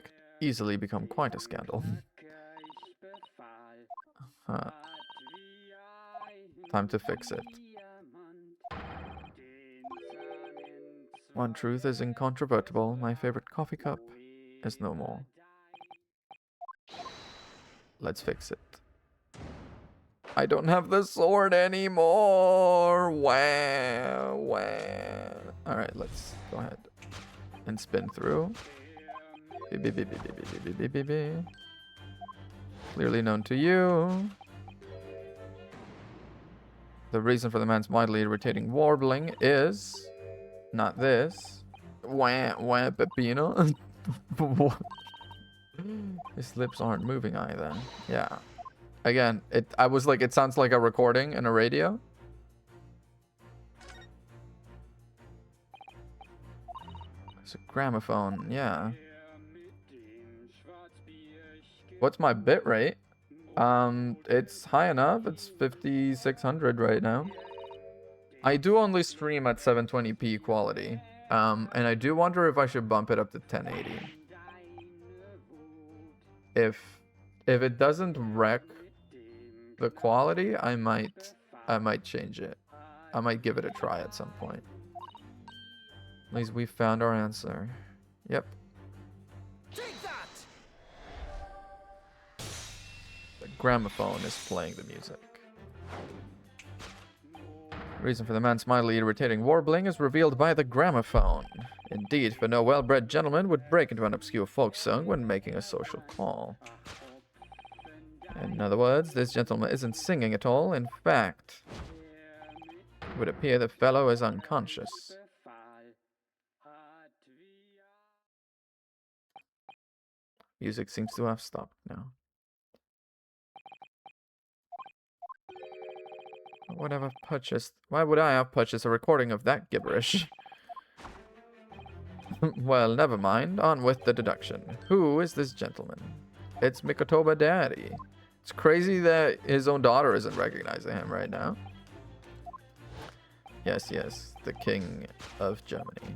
A: Could easily become quite a scandal. Huh. Time to fix it. One truth is incontrovertible. My favorite coffee cup is no more. Let's fix it. I don't have the sword anymore. Wah, wah. Alright, let's go ahead and spin through. Clearly known to you. The reason for the man's mildly irritating warbling is not this. Wah, wah, pepino. His lips aren't moving either. Yeah. Again, I was like, it sounds like a recording in a radio. It's a gramophone, yeah. What's my bit rate? It's high enough. It's 5600 right now. I do only stream at 720p quality. And I do wonder if I should bump it up to 1080. If it doesn't wreck the quality, I might change it. I might give it a try at some point. At least we found our answer. Yep. The gramophone is playing the music. Reason for the man's mildly irritating warbling is revealed by the gramophone. Indeed, for no well-bred gentleman would break into an obscure folk song when making a social call. In other words, this gentleman isn't singing at all. In fact, it would appear the fellow is unconscious. Music seems to have stopped now. Why would I have purchased a recording of that gibberish? Well, never mind. On with the deduction. Who is this gentleman? It's Mikotoba Daddy. It's crazy that his own daughter isn't recognizing him right now. Yes, yes. The King of Germany.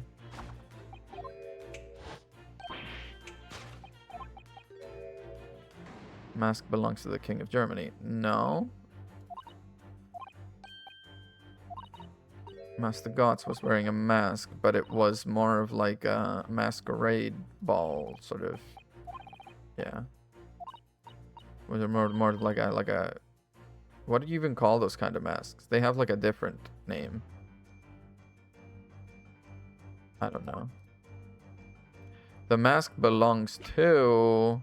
A: Mask belongs to the King of Germany. No. Master Gotts was wearing a mask, but it was more of like a masquerade ball, sort of. Yeah. Was it more like a what do you even call those kind of masks? They have like a different name. I don't know. The mask belongs to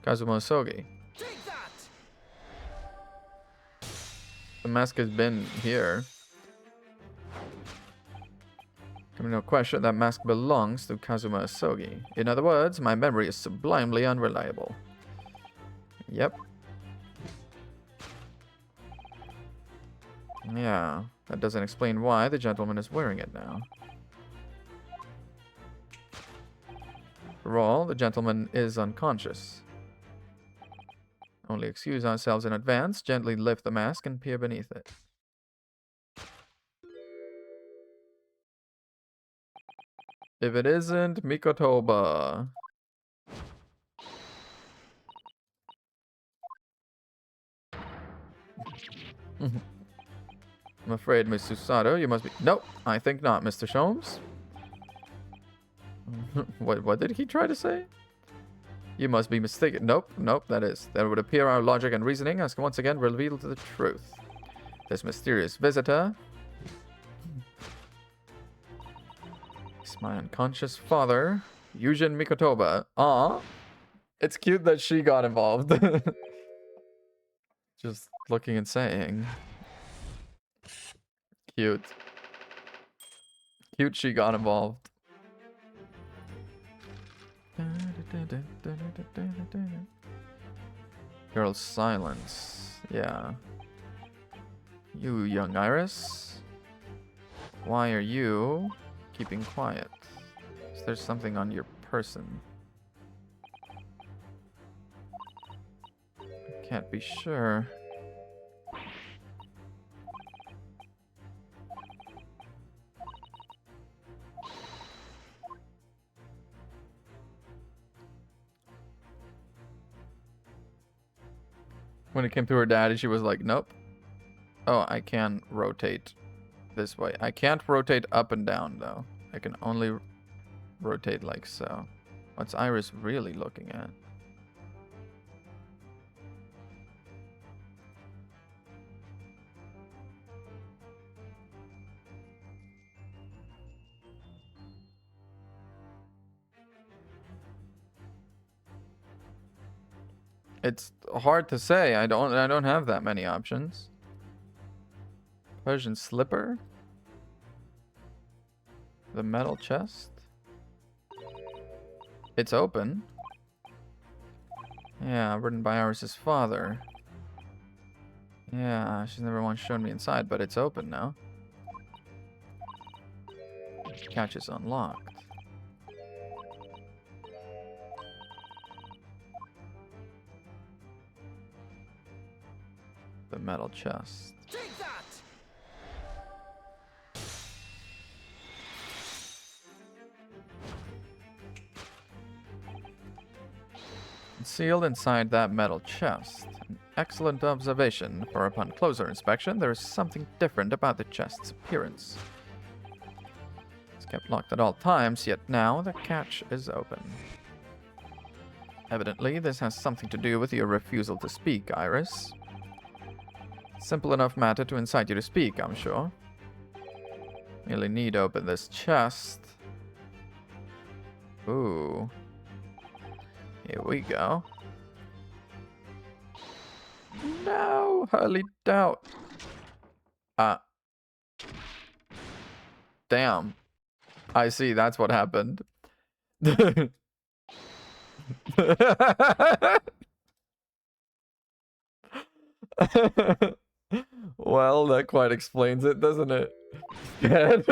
A: Kazuma Sogi. The mask has been here. No question, that mask belongs to Kazuma Asogi. In other words, my memory is sublimely unreliable. Yep. Yeah, that doesn't explain why the gentleman is wearing it now. For all, the gentleman is unconscious. Only excuse ourselves in advance, gently lift the mask and peer beneath it. If it isn't Mikotoba. I'm afraid, Miss Susato, you must be... Nope, I think not, Mr. Sholmes. What did he try to say? You must be mistaken. Nope, that would appear our logic and reasoning has once again revealed the truth. This mysterious visitor is my unconscious father, Yujin Mikotoba. Aw, it's cute that she got involved. Just looking and saying. Cute. Cute she got involved. Girl's silence. Yeah. You, young Iris. Why are you keeping quiet? Is there something on your person? I can't be sure. When it came to her daddy, she was like, nope. Oh, I can rotate this way. I can't rotate up and down, though. I can only rotate like so. What's Iris really looking at? It's hard to say. I don't have that many options. Persian slipper. The metal chest. It's open. Yeah, written by Iris's father. Yeah, she's never once shown me inside, but it's open now. Catch is unlocked. The metal chest.
B: Take that!
A: Sealed inside that metal chest. An excellent observation, for upon closer inspection, there is something different about the chest's appearance. It's kept locked at all times, yet now the catch is open. Evidently, this has something to do with your refusal to speak, Iris. Simple enough matter to incite you to speak, I'm sure. Merely need to open this chest. Ooh. Here we go. No, Hurley doubt. Damn. I see, that's what happened. Well, that quite explains it, doesn't it? Dead.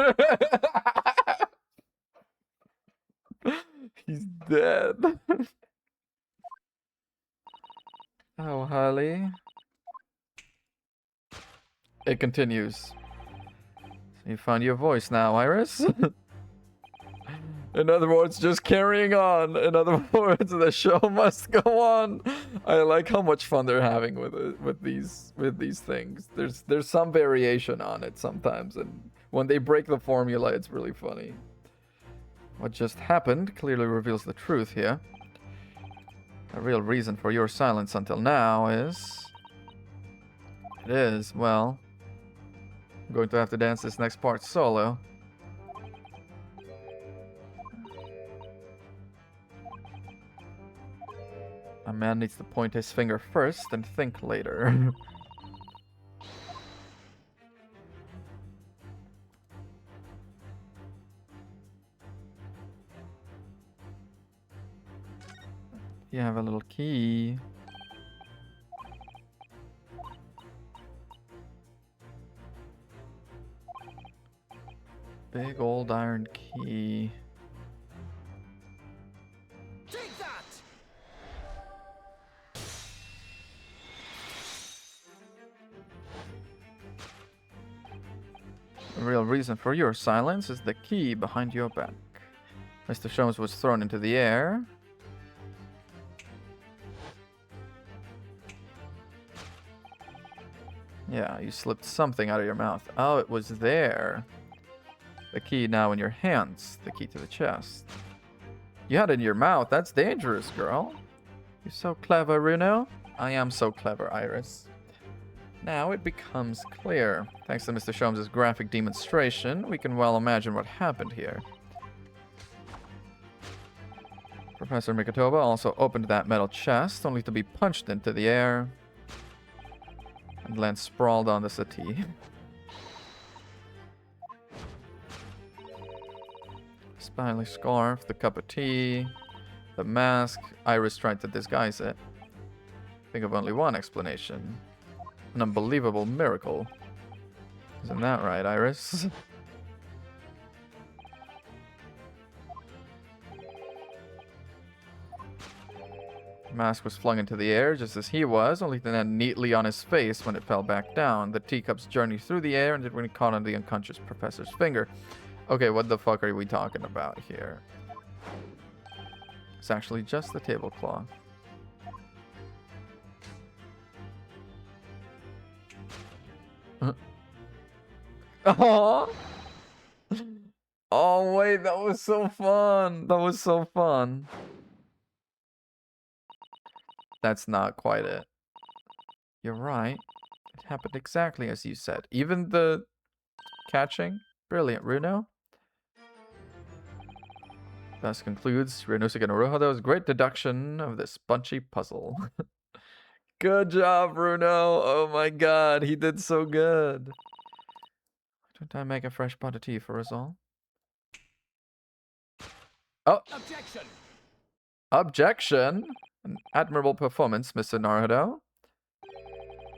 A: He's dead. Oh, Harley. It continues. So you found your voice now, Iris? In other words, just carrying on. In other words, the show must go on. I like how much fun they're having with it, with these things. There's some variation on it sometimes, and when they break the formula, it's really funny. What just happened clearly reveals the truth here. The real reason for your silence until now is... It is, well... I'm going to have to dance this next part solo. A man needs to point his finger first and think later. You have a little key. Big old iron key.
B: Take that!
A: The real reason for your silence is the key behind your back. Mr. Sholmes was thrown into the air. Yeah, you slipped something out of your mouth. Oh, it was there. The key now in your hands. The key to the chest. You had it in your mouth. That's dangerous, girl. You're so clever, Runo. I am so clever, Iris. Now it becomes clear. Thanks to Mr. Sholmes' graphic demonstration, we can well imagine what happened here. Professor Mikotoba also opened that metal chest, only to be punched into the air and land sprawled on the settee. Spiny scarf, the cup of tea, the mask. Iris tried to disguise it. Think of only one explanation. An unbelievable miracle. Isn't that right, Iris? The mask was flung into the air just as he was, only to land neatly on his face when it fell back down. The teacups journeyed through the air and it when it caught on the unconscious professor's finger. Okay, what the fuck are we talking about here? It's actually just the tablecloth. Oh, oh wait, that was so fun. That was so fun. That's not quite it. You're right. It happened exactly as you said. Even the catching. Brilliant, Runo. Thus concludes Ryunosuke Naruhodo's great deduction of this bunchy puzzle. Good job, Runo. Oh my god, he did so good. Don't I make a fresh pot of tea for us all? Oh.
B: Objection!
A: Objection? An admirable performance, Mr. Naruto.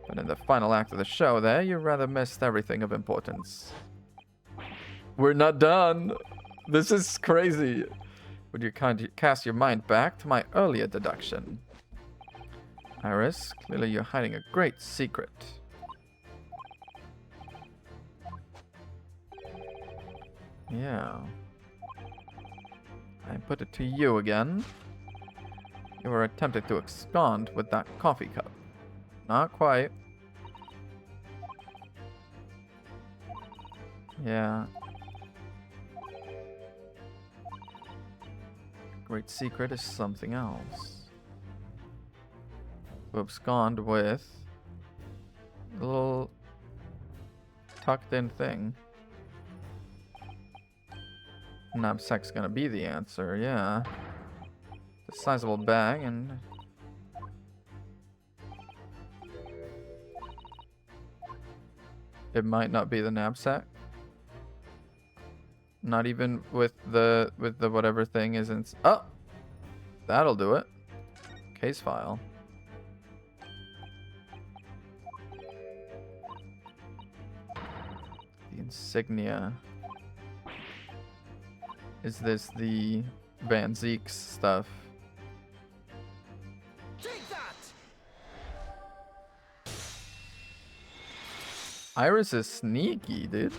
A: But in the final act of the show there, you rather missed everything of importance. We're not done! This is crazy! Would you kindly cast your mind back to my earlier deduction? Iris, clearly you're hiding a great secret. Yeah. I put it to you again. You were attempting to abscond with that coffee cup. Not quite. Yeah. Great secret is something else. To abscond with a little tucked in thing. Knapsack's gonna be the answer, yeah. A sizable bag and it might not be the knapsack. Not even with the whatever thing isn't. Oh, that'll do it. Case file. The insignia. Is this the Van Zeeks stuff? Take that! Iris is sneaky, dude.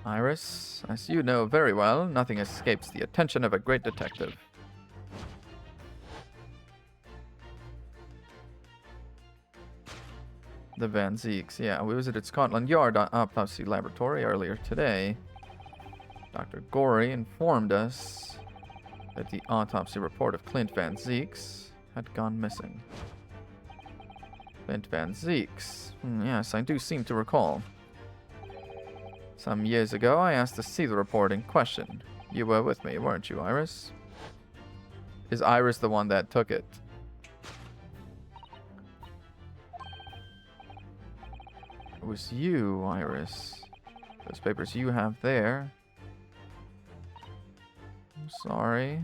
A: Iris, as you know very well, nothing escapes the attention of a great detective. The Van Zeeks, yeah. We visited Scotland Yard Autopsy Laboratory earlier today. Dr. Gorey informed us that the autopsy report of Clint Van Zeeks had gone missing. Clint Van Zeeks. Yes, I do seem to recall. Some years ago, I asked to see the report in question. You were with me, weren't you, Iris? Is Iris the one that took it? It was you, Iris. Those papers you have there. I'm sorry.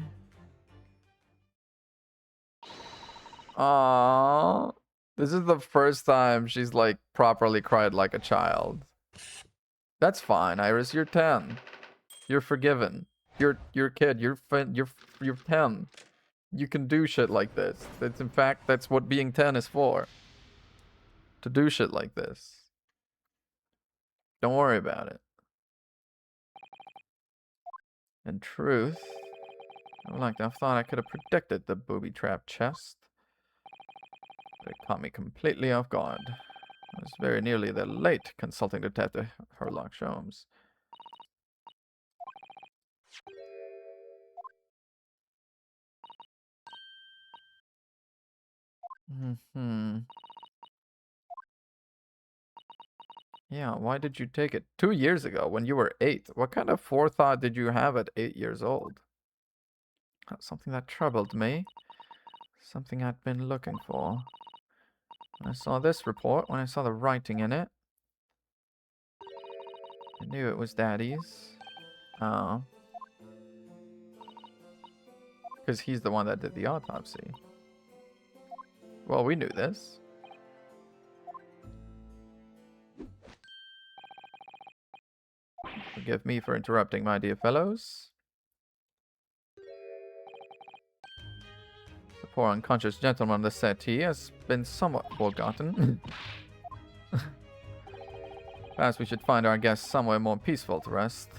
A: Aww. This is the first time she's like properly cried like a child. That's fine, Iris. You're 10. You're forgiven. You're a kid. You're 10. You can do shit like this. That's in fact that's what being 10 is for. To do shit like this. Don't worry about it. In truth, I would like to have thought I could have predicted the booby-trapped chest. But it caught me completely off guard. I was very nearly there late consulting Detective Sherlock Holmes. Yeah, why did you take it 2 years ago when you were 8? What kind of forethought did you have at 8 years old? That's something that troubled me. Something I'd been looking for. When I saw this report, when I saw the writing in it, I knew it was Daddy's. Oh. Because he's the one that did the autopsy. Well, we knew this. Forgive me for interrupting, my dear fellows. The poor unconscious gentleman on the settee has been somewhat forgotten. Perhaps we should find our guest somewhere more peaceful to rest.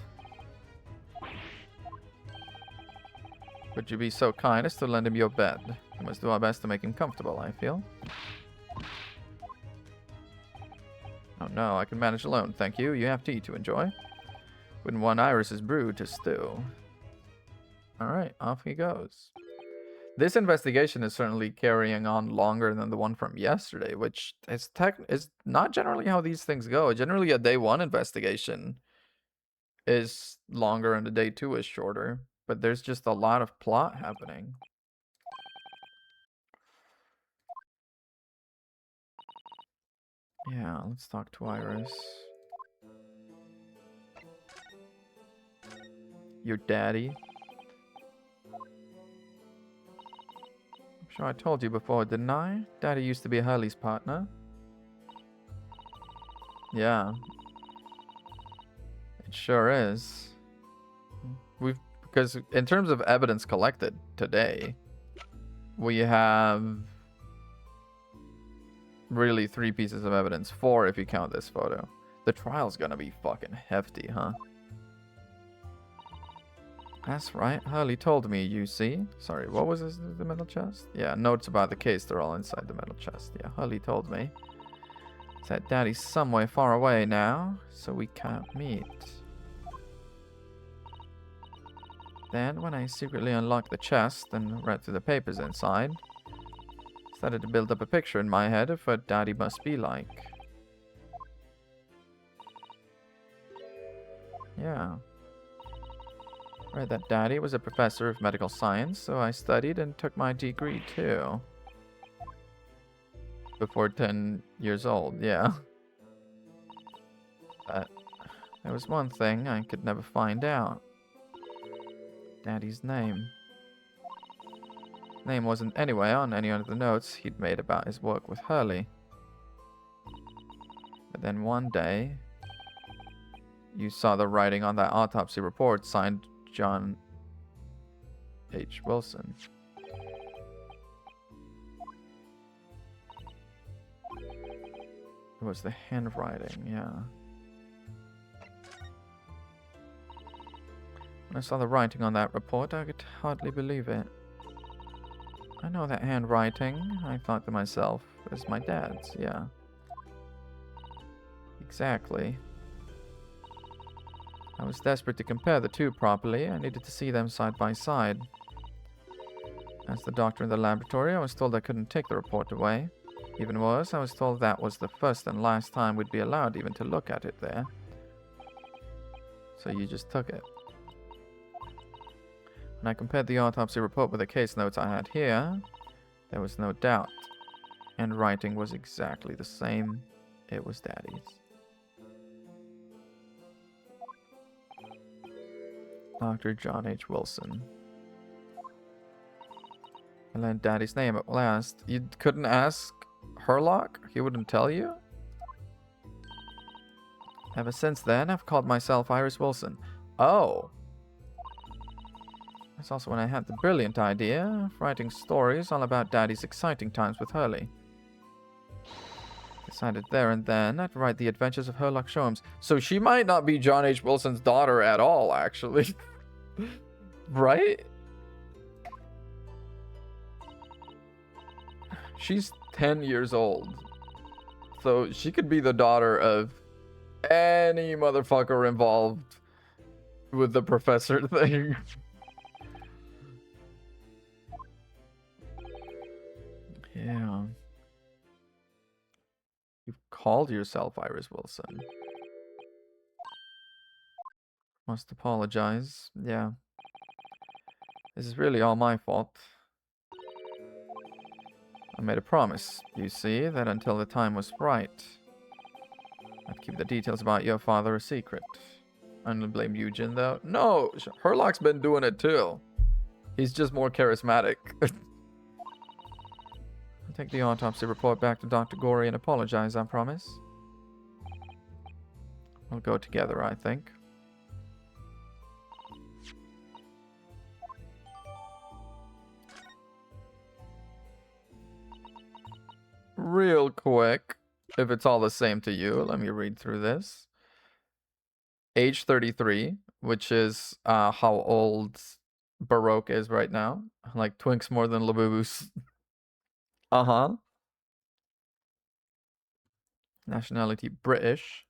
A: Would you be so kind as to lend him your bed? We must do our best to make him comfortable, I feel. Oh no, I can manage alone, thank you. You have tea to enjoy. Wouldn't want Iris's brew to stew. Alright, off he goes. This investigation is certainly carrying on longer than the one from yesterday, which is not generally how these things go. Generally, a day 1 investigation is longer and a day 2 is shorter. But there's just a lot of plot happening. Yeah, let's talk to Iris. Your daddy. I'm sure I told you before, didn't I? Daddy used to be Hurley's partner. Yeah. It sure is. Because in terms of evidence collected today, we have really 3 pieces of evidence. 4 if you count this photo. The trial's gonna be fucking hefty, huh? That's right. Hurley told me, you see. Sorry, what was this, the metal chest? Yeah, notes about the case, they're all inside the metal chest. Yeah, Hurley told me. Said Daddy's somewhere far away now, so we can't meet. Then, when I secretly unlocked the chest and read through the papers inside, started to build up a picture in my head of what Daddy must be like. Yeah. Read that Daddy was a professor of medical science, so I studied and took my degree too. Before 10 years old, yeah. But there was one thing I could never find out. Daddy's name. Name wasn't anywhere on any of the notes he'd made about his work with Hurley. But then one day, you saw the writing on that autopsy report signed John H. Wilson. It was the handwriting, yeah. When I saw the writing on that report, I could hardly believe it. I know that handwriting, I thought to myself, is my dad's, yeah. Exactly. I was desperate to compare the two properly. I needed to see them side by side. As the doctor in the laboratory, I was told I couldn't take the report away. Even worse, I was told that was the first and last time we'd be allowed even to look at it there. So you just took it. When I compared the autopsy report with the case notes I had here, there was no doubt. Handwriting was exactly the same. It was Daddy's. Dr. John H. Wilson. I learned Daddy's name at last. You couldn't ask Herlock? He wouldn't tell you? Ever since then, I've called myself Iris Wilson. Oh. That's also when I had the brilliant idea of writing stories all about Daddy's exciting times with Hurley. Decided there and then I'd write the adventures of Herlock Sholmes. So she might not be John H. Wilson's daughter at all, actually. Right? She's 10 years old. So she could be the daughter of any motherfucker involved with the professor thing. Yeah. You've called yourself Iris Wilson. Must apologize. Yeah. This is really all my fault. I made a promise, you see, that until the time was right, I'd keep the details about your father a secret. I'm gonna blame Eugen, though. No, Herlock's been doing it too. He's just more charismatic. I'll take the autopsy report back to Dr. Gorey and apologize, I promise. We'll go together, I think. Real quick, if it's all the same to you, let me read through this. Age 33, which is how old Baroque is right now. Like Twinks more than Labubu's. Uh-huh. Nationality British.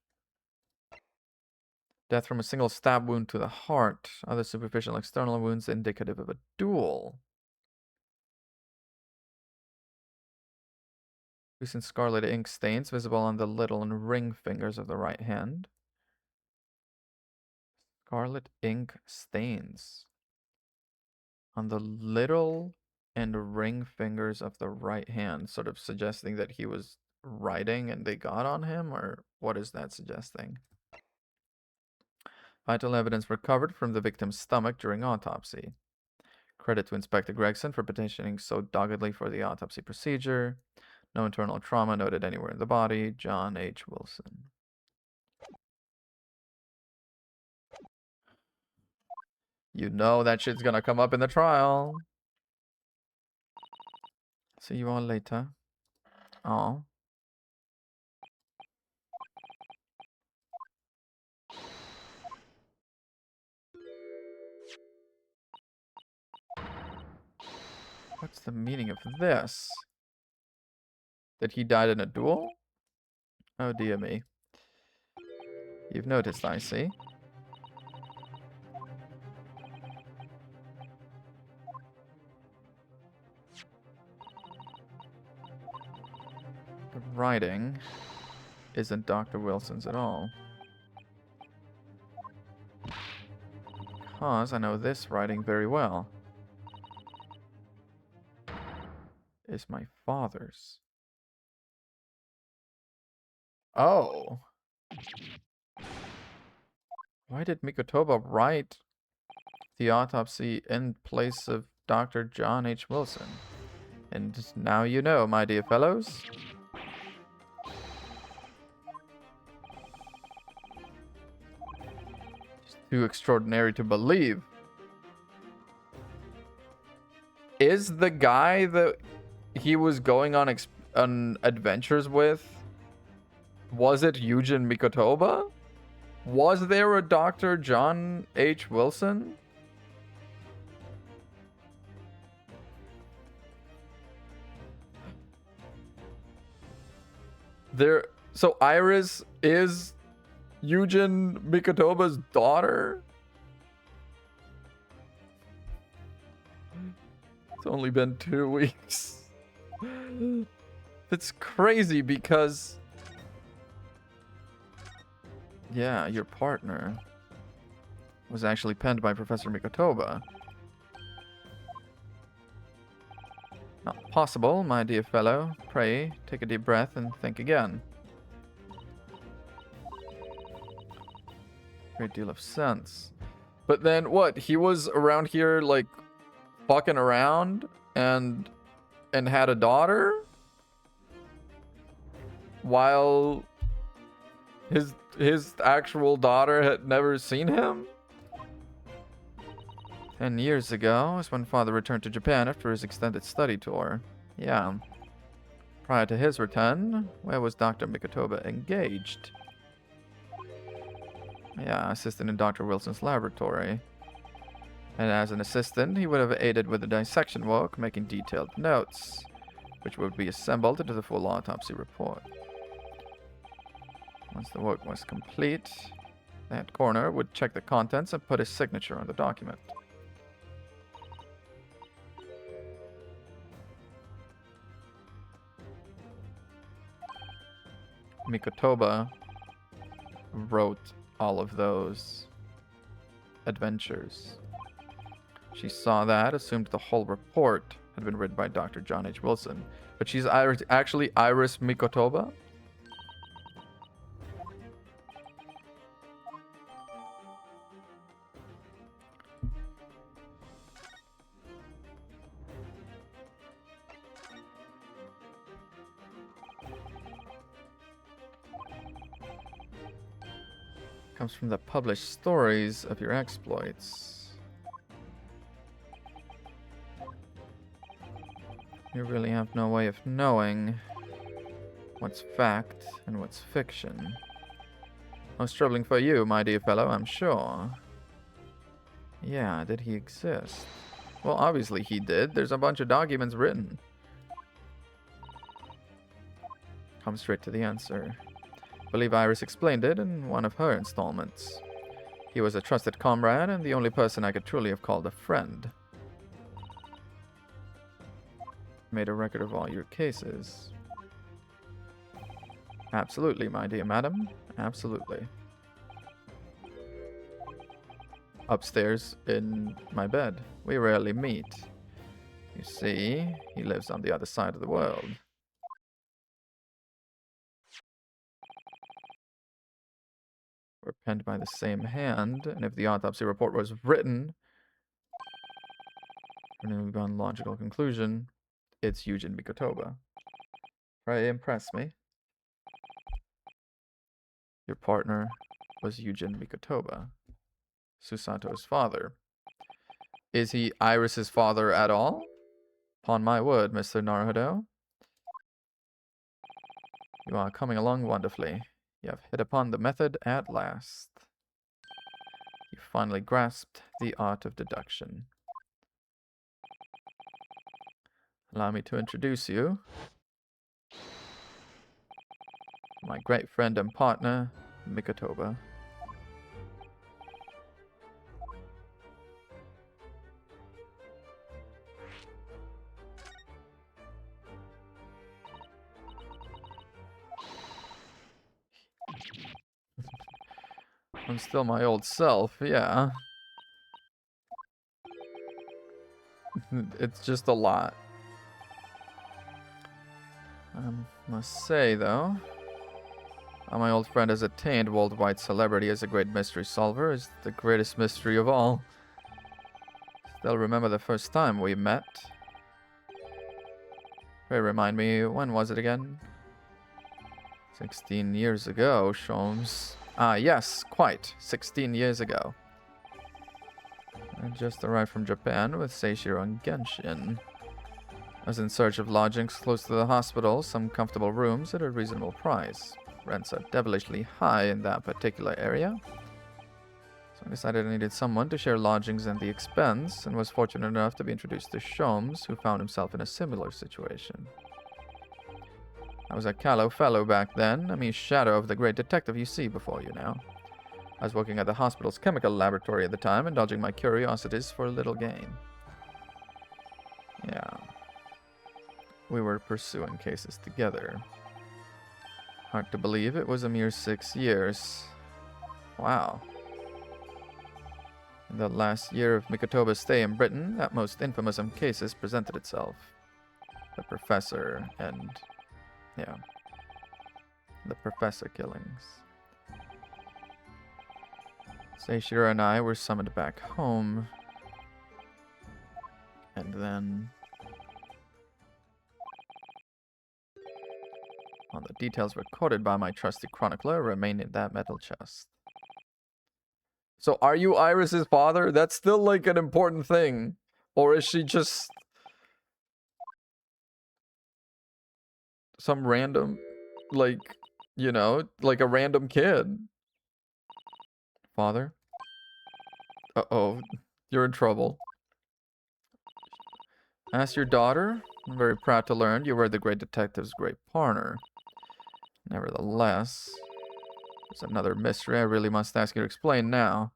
A: Death from a single stab wound to the heart. Other superficial external wounds indicative of a duel. Recent scarlet ink stains visible on the little and ring fingers of the right hand. Scarlet ink stains on the little and ring fingers of the right hand, sort of suggesting that he was writing and they got on him, or what is that suggesting? Vital evidence recovered from the victim's stomach during autopsy. Credit to Inspector Gregson for petitioning so doggedly for the autopsy procedure. No internal trauma noted anywhere in the body. John H. Wilson. You know that shit's gonna come up in the trial. See you all later. Oh. What's the meaning of this? That he died in a duel? Oh dear me. You've noticed, I see. The writing isn't Dr. Wilson's at all. Because I know this writing very well. It's my father's. Oh. Why did Mikotoba write the autopsy in place of Dr. John H. Wilson? And now you know, my dear fellows. It's too extraordinary to believe. Is the guy that he was going on adventures with, was it Eugen Mikotoba? Was there a Dr. John H. Wilson? So Iris is Eugen Mikotoba's daughter? It's only been 2 weeks. That's crazy because... Yeah, your partner was actually penned by Professor Mikotoba. Not possible, my dear fellow. Pray, take a deep breath and think again. Great deal of sense. But then what? He was around here like fucking around and had a daughter while his actual daughter had never seen him? 10 years ago is when Father returned to Japan after his extended study tour. Yeah. Prior to his return, where was Dr. Mikotoba engaged? Yeah, assistant in Dr. Wilson's laboratory. And as an assistant, he would have aided with the dissection work, making detailed notes, which would be assembled into the full autopsy report. Once the work was complete, the head coroner would check the contents and put his signature on the document. Mikotoba wrote all of those adventures. She saw that, assumed the whole report had been written by Dr. John H. Wilson. But she's actually Iris Mikotoba? Comes from the published stories of your exploits. You really have no way of knowing what's fact and what's fiction. Most troubling for you, my dear fellow, I'm sure. Yeah, did he exist? Well, obviously he did. There's a bunch of documents written. Come straight to the answer. I believe Iris explained it in one of her installments. He was a trusted comrade and the only person I could truly have called a friend. Made a record of all your cases. Absolutely, my dear madam. Absolutely. Upstairs in my bed. We rarely meet. You see, he lives on the other side of the world. Were penned by the same hand, and if the autopsy report was written Beyond logical conclusion, it's Yujin Mikotoba. Right, impress me. Your partner was Yujin Mikotoba, Susato's father. Is he Iris's father at all? Upon my word, Mr. Naruhodo. You are coming along wonderfully. You have hit upon the method at last. You finally grasped the art of deduction. Allow me to introduce you. My great friend and partner, Mikotoba. I'm still my old self, yeah. It's just a lot. Must say, though, how my old friend has attained worldwide celebrity as a great mystery solver is the greatest mystery of all. Still remember the first time we met. Pray remind me, when was it again? 16 years ago, Sholmes. Ah, yes, quite. 16 years ago. I just arrived from Japan with Seishiro and Genshin. I was in search of lodgings close to the hospital, some comfortable rooms at a reasonable price. Rents are devilishly high in that particular area. So I decided I needed someone to share lodgings and the expense, and was fortunate enough to be introduced to Sholmes, who found himself in a similar situation. I was a callow fellow back then, a mere shadow of the great detective you see before you now. I was working at the hospital's chemical laboratory at the time, indulging my curiosities for a little gain. Yeah. We were pursuing cases together. Hard to believe it was a mere 6 years. Wow. In the last year of Mikotoba's stay in Britain, that most infamous of cases presented itself. The professor and... yeah. The professor killings. Seishiro and I were summoned back home. And then... all the details recorded by my trusty chronicler remain in that metal chest. So are you Iris's father? That's still like an important thing. Or is she just... some random, like, you know, like a random kid? Father? Uh-oh, you're in trouble. Ask your daughter. I'm very proud to learn you were the great detective's great partner. Nevertheless, there's another mystery I really must ask you to explain now.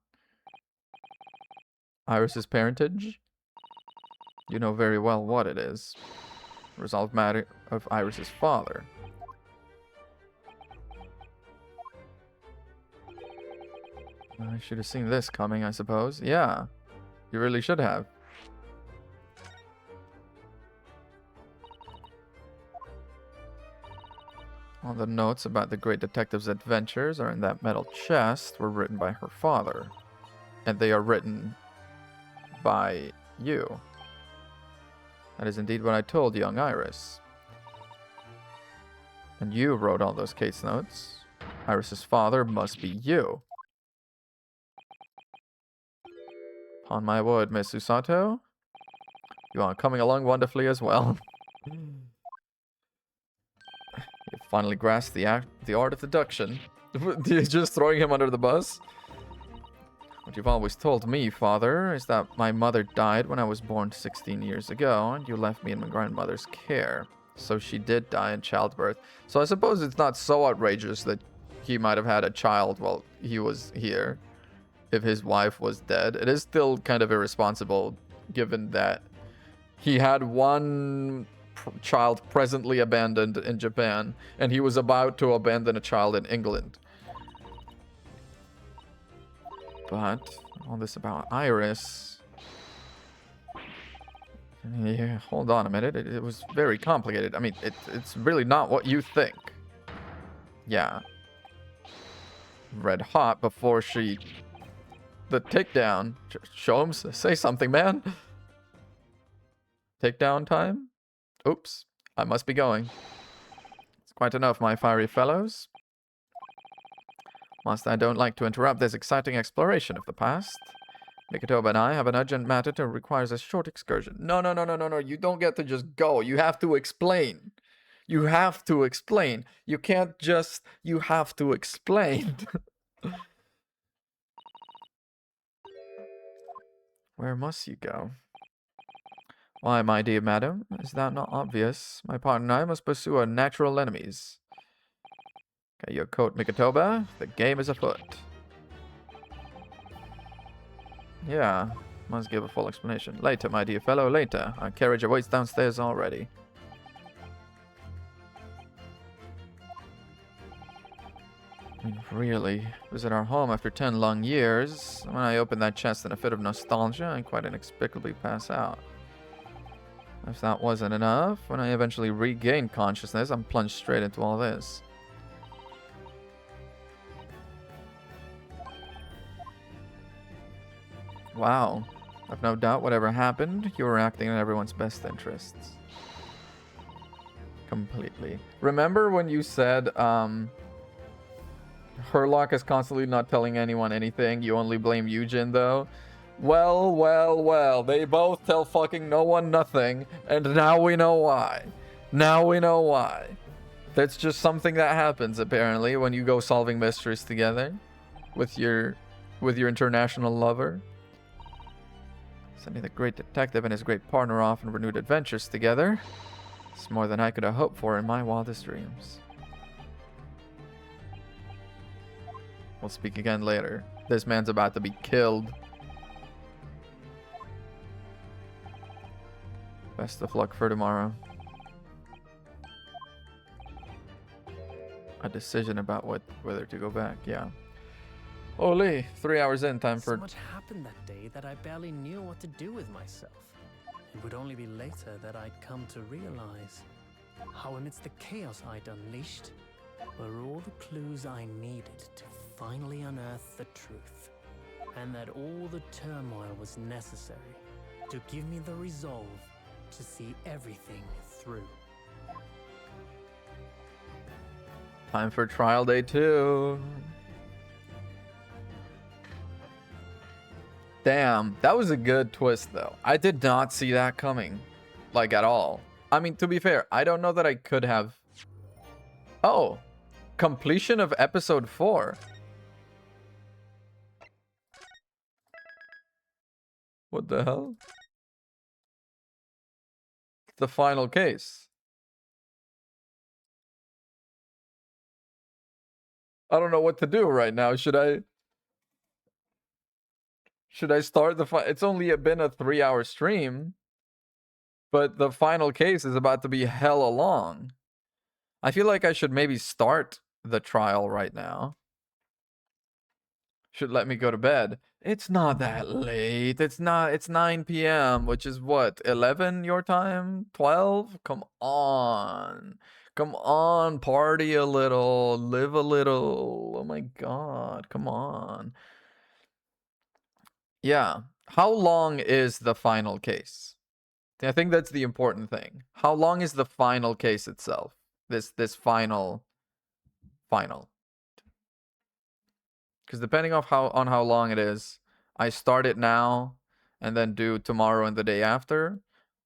A: Iris's parentage? You know very well what it is. Resolved matter of Iris's father. I should have seen this coming, I suppose. Yeah, you really should have. All the notes about the great detective's adventures are in that metal chest were written by her father. And they are written by you. That is indeed what I told young Iris. And you wrote all those case notes. Iris's father must be you. Upon my word, Miss Susato, you are coming along wonderfully as well. You finally grasped the art of deduction. You're just throwing him under the bus? What you've always told me, father, is that my mother died when I was born 16 years ago, and you left me in my grandmother's care. So she did die in childbirth. So I suppose it's not so outrageous that he might have had a child while he was here. If his wife was dead. It is still kind of irresponsible, given that he had one child presently abandoned in Japan, and he was about to abandon a child in England. But all this about Iris... yeah, hold on a minute. It was very complicated. I mean, it's really not what you think. Yeah. Red hot before she... the takedown. Show him, say something, man. Takedown time? Oops. I must be going. It's quite enough, my fiery fellows. Whilst I don't like to interrupt this exciting exploration of the past, Mikotoba and I have an urgent matter that requires a short excursion. No. You don't get to just go. You have to explain. You have to explain. You can't just... You have to explain. Where must you go? Why, my dear madam, is that not obvious? My partner and I must pursue our natural enemies. Okay, your coat, Mikotoba. The game is afoot. Yeah, must give a full explanation. Later, my dear fellow, later. Our carriage awaits downstairs already. I mean, really, visit our home after 10 long years. When I open that chest in a fit of nostalgia, I quite inexplicably pass out. If that wasn't enough, when I eventually regain consciousness, I'm plunged straight into all this. Wow. I've no doubt whatever happened, you were acting in everyone's best interests. Completely. Remember when you said, Herlock is constantly not telling anyone anything, you only blame Eugen though? Well, they both tell fucking no one nothing, and now we know why. Now we know why. That's just something that happens, apparently, when you go solving mysteries together with your international lover. Sending the great detective and his great partner off on renewed adventures together. It's more than I could have hoped for in my wildest dreams. We'll speak again later. This man's about to be killed. Best of luck for tomorrow. A decision about whether to go back, yeah. Holy, 3 hours in, time for...
B: So much happened that day that I barely knew what to do with myself. It would only be later that I'd come to realize how amidst the chaos I'd unleashed were all the clues I needed to finally unearth the truth. And that all the turmoil was necessary to give me the resolve to see everything through.
A: Time for trial day 2. Damn, that was a good twist though. I did not see that coming. Like at all. I mean, to be fair, I don't know that I could have... Oh, completion of episode 4. What the hell? The final case. I don't know what to do right now. Should I start the It's only been a 3-hour stream, but the final case is about to be hella long. I feel like I should maybe start the trial right now. Should let me go to bed. It's not that late. It's 9 p.m., which is what, 11 your time? 12? Come on. Come on, party a little, live a little. Oh my god, come on. Yeah. How long is the final case? I think that's the important thing. How long is the final case itself? This final. Because depending on how long it is, I start it now and then do tomorrow and the day after,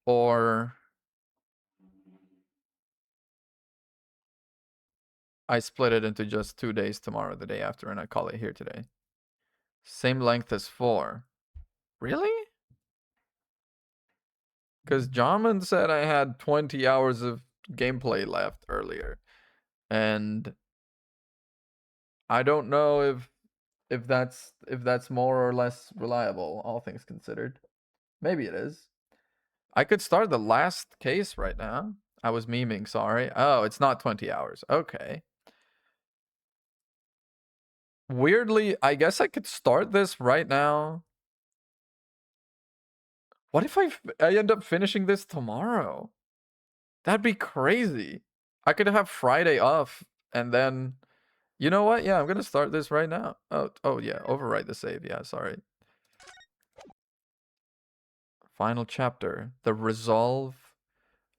A: or I split it into just 2 days, tomorrow, the day after, and I call it here today. Same length as 4. Really? Because Jarman said I had 20 hours of gameplay left earlier. And I don't know if that's more or less reliable, all things considered. Maybe it is. I could start the last case right now. I was memeing, sorry. Oh, it's not 20 hours. Okay. Weirdly, I guess I could start this right now. What if I end up finishing this tomorrow? That'd be crazy. I could have Friday off and then... You know what? Yeah, I'm gonna start this right now. Oh yeah, overwrite the save. Yeah, sorry. Final chapter. The resolve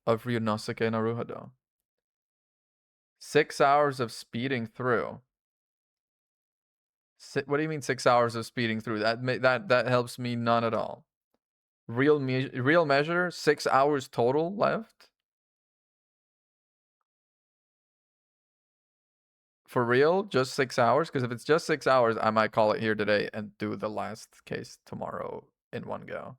A: of Ryunosuke Naruhodo. 6 hours of speeding through. What do you mean 6 hours of speeding through? That helps me none at all. Real measure, 6 hours total left. For real, just 6 hours? Because if it's just 6 hours, I might call it here today and do the last case tomorrow in one go.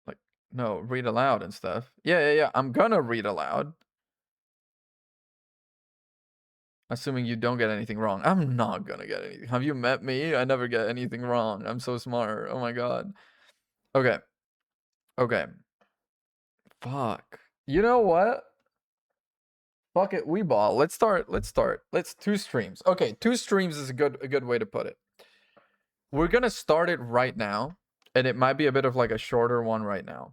A: Like, no, read aloud and stuff. Yeah. I'm gonna read aloud. Assuming you don't get anything wrong. I'm not gonna get anything. Have you met me? I never get anything wrong. I'm so smart. Oh my god. Okay. Fuck. You know what? Fuck it, we ball. Let's start. Let's 2 streams. Okay, 2 streams is a good way to put it. We're gonna start it right now, and it might be a bit of like a shorter one right now.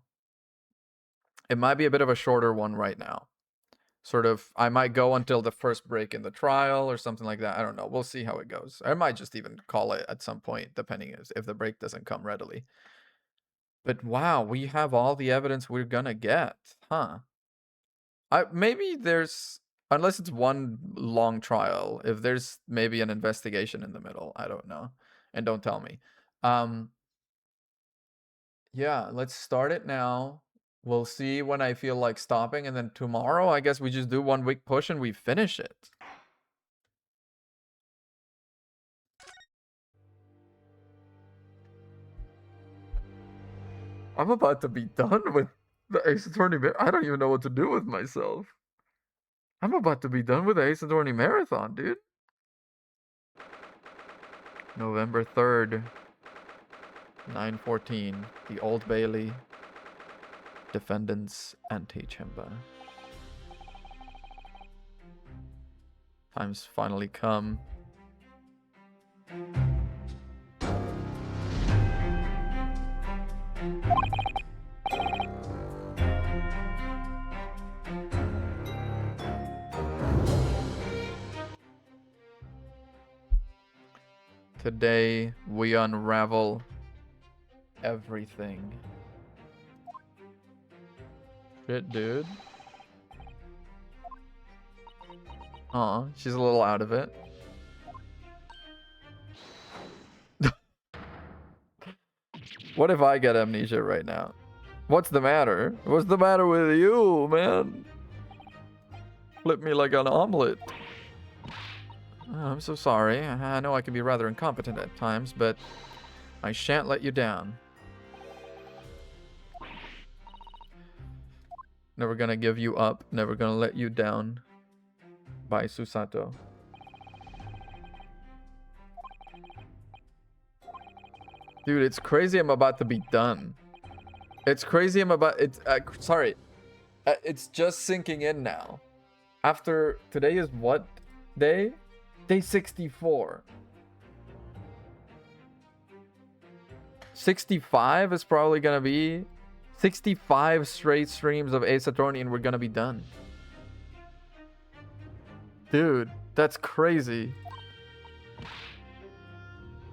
A: Sort of, I might go until the first break in the trial or something like that. I don't know. We'll see how it goes. I might just even call it at some point, depending if the break doesn't come readily. But wow, we have all the evidence we're gonna get, huh? Maybe there's, unless it's one long trial, if there's maybe an investigation in the middle, I don't know. And don't tell me. Yeah, let's start it now. We'll see when I feel like stopping, and then tomorrow, I guess we just do 1 week push and we finish it. I'm about to be done with the Ace Attorney. I don't even know what to do with myself. I'm about to be done with the Ace Attorney Marathon, dude. November 3rd, 9:14, the Old Bailey, defendant's antechamber. Time's finally come. Today we unravel everything. Shit, dude. Aw, she's a little out of it. What if I get amnesia right now? What's the matter? What's the matter with you, man? Flip me like an omelet. Oh, I'm so sorry. I know I can be rather incompetent at times, but I shan't let you down. Never gonna give you up. Never gonna let you down. By Susato. Dude, it's crazy I'm about to be done. It's crazy I'm about... sorry. It's just sinking in now. After... Today is what day? Day 64. 65 is probably gonna be 65 straight streams of Ace Attorney and we're gonna be done. Dude, that's crazy.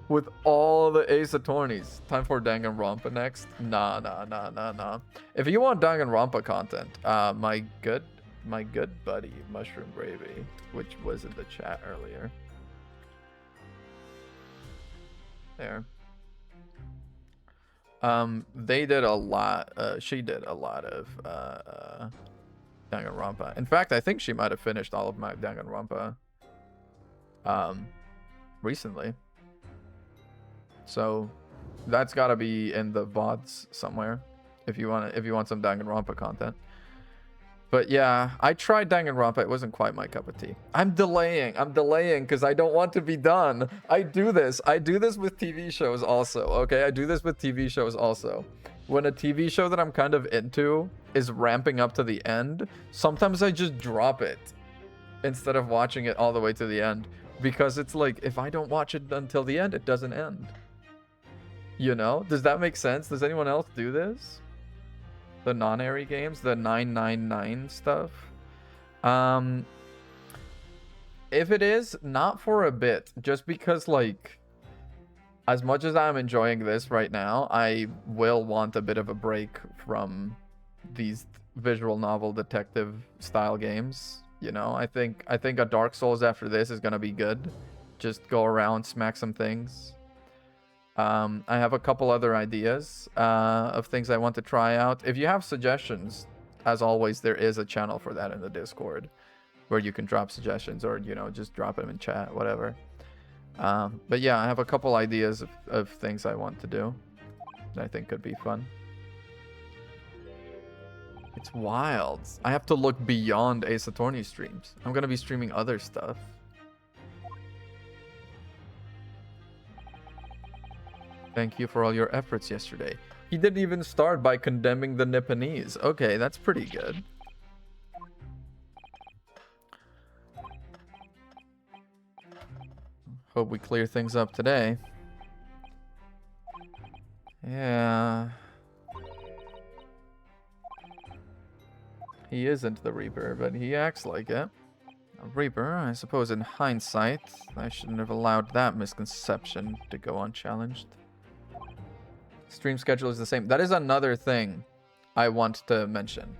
A: With all the Ace Attorneys. Time for Danganronpa next? Nah. If you want Danganronpa content, my good buddy Mushroom Gravy, which was in the chat earlier. There. They did a lot. She did a lot of Danganronpa. In fact, I think she might have finished all of my Danganronpa recently. So that's got to be in the VODs somewhere if you want some Danganronpa content. But yeah, I tried Danganronpa. It wasn't quite my cup of tea. I'm delaying because I don't want to be done. I do this with TV shows also, okay? I do this with TV shows also. When a TV show that I'm kind of into is ramping up to the end, sometimes I just drop it instead of watching it all the way to the end. Because it's like, if I don't watch it until the end, it doesn't end. You know? Does that make sense? Does anyone else do this? The non-airy games, the 999 stuff. If it is, not for a bit. Just because, like, as much as I'm enjoying this right now, I will want a bit of a break from these visual novel detective style games. You know, I think a Dark Souls after this is gonna be good. Just go around, smack some things. I have a couple other ideas of things I want to try out. If you have suggestions, as always, there is a channel for that in the Discord where you can drop suggestions or, you know, just drop them in chat, whatever. But yeah, I have a couple ideas of things I want to do that I think could be fun. It's wild. I have to look beyond Ace Attorney streams. I'm going to be streaming other stuff. Thank you for all your efforts yesterday. He didn't even start by condemning the Nipponese. Okay, that's pretty good. Hope we clear things up today. Yeah. He isn't the Reaper, but he acts like it. A Reaper, I suppose in hindsight, I shouldn't have allowed that misconception to go unchallenged. Stream schedule is the same. That is another thing I want to mention.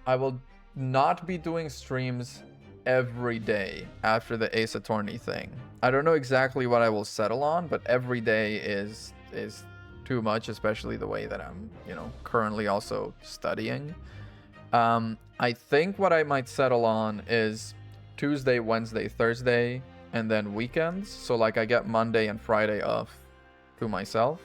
A: I will not be doing streams every day after the Ace Attorney thing. I don't know exactly what I will settle on, but every day is too much, especially the way that I'm, you know, currently also studying. I think what I might settle on is Tuesday, Wednesday, Thursday, and then weekends. So like I get Monday and Friday off to myself.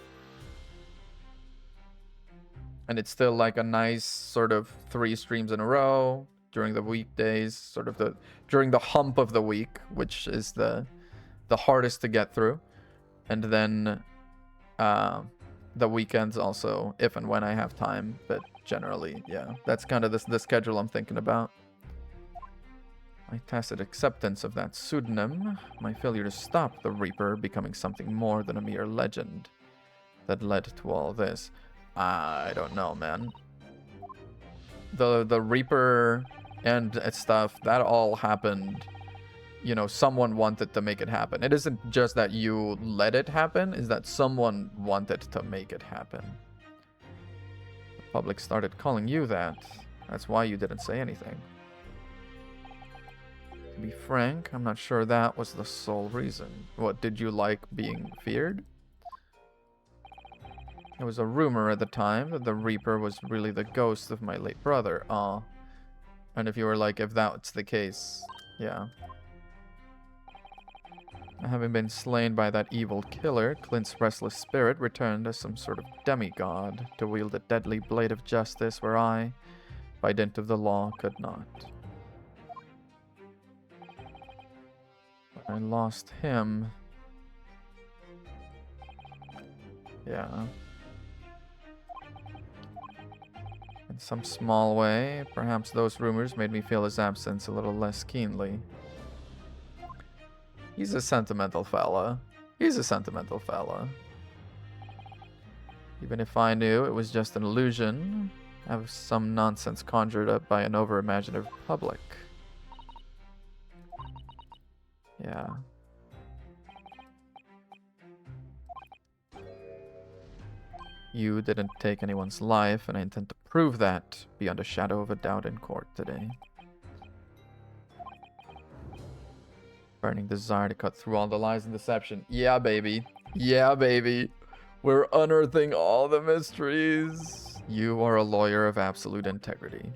A: And it's still like a nice sort of 3 streams in a row during the weekdays, sort of during the hump of the week, which is the hardest to get through. And then the weekends also, if and when I have time. But generally, yeah, that's kind of the schedule I'm thinking about. My tacit acceptance of that pseudonym, my failure to stop the Reaper becoming something more than a mere legend that led to all this. I don't know, man. The Reaper and stuff, that all happened. You know, someone wanted to make it happen. It isn't just that you let it happen, is that someone wanted to make it happen. The public started calling you that. That's why you didn't say anything. To be frank, I'm not sure that was the sole reason. What, did you like being feared? There was a rumor at the time that the Reaper was really the ghost of my late brother. Aw. And if you were like, if that's the case, yeah. Having been slain by that evil killer, Clint's restless spirit returned as some sort of demigod to wield a deadly blade of justice where I, by dint of the law, could not. I lost him. Yeah. In some small way, perhaps those rumors made me feel his absence a little less keenly. He's a sentimental fella. He's a sentimental fella. Even if I knew it was just an illusion of some nonsense conjured up by an over-imaginative public. Yeah. You didn't take anyone's life, and I intend to prove that beyond a shadow of a doubt in court today. Burning desire to cut through all the lies and deception. Yeah, baby. Yeah, baby. We're unearthing all the mysteries. You are a lawyer of absolute integrity.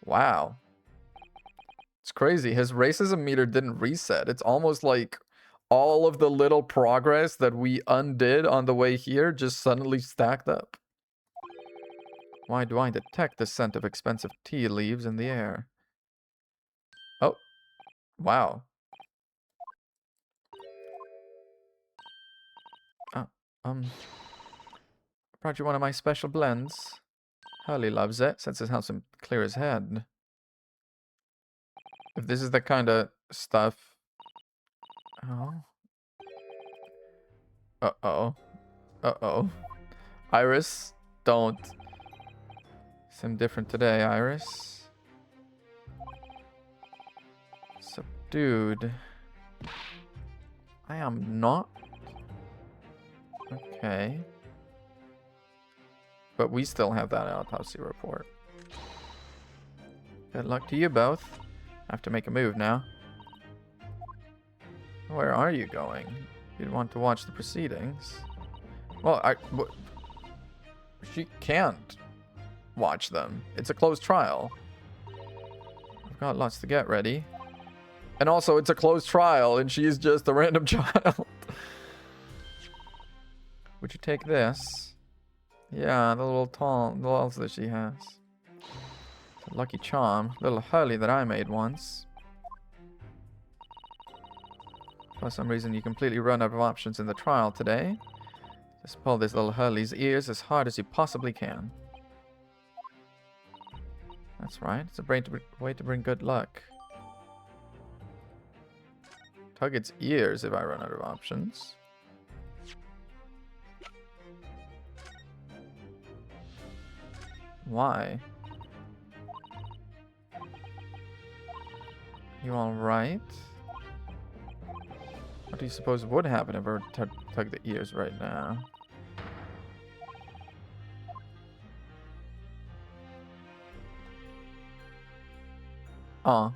A: Wow. It's crazy. His racism meter didn't reset. It's almost like all of the little progress that we undid on the way here just suddenly stacked up. Why do I detect the scent of expensive tea leaves in the air? Oh. Wow. Brought you one of my special blends. Hurley loves it, since it helps him clear his head. If this is the kind of stuff... Oh. Uh-oh. Uh-oh. Iris, don't. Seem different today, Iris. dude. I am not. Okay. But we still have that autopsy report. Good luck to you both. I have to make a move now. Where are you going? You'd want to watch the proceedings. Well, she can't watch them. It's a closed trial. I've got lots to get ready. And also, it's a closed trial, and she's just a random child. Would you take this? Yeah, the little dolls that she has. It's a Lucky Charm. Little Hurley that I made once. For some reason, you completely run out of options in the trial today. Just pull this little Hurley's ears as hard as you possibly can. That's right. It's a way to bring good luck. Tug its ears if I run out of options. Why? You alright? What do you suppose would happen if I were to tug the ears right now? Aw.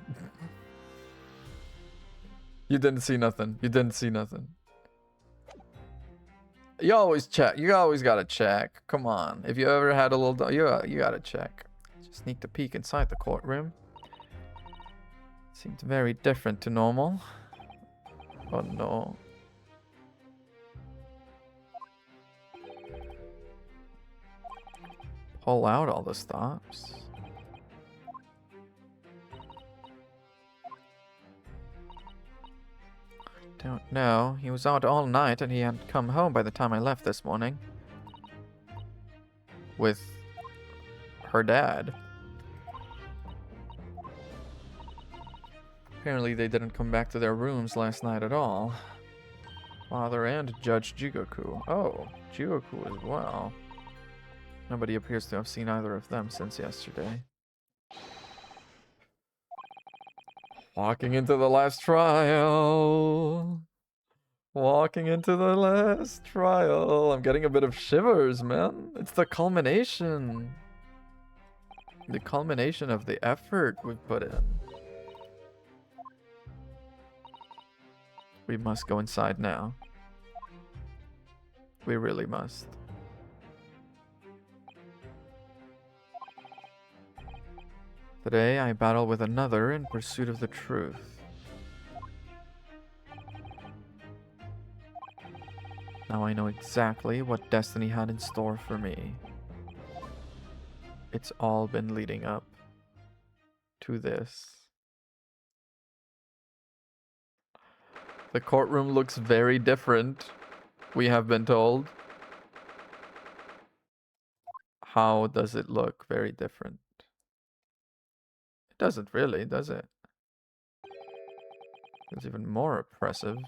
A: You didn't see nothing. You didn't see nothing. You always check. You always gotta check. Come on. If you ever had a little dog, you gotta check. Just sneak the peek inside the courtroom. Seems very different to normal. Oh no. Pull out all the stops. Don't know. He was out all night and he hadn't come home by the time I left this morning. With her dad. Apparently they didn't come back to their rooms last night at all. Father and Judge Jigoku. Oh, Jigoku as well. Nobody appears to have seen either of them since yesterday. Walking into the last trial. Walking into the last trial. I'm getting a bit of shivers, man. It's the culmination. The culmination of the effort we've put in. We must go inside now. We really must. Today I battle with another in pursuit of the truth. Now I know exactly what destiny had in store for me. It's all been leading up to this. The courtroom looks very different, we have been told. How does it look very different? It doesn't really, does it? It's even more oppressive.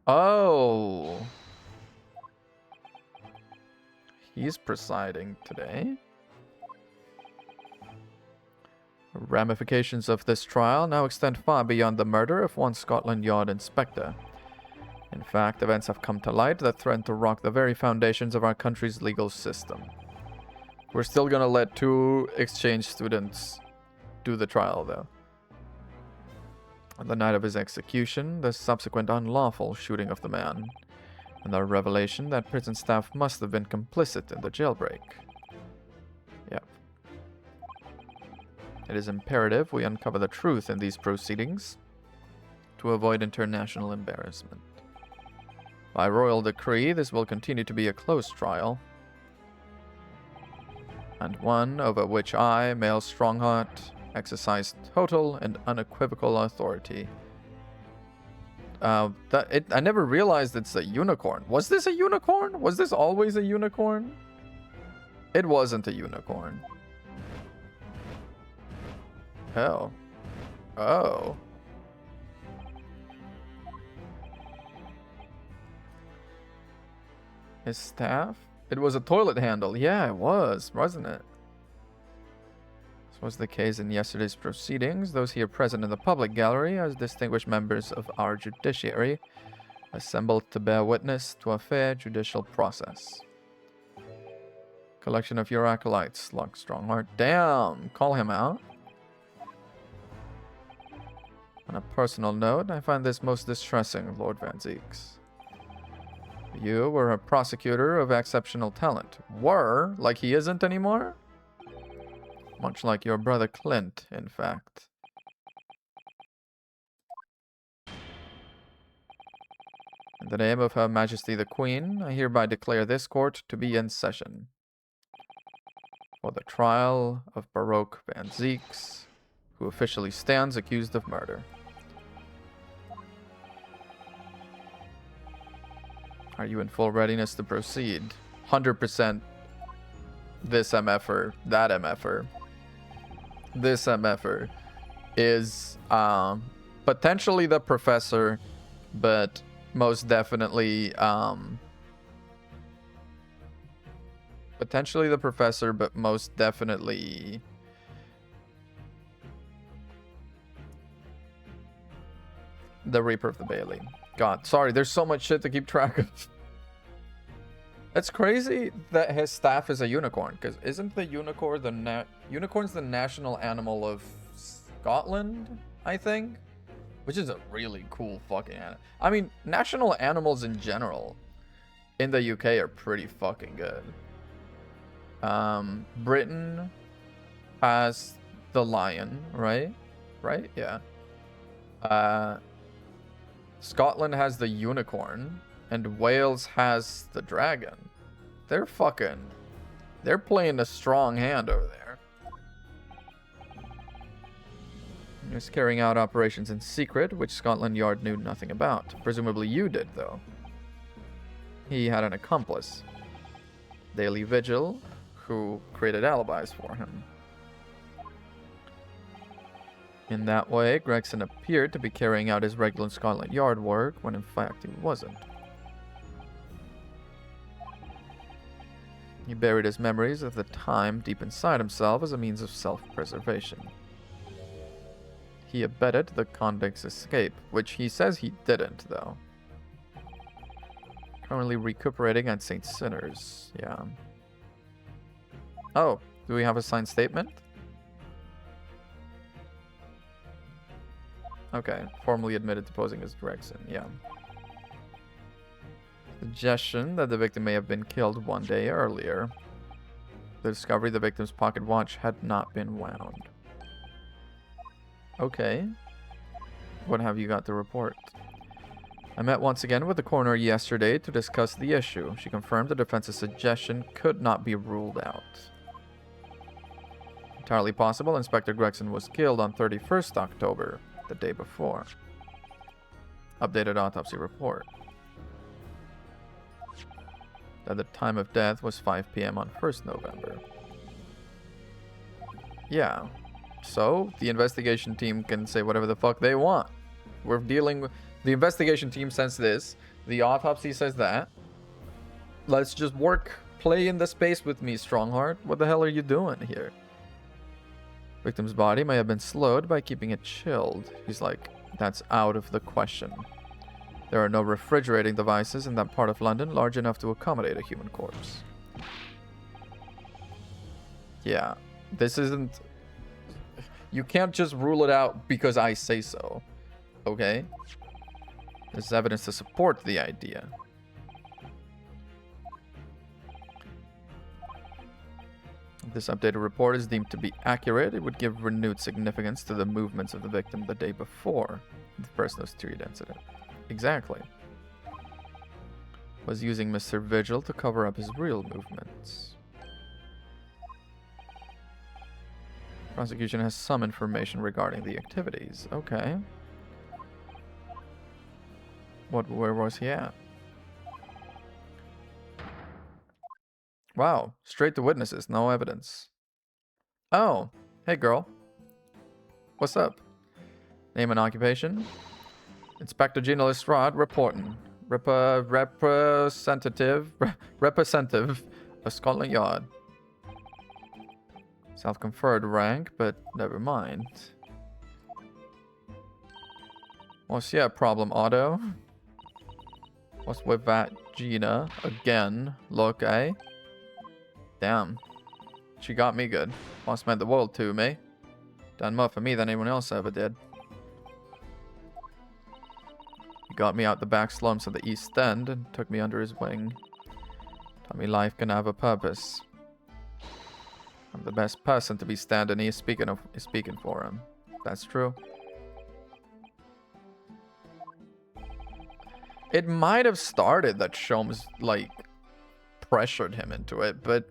A: Oh! He's presiding today. Ramifications of this trial now extend far beyond the murder of one Scotland Yard inspector. In fact, events have come to light that threaten to rock the very foundations of our country's legal system. We're still gonna let 2 exchange students do the trial, though. On the night of his execution, the subsequent unlawful shooting of the man, and the revelation that prison staff must have been complicit in the jailbreak. Yep. It is imperative we uncover the truth in these proceedings to avoid international embarrassment. By royal decree, this will continue to be a closed trial, and one over which I, Male Strongheart, exercise total and unequivocal authority. I never realized it's a unicorn. Was this a unicorn? Was this always a unicorn? It wasn't a unicorn. Oh. Oh. His staff? It was a toilet handle. Yeah, it was, wasn't it? This was the case in yesterday's proceedings. Those here present in the public gallery as distinguished members of our judiciary assembled to bear witness to a fair judicial process. Collection of your acolytes, Locke Strongheart. Damn! Call him out. On a personal note, I find this most distressing, Lord Van Zieks. You were a prosecutor of exceptional talent. Were? Like he isn't anymore? Much like your brother Clint, in fact. In the name of Her Majesty the Queen, I hereby declare this court to be in session. For the trial of Baroque Van Zieks, who officially stands accused of murder. Are you in full readiness to proceed? 100% this MFer, that MFer. This MFer is potentially the professor, but most definitely potentially the professor, but most definitely the Reaper of the Bailey. God, sorry, there's so much shit to keep track of. It's crazy that his staff is a unicorn, because isn't the unicorn unicorn's the national animal of Scotland, I think? Which is a really cool fucking animal. I mean, national animals in general in the UK are pretty fucking good. Britain has the lion, right? Right? Yeah. Scotland has the unicorn, and Wales has the dragon. They're playing a strong hand over there. He was carrying out operations in secret, which Scotland Yard knew nothing about. Presumably you did, though. He had an accomplice, Daily Vigil, who created alibis for him. In that way, Gregson appeared to be carrying out his regular Scotland Yard work, when in fact he wasn't. He buried his memories of the time deep inside himself as a means of self-preservation. He abetted the convict's escape, which he says he didn't, though. Currently recuperating at St. Sinners, yeah. Oh, do we have a signed statement? Okay, formally admitted to posing as Gregson, yeah. Suggestion that the victim may have been killed one day earlier. The discovery the victim's pocket watch had not been wound. Okay. What have you got to report? I met once again with the coroner yesterday to discuss the issue. She confirmed the defense's suggestion could not be ruled out. Entirely possible Inspector Gregson was killed on 31st October, the day before. Updated autopsy report. That the time of death was 5 p.m. on 1st November. Yeah. So, the investigation team can say whatever the fuck they want. We're dealing with... The investigation team says this. The autopsy says that. Let's just play in the space with me, Strongheart. What the hell are you doing here? Victim's body may have been slowed by keeping it chilled. He's like, that's out of the question. There are no refrigerating devices in that part of London large enough to accommodate a human corpse. Yeah, this isn't... You can't just rule it out because I say so, okay? There's evidence to support the idea. If this updated report is deemed to be accurate, it would give renewed significance to the movements of the victim the day before the first Street incident. Exactly. Was using Mr. Vigil to cover up his real movements. Prosecution has some information regarding the activities. Okay. Where was he at? Wow, straight to witnesses, no evidence. Oh, hey girl. What's up? Name and occupation? Inspector Gina Lestrade reporting. Representative of Scotland Yard. Self-conferred rank, but never mind. What's your problem, Otto? What's with that Gina again? Look, eh? Damn. She got me good. Must meant the world to me. Done more for me than anyone else ever did. He got me out the back slums of the East End and took me under his wing. Taught me life can have a purpose. I'm the best person to be standing here speaking for him. That's true. It might have started that Sholmes, like, pressured him into it, but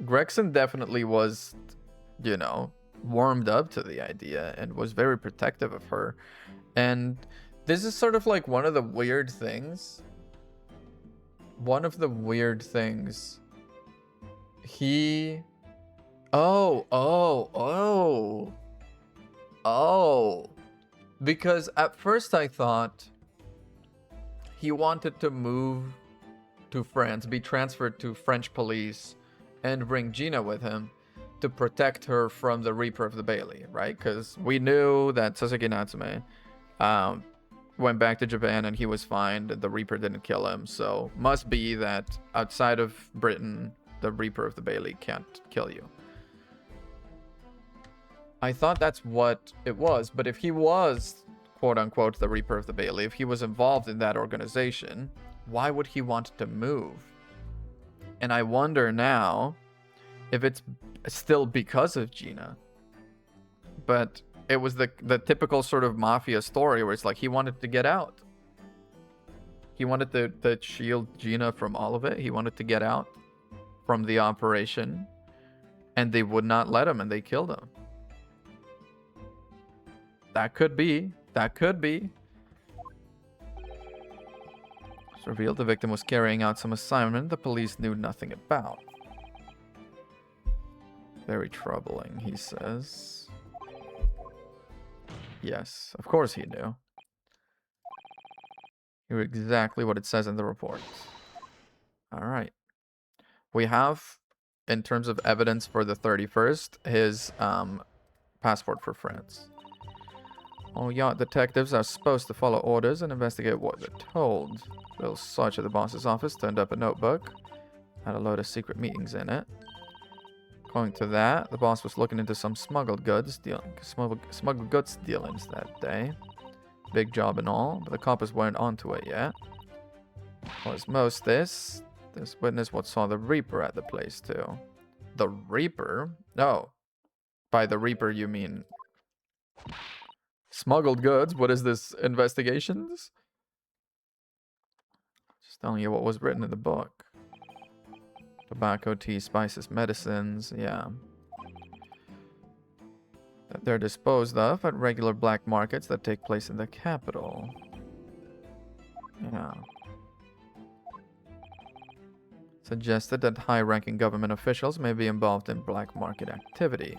A: Gregson definitely was, you know, warmed up to the idea and was very protective of her. And this is sort of like one of the weird things. He... Oh. Because at first I thought he wanted to move to France, be transferred to French police, and bring Gina with him to protect her from the Reaper of the Bailey, right? Because we knew that Sasaki Natsume went back to Japan and he was fine. The Reaper didn't kill him, so must be that outside of Britain, the Reaper of the Bailey can't kill you. I thought that's what it was, but if he was, quote-unquote, the Reaper of the Bailey, if he was involved in that organization, why would he want to move? And I wonder now if it's still because of Gina. But it was the typical sort of mafia story where it's like he wanted to get out. He wanted to shield Gina from all of it. He wanted to get out from the operation. And they would not let him, and they killed him. That could be. That could be. It's revealed the victim was carrying out some assignment the police knew nothing about. Very troubling, he says. Yes, of course he knew. Here's exactly what it says in the report. Alright. We have, in terms of evidence for the 31st, his passport for France. All yacht detectives are supposed to follow orders and investigate what they're told. Bill search at the boss's office, turned up a notebook. Had a load of secret meetings in it. According to that, the boss was looking into some smuggled goods dealings that day. Big job and all, but the coppers weren't onto it yet. Was most this witness what saw the Reaper at the place too. The Reaper? No. By the Reaper you mean smuggled goods? What is this? Investigations? Just telling you what was written in the book. Tobacco, tea, spices, medicines, yeah. That they're disposed of at regular black markets that take place in the capital. Yeah. Suggested that high-ranking government officials may be involved in black market activity.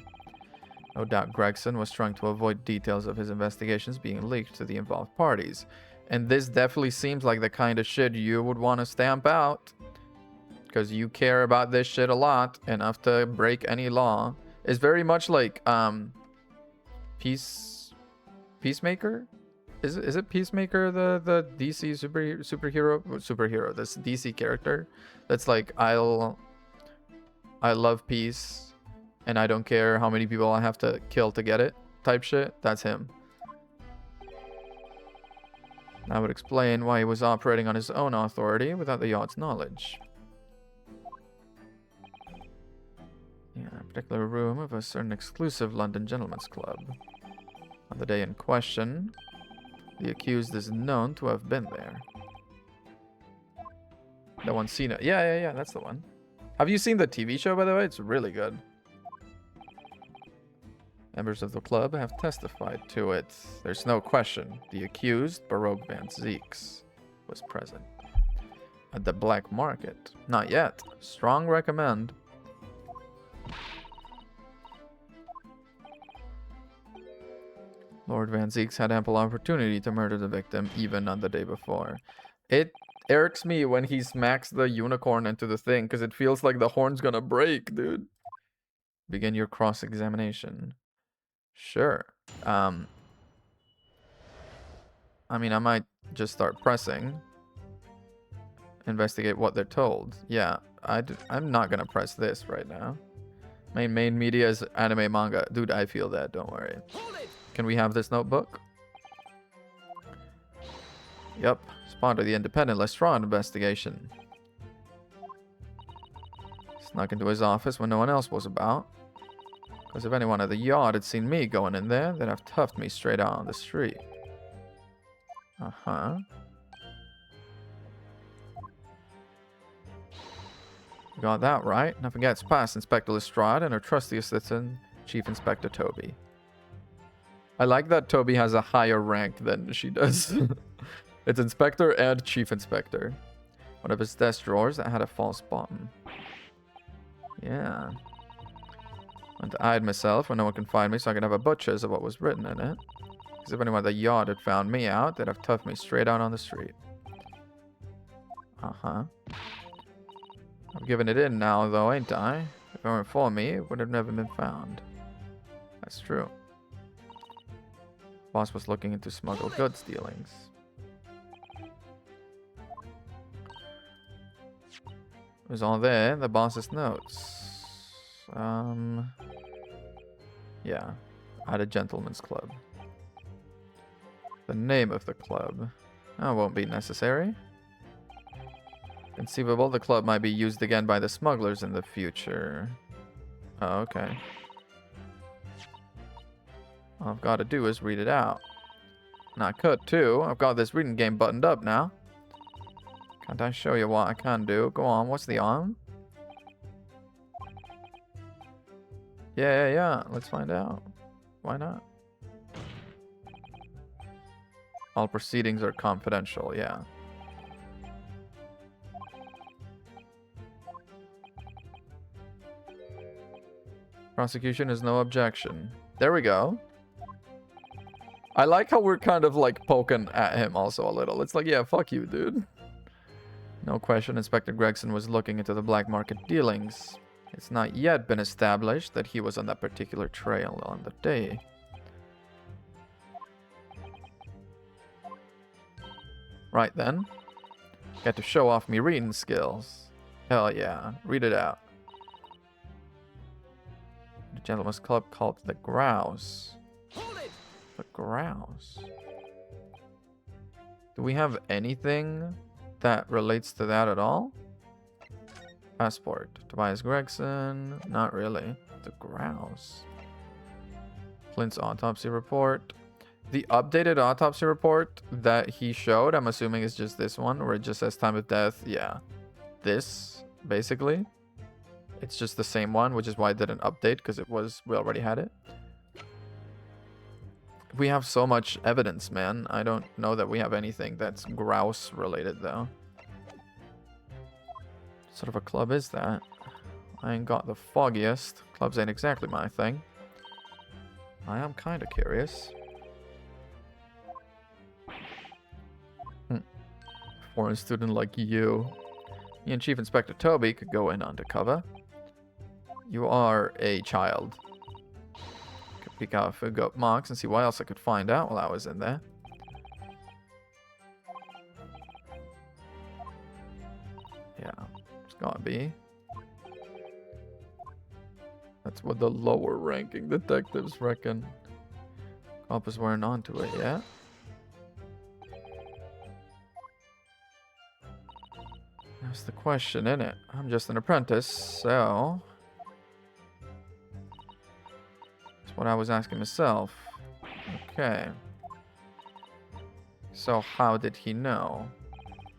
A: No doubt Gregson was trying to avoid details of his investigations being leaked to the involved parties. And this definitely seems like the kind of shit you would want to stamp out. Because you care about this shit a lot, enough to break any law. It's very much like Peacemaker? Is it Peacemaker, the DC superhero? This DC character that's like, I love peace and I don't care how many people I have to kill to get it type shit. That's him. That would explain why he was operating on his own authority without the yacht's knowledge. Yeah, a particular room of a certain exclusive London gentleman's club. On the day in question, the accused is known to have been there. The one seen it. Yeah, that's the one. Have you seen the TV show, by the way? It's really good. Members of the club have testified to it. There's no question. The accused, Baroque Van Zeeks, was present. At the black market. Not yet. Strong recommend. Lord Van Zeeks had ample opportunity to murder the victim even on the day before. It irks me when he smacks the unicorn into the thing because it feels like the horn's gonna break, dude. Begin your cross-examination. Sure. I mean, I might just start pressing. Investigate what they're told. Yeah, I'm not gonna press this right now. Main media is anime manga. Dude, I feel that, don't worry. Can we have this notebook? Yep. Spawned the independent Lestrade investigation. Snuck into his office when no one else was about. Because if anyone at the yard had seen me going in there, they'd have toughed me straight out on the street. Uh-huh. Got that right. Nothing gets past Inspector Lestrade and her trusty assistant, Chief Inspector Toby. I like that Toby has a higher rank than she does. It's Inspector and Chief Inspector. One of his desk drawers that had a false bottom. Yeah. Went to hide myself when no one can find me so I could have a butcher's of what was written in it. Because if anyone at the yard had found me out, they'd have toughed me straight out on the street. Uh-huh. I'm giving it in now, though, ain't I? If it weren't for me, it would have never been found. That's true. Boss was looking into smuggled goods dealings. It was all there in the boss's notes. Yeah. At a gentleman's club. The name of the club. That won't be necessary. Conceivable the club might be used again by the smugglers in the future. Oh, okay. All I've got to do is read it out. And I could too. I've got this reading game buttoned up now. Can't I show you what I can do? Go on, what's the on? Yeah. Let's find out. Why not? All proceedings are confidential, yeah. Prosecution is no objection. There we go. I like how we're kind of like poking at him also a little. It's like, yeah, fuck you, dude. No question, Inspector Gregson was looking into the black market dealings. It's not yet been established that he was on that particular trail on the day. Right then. Get to show off me reading skills. Hell yeah. Read it out. The gentleman's club called the Grouse. The Grouse. Do we have anything that relates to that at all? Passport. Tobias Gregson. Not really. The Grouse. Flint's autopsy report. The updated autopsy report that he showed, I'm assuming is just this one, where it just says time of death. Yeah. This, basically. It's just the same one, which is why it didn't update, because we already had it. We have so much evidence, man. I don't know that we have anything that's grouse related, though. What sort of a club is that? I ain't got the foggiest. Clubs ain't exactly my thing. I am kind of curious. Foreign student like you. Me and Chief Inspector Toby could go in undercover. You are a child. Could peek out for goat marks and see what else I could find out while I was in there. Yeah, it's gotta be. That's what the lower ranking detectives reckon. Coppers weren't onto it yet. That's the question, innit? I'm just an apprentice, so... That's what I was asking myself. Okay. So how did he know?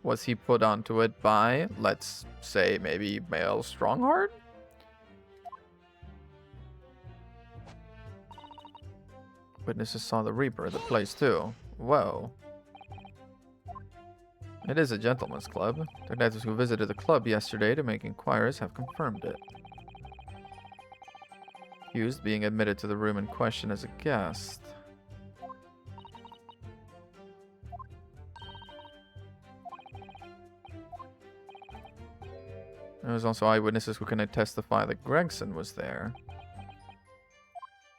A: Was he put onto it by, let's say, maybe Male Strongheart? Witnesses saw the Reaper at the place too. Whoa. It is a gentleman's club. Detectives who visited the club yesterday to make inquiries have confirmed it. Accused being admitted to the room in question as a guest. There was also eyewitnesses who can testify that Gregson was there.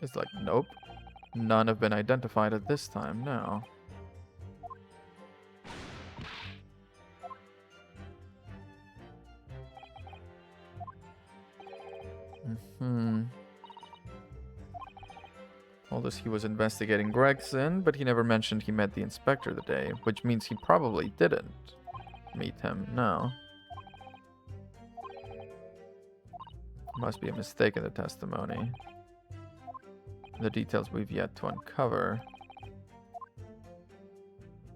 A: It's like, nope. None have been identified at this time, no. Told us he was investigating Gregson, but he never mentioned he met the inspector the day, which means he probably didn't meet him, no. Must be a mistake in the testimony. The details we've yet to uncover.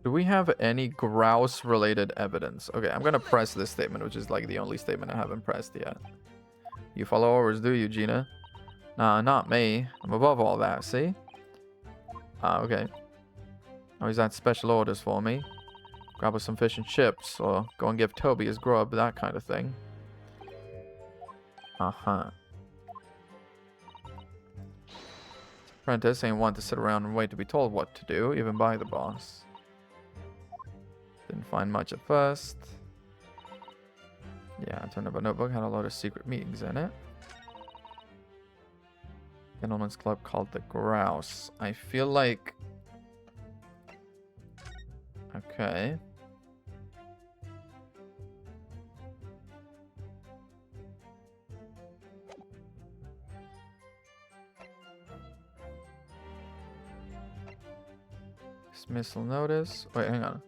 A: Do we have any grouse-related evidence? Okay, I'm gonna press this statement, which is like the only statement I haven't pressed yet. You follow orders, do you, Gina? Nah, not me. I'm above all that, see? Okay. Oh, he's had special orders for me. Grab us some fish and chips, or go and give Toby his grub, that kind of thing. Uh-huh. Apprentice ain't one to sit around and wait to be told what to do, even by the boss. Didn't find much at first. Yeah, I turned up a notebook, had a lot of secret meetings in it. Gentleman's club called the Grouse. I feel like... Okay. Dismissal notice. Wait, hang on.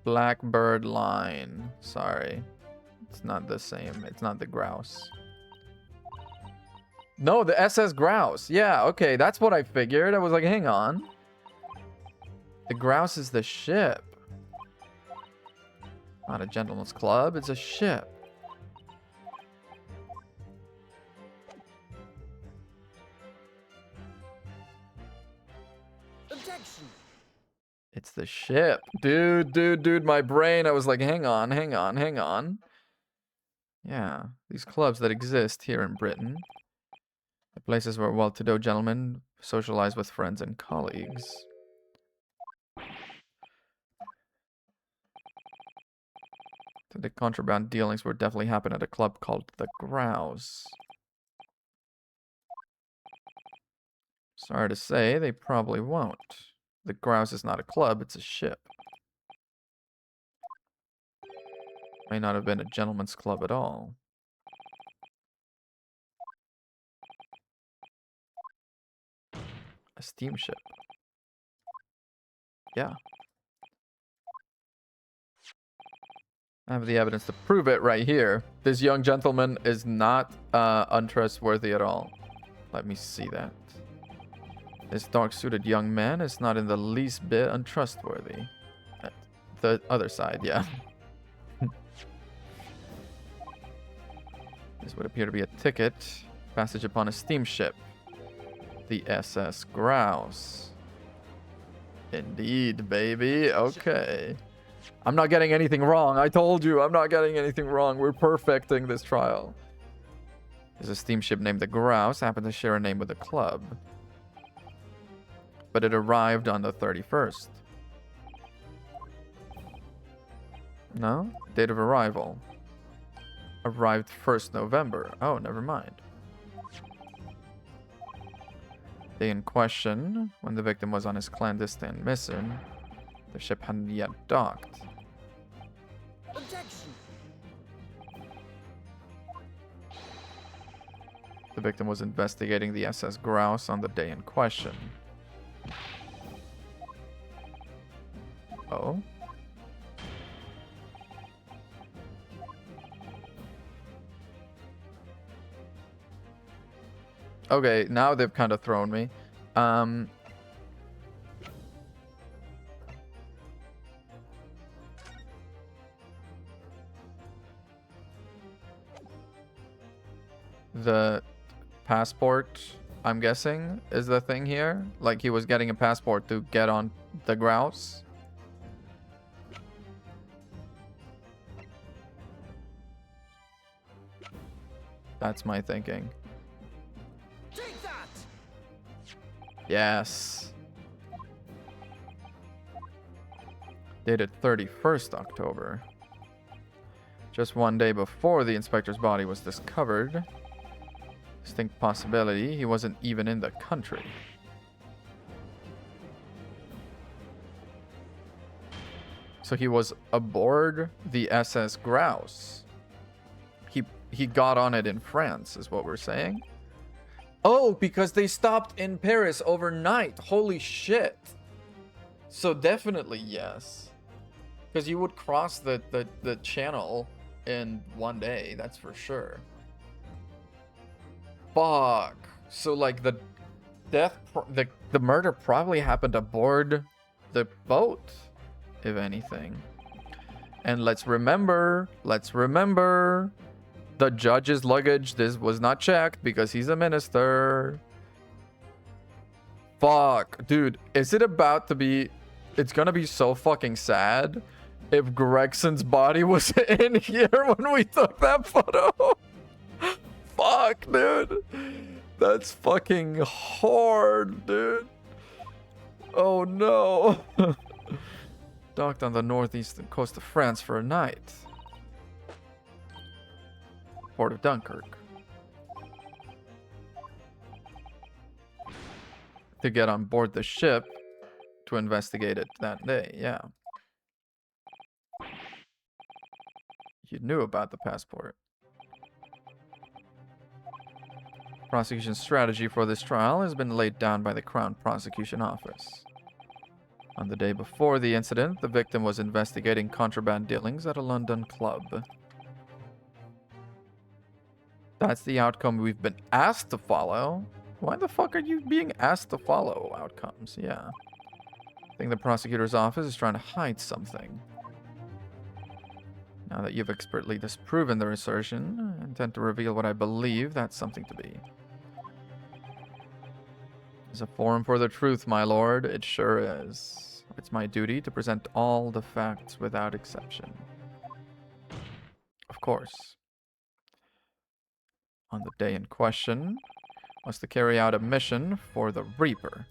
A: Blackbird line. Sorry. It's not the same. It's not the Grouse. No, the SS Grouse. Yeah, okay. That's what I figured. I was like, hang on. The Grouse is the ship. Not a gentleman's club. It's a ship.
B: Objection.
A: It's the ship. Dude, my brain. I was like, hang on. Yeah, these clubs that exist here in Britain. The places where well-to-do gentlemen socialize with friends and colleagues. The contraband dealings would definitely happen at a club called the Grouse. Sorry to say, they probably won't. The Grouse is not a club, it's a ship. May not have been a gentleman's club at all. A steamship. Yeah. I have the evidence to prove it right here. This young gentleman is not untrustworthy at all. Let me see that. This dark-suited young man is not in the least bit untrustworthy. The other side, yeah. This would appear to be a ticket. Passage upon a steamship. The SS Grouse. Indeed, baby. Okay. I'm not getting anything wrong. I told you, I'm not getting anything wrong. We're perfecting this trial. There's a steamship named the Grouse. Happened to share a name with the club. But it arrived on the 31st. No? Date of arrival. Arrived 1st November. Oh, never mind. Day in question, when the victim was on his clandestine mission, the ship hadn't yet docked.
B: Objection.
A: The victim was investigating the SS Grouse on the day in question. Oh? Okay, now they've kind of thrown me. The passport, I'm guessing, is the thing here. Like he was getting a passport to get on the Grouse. That's my thinking.
B: Take that.
A: Yes. Dated 31st October. Just one day before the inspector's body was discovered. Distinct possibility he wasn't even in the country. So he was aboard the SS Grouse. He got on it in France, is what we're saying. Oh, because they stopped in Paris overnight. Holy shit. So definitely yes. Because you would cross the channel in one day, that's for sure. Fuck. So like the the murder probably happened aboard the boat, if anything. And let's remember the judge's luggage. This was not checked because he's a minister. Fuck, dude, is it about to be... It's gonna be so fucking sad if Gregson's body was in here when we took that photo. Fuck, dude. That's fucking hard, dude. Oh no. Docked on the northeastern coast of France for a night. Port of Dunkirk. To get on board the ship to investigate it that day, yeah. You knew about the passport. Prosecution strategy for this trial has been laid down by the Crown Prosecution Office. On the day before the incident, the victim was investigating contraband dealings at a London club. That's the outcome we've been asked to follow. Why the fuck are you being asked to follow outcomes? Yeah. I think the prosecutor's office is trying to hide something. Now that you've expertly disproven their assertion, I intend to reveal what I believe that something to be. It's a forum for the truth, my lord. It sure is. It's my duty to present all the facts without exception. Of course. On the day in question, was to carry out a mission for the Reaper.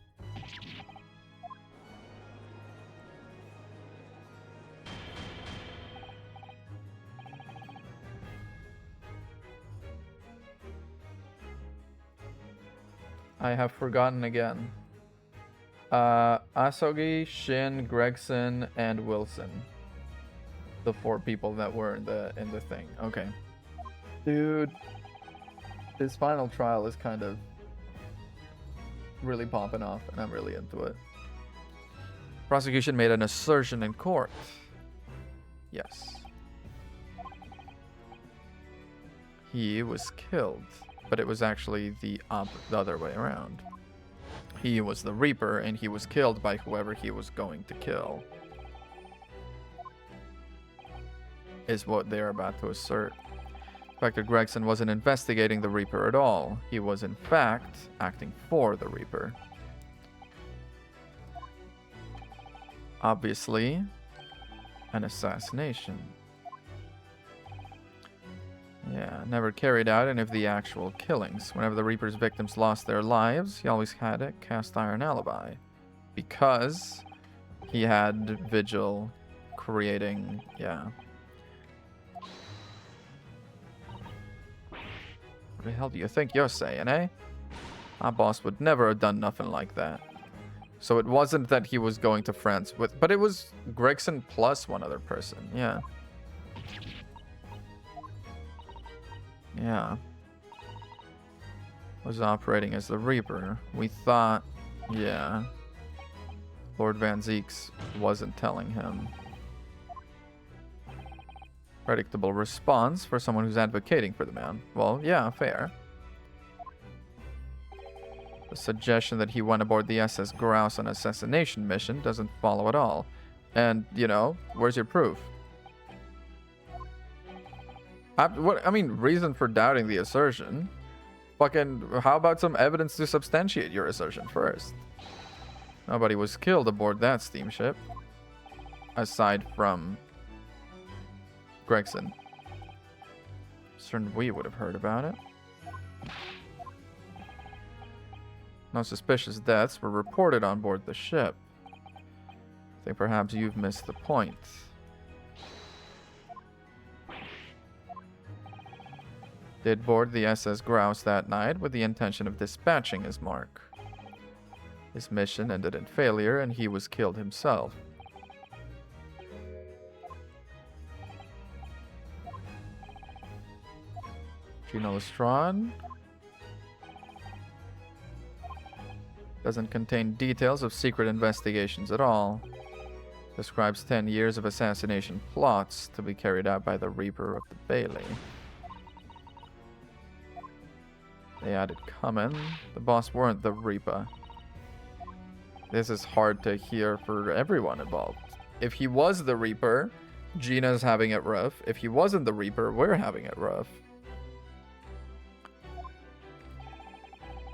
A: I have forgotten again. Asogi, Shin, Gregson, and Wilson. The 4 people that were in the thing. Okay. Dude, this final trial is kind of really popping off, and I'm really into it. Prosecution made an assertion in court. Yes. He was killed. But it was actually the other way around. He was the Reaper, and he was killed by whoever he was going to kill. Is what they're about to assert. Inspector Gregson wasn't investigating the Reaper at all. He was, in fact, acting for the Reaper. Obviously, an assassination. Yeah, never carried out any of the actual killings. Whenever the Reaper's victims lost their lives, he always had a cast iron alibi. Because he had Vigil creating, yeah. What the hell do you think you're saying, eh? My boss would never have done nothing like that. So it wasn't that he was going to France with, but it was Gregson plus one other person, yeah. Yeah. Was operating as the Reaper. We thought, yeah. Lord Van Zeeks wasn't telling him. Predictable response for someone who's advocating for the man. Well, yeah, fair. The suggestion that he went aboard the SS Grouse on an assassination mission doesn't follow at all. And, you know, where's your proof? I mean, reason for doubting the assertion. Fucking, how about some evidence to substantiate your assertion first? Nobody was killed aboard that steamship. Aside from Gregson. Certain we would have heard about it. No suspicious deaths were reported on board the ship. I think perhaps you've missed the point. did board the SS Grouse that night with the intention of dispatching his mark. His mission ended in failure and he was killed himself. Gino Lestrade doesn't contain details of secret investigations at all. Describes 10 years of assassination plots to be carried out by the Reaper of the Bailey. They added Common. The boss weren't the Reaper. This is hard to hear for everyone involved. If he was the Reaper, Gina's having it rough. If he wasn't the Reaper, we're having it rough.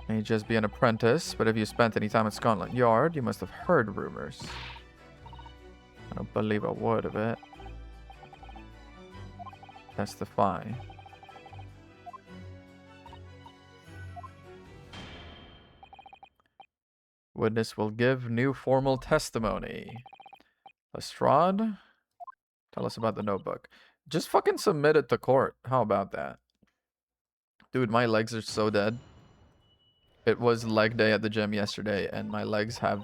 A: May just be an apprentice, but if you spent any time at Scotland Yard, you must have heard rumors. I don't believe a word of it. Testify. Witness will give new formal testimony. Lestrade, tell us about the notebook. Just fucking submit it to court. How about that? Dude, my legs are so dead. It was leg day at the gym yesterday, and my legs have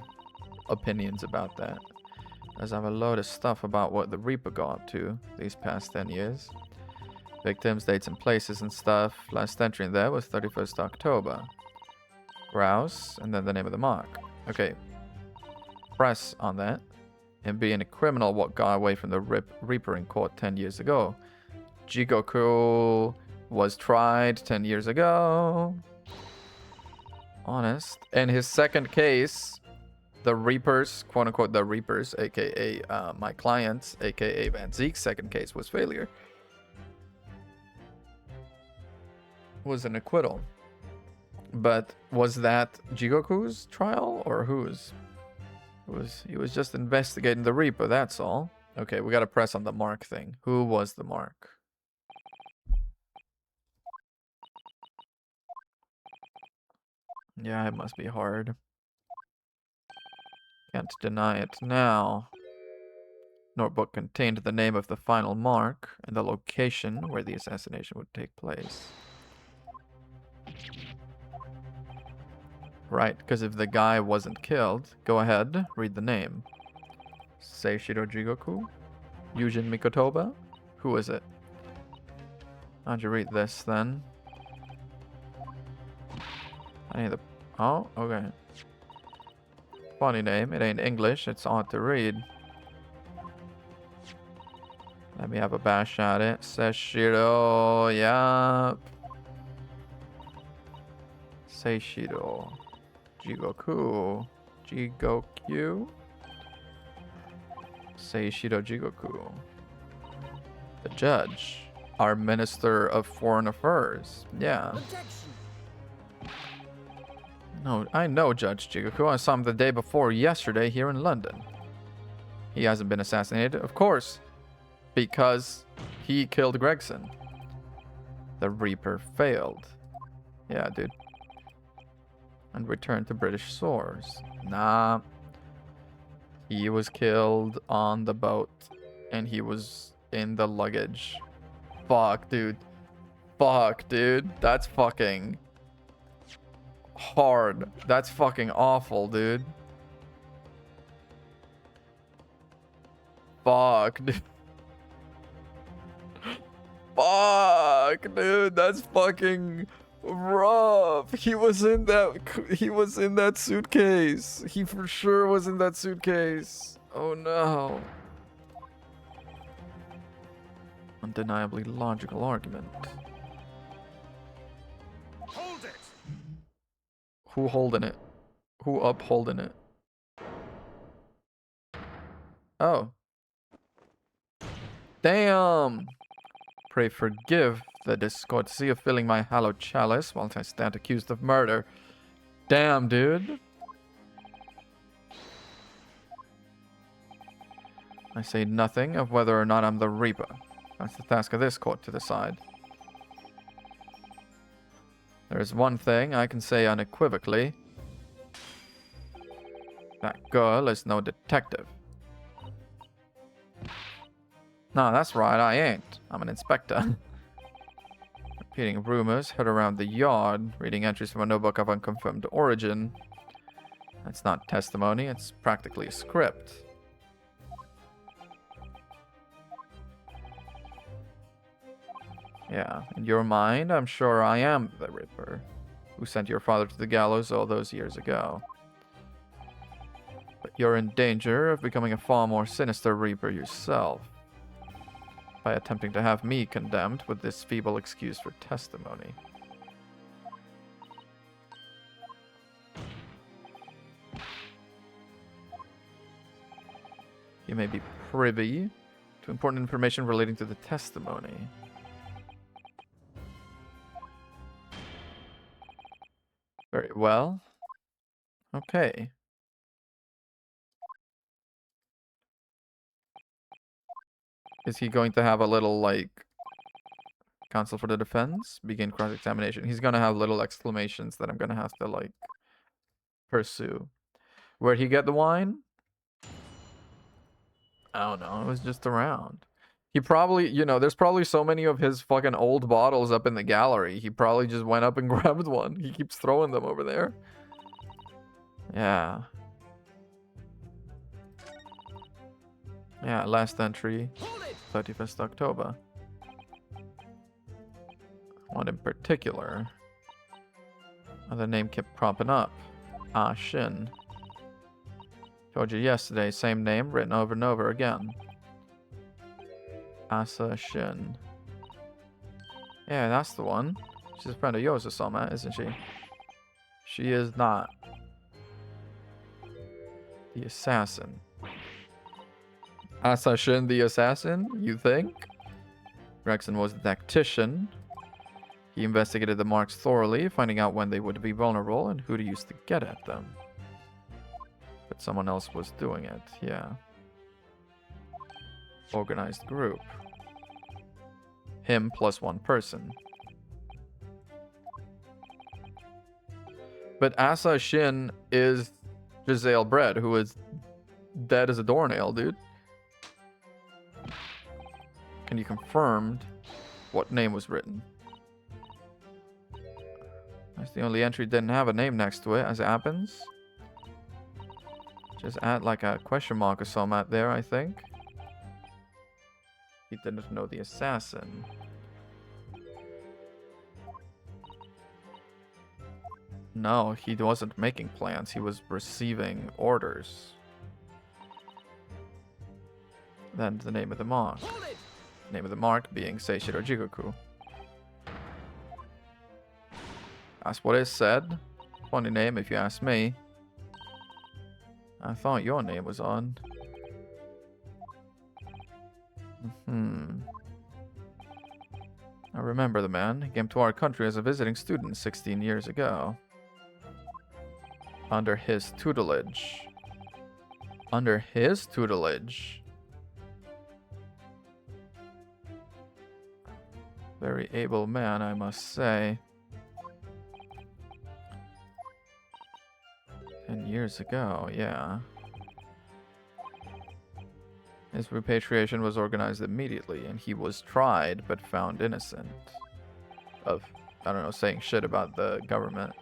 A: opinions about that. As I have a load of stuff about what the Reaper got up to these past 10 years. Victims, dates, and places and stuff. Last entry in there was 31st October. Grouse, and then the name of the mark. Okay. Press on that. Him being a criminal what got away from the Reaper in court 10 years ago. Jigoku was tried 10 years ago. Honest. In his second case, the Reapers, quote unquote the Reapers, aka my clients, aka Van Zeke's second case was failure. Was an acquittal. But was that Jigoku's trial or whose? He was just investigating the Reaper, that's all. Okay, we gotta press on the mark thing. Who was the mark? Yeah, it must be hard. Can't deny it now. Notebook contained the name of the final mark and the location where the assassination would take place. Right, because if the guy wasn't killed, go ahead, read the name. Seishiro Jigoku? Yujin Mikotoba? Who is it? How'd you read this then? I need the... Oh, okay. Funny name, it ain't English, it's odd to read. Let me have a bash at it. Seishiro, yeah. Seishiro. Jigoku. Jigoku. Seishiro Jigoku. The judge. Our Minister of Foreign Affairs. Yeah. No, I know Judge Jigoku. I saw him the day before yesterday here in London. He hasn't been assassinated, of course. Because he killed Gregson. The Reaper failed. Yeah, dude. And returned to British shores. Nah. He was killed on the boat. And he was in the luggage. Fuck, dude. Fuck, dude. That's fucking hard. That's fucking awful, dude. Fuck, dude. Fuck, dude. That's fucking rough. He was in that suitcase. He for sure was in that suitcase. Oh no. Undeniably logical argument.
C: Hold it.
A: Who holding it? Who upholding it? Oh. Damn. Pray forgive the discourtesy of filling my hallowed chalice whilst I stand accused of murder. Damn, dude. I say nothing of whether or not I'm the Reaper. That's the task of this court to decide. There is one thing I can say unequivocally. That girl is no detective. No, that's right, I ain't. I'm an inspector. repeating rumors heard around the yard, reading entries from a notebook of unconfirmed origin. That's not testimony, it's practically a script. Yeah, in your mind, I'm sure I am the Ripper, who sent your father to the gallows all those years ago. But you're in danger of becoming a far more sinister Reaper yourself, by attempting to have me condemned with this feeble excuse for testimony. You may be privy to important information relating to the testimony. Very well. Okay. Is he going to have a little, like, counsel for the defense? Begin cross-examination. He's gonna have little exclamations that I'm gonna have to, like, pursue. Where'd he get the wine? I don't know. It was just around. He probably, you know, there's probably so many of his fucking old bottles up in the gallery. He probably just went up and grabbed one. He keeps throwing them over there. Yeah. Yeah, last entry, 31st October. One in particular. The name kept cropping up. Ah Shin. Told you yesterday, same name written over and over again. Asa Shin. Yeah, that's the one. She's a friend of yours or something, isn't she? She is not. The assassin. Asa Shin the assassin, you think? Gregson was the tactician. He investigated the marks thoroughly, finding out when they would be vulnerable and who to use to get at them. But someone else was doing it, yeah. Organized group. Him plus one person. But Asa Shin is Giselle Bread, who is dead as a doornail, dude. Can you confirm what name was written? That's the only entry didn't have a name next to it, as it happens. Just add like a question mark or something out there, I think. He didn't know the assassin. No, he wasn't making plans. He was receiving orders. Then the name of the mark. Name of the mark being Seishiro Jigoku. That's what it said. Funny name if you ask me. I thought your name was on. I remember the man. He came to our country as a visiting student 16 years ago. Under his tutelage. Under his tutelage. Very able man, I must say. 10 years ago, yeah. His repatriation was organized immediately, and he was tried but found innocent of, I don't know, saying shit about the government.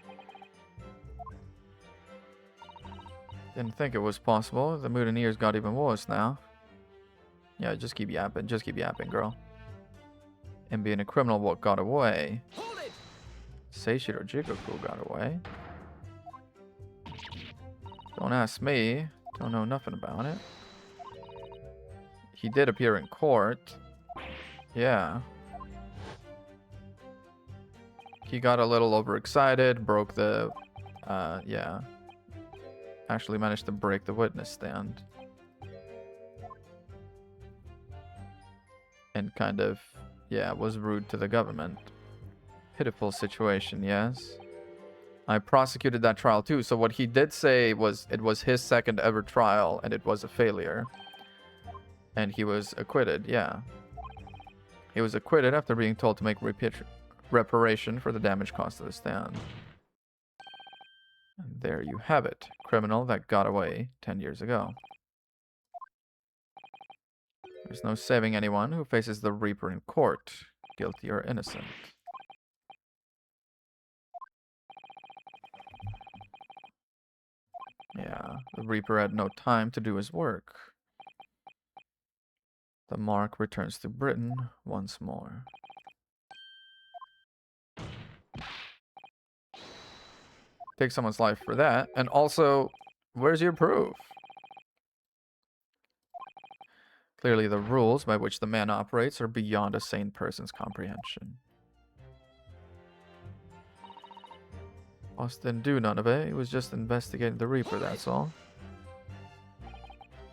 A: Didn't think it was possible. The mutineers got even worse now. Yeah, just keep yapping, girl. And being a criminal, what got away? Seishiro Jigoku got away. Don't ask me. Don't know nothing about it. He did appear in court. Yeah. He got a little overexcited, broke the... yeah. Actually managed to break the witness stand. And kind of, yeah, was rude to the government. Pitiful situation, yes. I prosecuted that trial too, so what he did say was it was his second ever trial and it was a failure. And he was acquitted, yeah. He was acquitted after being told to make reparation for the damage caused to the stand. And there you have it. Criminal that got away 10 years ago. There's no saving anyone who faces the Reaper in court, guilty or innocent. The Reaper had no time to do his work. The mark returns to Britain once more. Take someone's life for that. And also, where's your proof? Clearly the rules by which the man operates are beyond a sane person's comprehension. Boss didn't do none of it. He was just investigating the Reaper, that's all.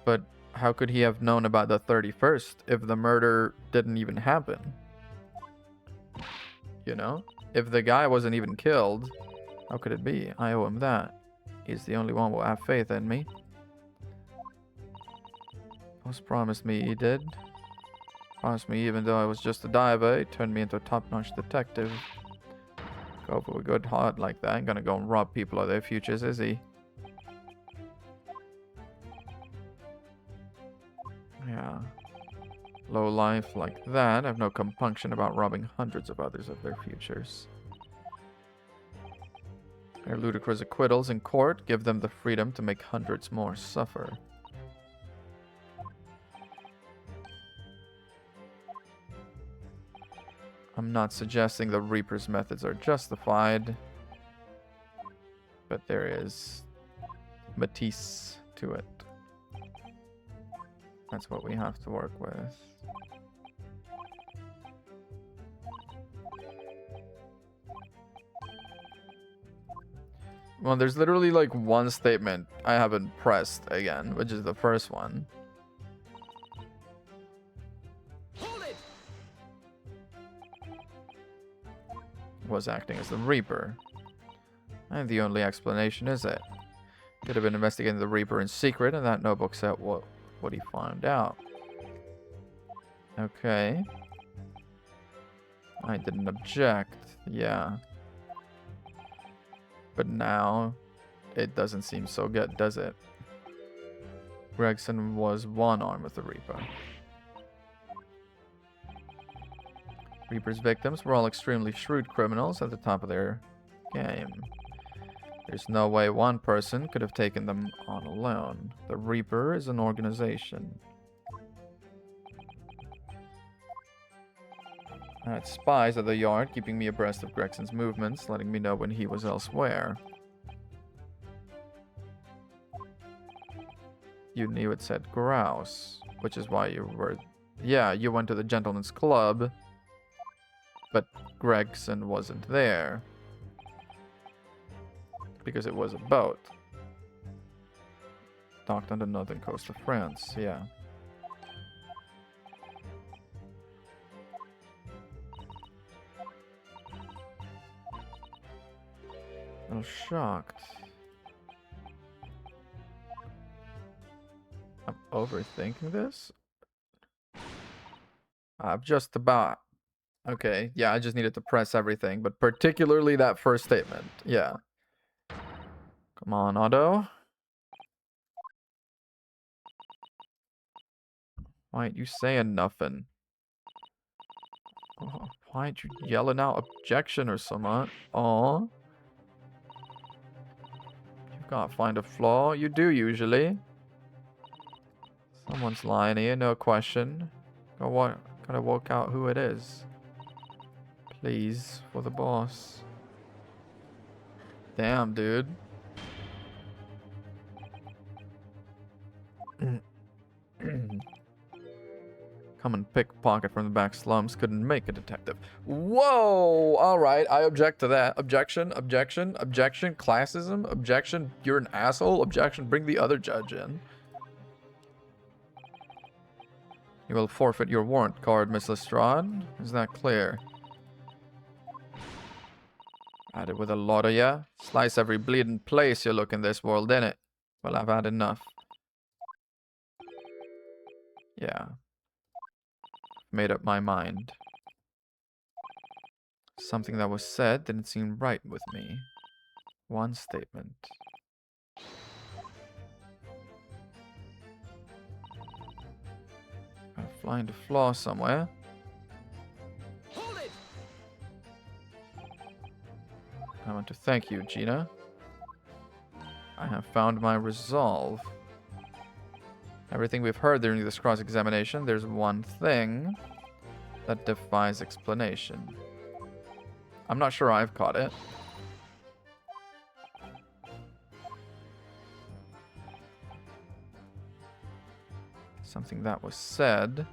A: But how could he have known about the 31st if the murder didn't even happen? You know? If the guy wasn't even killed, how could it be? I owe him that. He's the only one who will have faith in me. Boss promised me he did. Promised me even though I was just a diver, he turned me into a top-notch detective. Go for a good heart like that. Ain't gonna go and rob people of their futures, is he? Yeah. Low life like that. I have no compunction about robbing hundreds of others of their futures. Their ludicrous acquittals in court give them the freedom to make hundreds more suffer. I'm not suggesting the Reaper's methods are justified, but there is Matisse to it. That's what we have to work with. Well, there's literally like one statement I haven't pressed again, which is the first one. Was acting as the Reaper. And the only explanation is it. Could have been investigating the Reaper in secret, and that notebook said what he found out. Okay. I didn't object. Yeah. But now, it doesn't seem so good, does it? Gregson was one arm with the Reaper. Reaper's victims were all extremely shrewd criminals at the top of their game. There's no way one person could have taken them on alone. The Reaper is an organization. I had spies at the yard keeping me abreast of Gregson's movements, letting me know when he was elsewhere. You knew it said grouse, which is why you were... Yeah, you went to the Gentleman's Club, but Gregson wasn't there. Because it was a boat. Docked on the northern coast of France, yeah. A little shocked. I'm overthinking this? I'm just about... Okay, yeah, I just needed to press everything, but particularly that first statement, yeah. Come on, Otto. Why ain't you saying nothing? Oh, why ain't you yelling out objection or something? Aw. You can't find a flaw. You do usually. Someone's lying here, no question. Gotta work out who it is. Please, for the boss. Damn, dude. Come and pickpocket from the back slums couldn't make a detective. Whoa! Alright, I object to that. Objection, objection, objection, classism, objection, you're an asshole, objection, bring the other judge in. You will forfeit your warrant card, Miss Lestrade. Is that clear? At it with a lot of ya. Slice every bleeding place you look in this world, innit? Well, I've had enough. Yeah. Made up my mind. Something that was said didn't seem right with me. One statement. Gotta find a flaw somewhere.
B: Hold it!
A: I want to thank you, Gina. I have found my resolve. Everything we've heard during this cross-examination, there's one thing that defies explanation. I'm not sure I've caught it. Something that was said.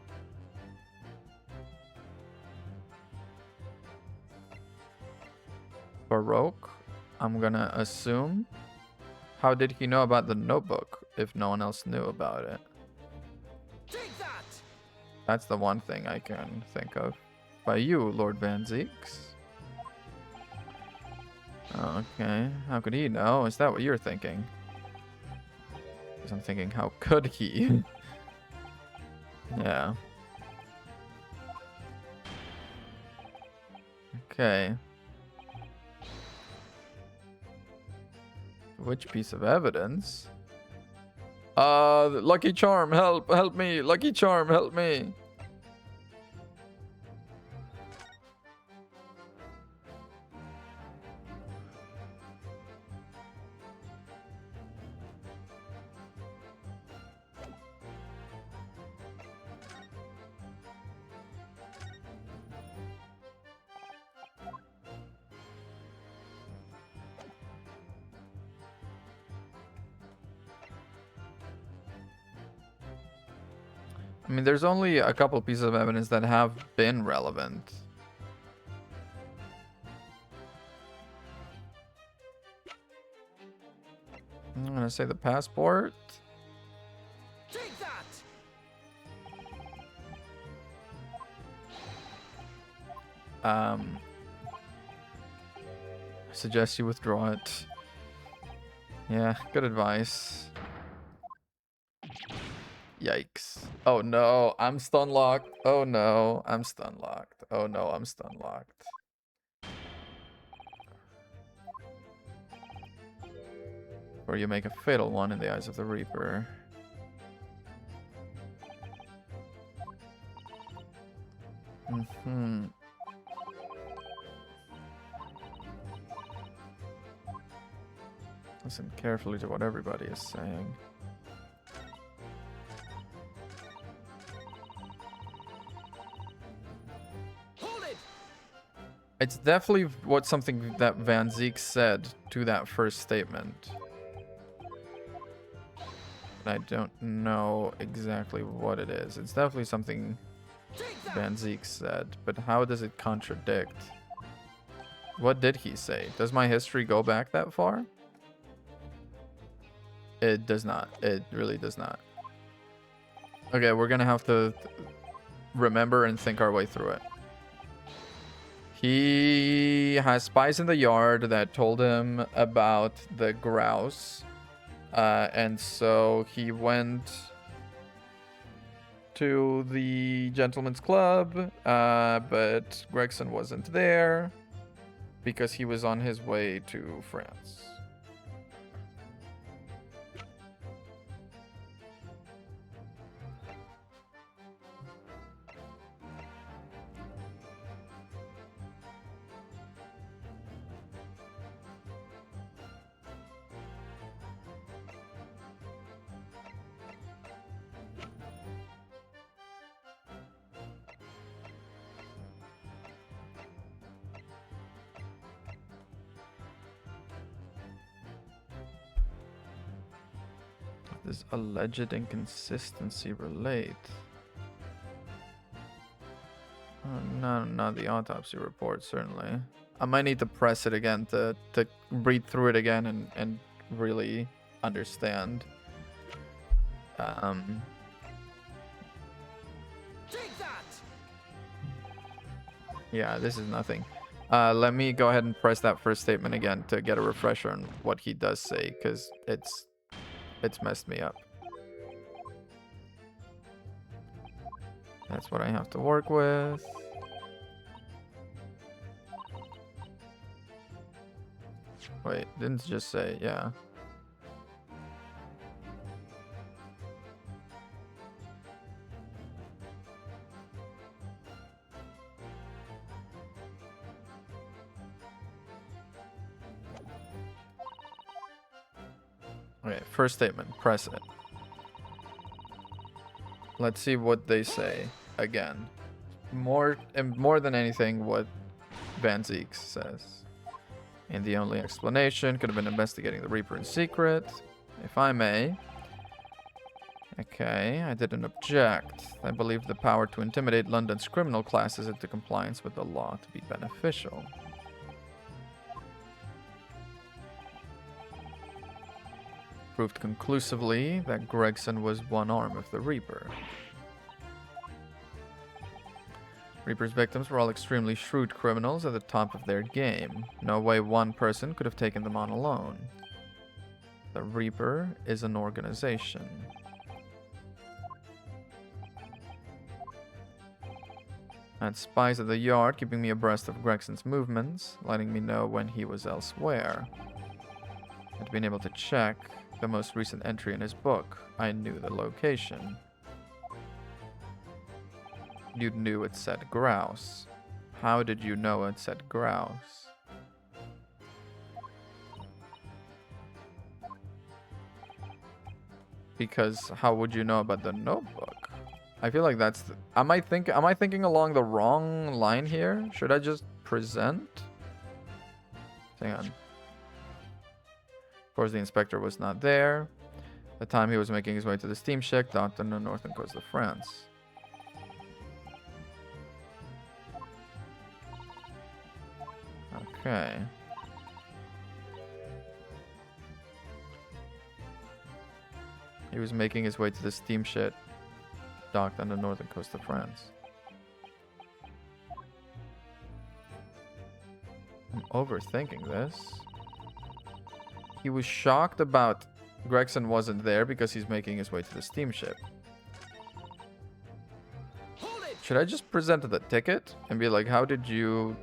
A: Baroque, I'm gonna assume. How did he know about the notebook if no one else knew about it?
B: Take that!
A: That's the one thing I can think of. By you, Lord Van Zeeks. Okay, how could he know? Is that what you're thinking? Because I'm thinking, how could he? Yeah. Okay. Which piece of evidence? Lucky Charm, help me! Lucky Charm, help me! I mean, there's only a couple pieces of evidence that have been relevant. I'm gonna say the passport.
B: Take that!
A: I suggest you withdraw it. Yeah, good advice. Yikes. Oh no, I'm stun locked. Oh no, I'm stun locked. Oh no, I'm stun locked. Or you make a fatal one in the eyes of the Reaper. Listen carefully to what everybody is saying.
B: Hold it!
A: It's definitely something that Van Zeek said to that first statement. I don't know exactly what it is. It's definitely something Van Zeek said, but how does it contradict? What did he say? Does my history go back that far? It does not. It really does not. Okay, we're gonna have to remember and think our way through it. He has spies in the yard that told him about the grouse. And so he went to the gentleman's club, but Gregson wasn't there because he was on his way to France. This alleged inconsistency relate? No, not the autopsy report, certainly. I might need to press it again to read through it again and really understand.
B: Take that!
A: Yeah, this is nothing. Let me go ahead and press that first statement again to get a refresher on what he does say, because it's messed me up. That's what I have to work with. Wait, didn't it just say, yeah. Okay, first statement. Press it. Let's see what they say again. More than anything, what Van Zeek says. And the only explanation could have been investigating the Reaper in secret, if I may. Okay, I didn't object. I believe the power to intimidate London's criminal classes into compliance with the law to be beneficial. Proved conclusively that Gregson was one arm of the Reaper. Reaper's victims were all extremely shrewd criminals at the top of their game. No way one person could have taken them on alone. The Reaper is an organization. I had spies at the yard keeping me abreast of Gregson's movements, letting me know when he was elsewhere. I'd been able to check the most recent entry in his book. I knew the location. You knew it said grouse. How did you know it said grouse? Because how would you know about the notebook? I feel like that's the, am I thinking along the wrong line here? Should I just present? Hang on. Of course, the inspector was not there. The time he was making his way to the steamship docked on the northern coast of France. Okay. He was making his way to the steamship docked on the northern coast of France. I'm overthinking this. He was shocked about Gregson wasn't there because he's making his way to the steamship. Should I just present the ticket and be like, how did you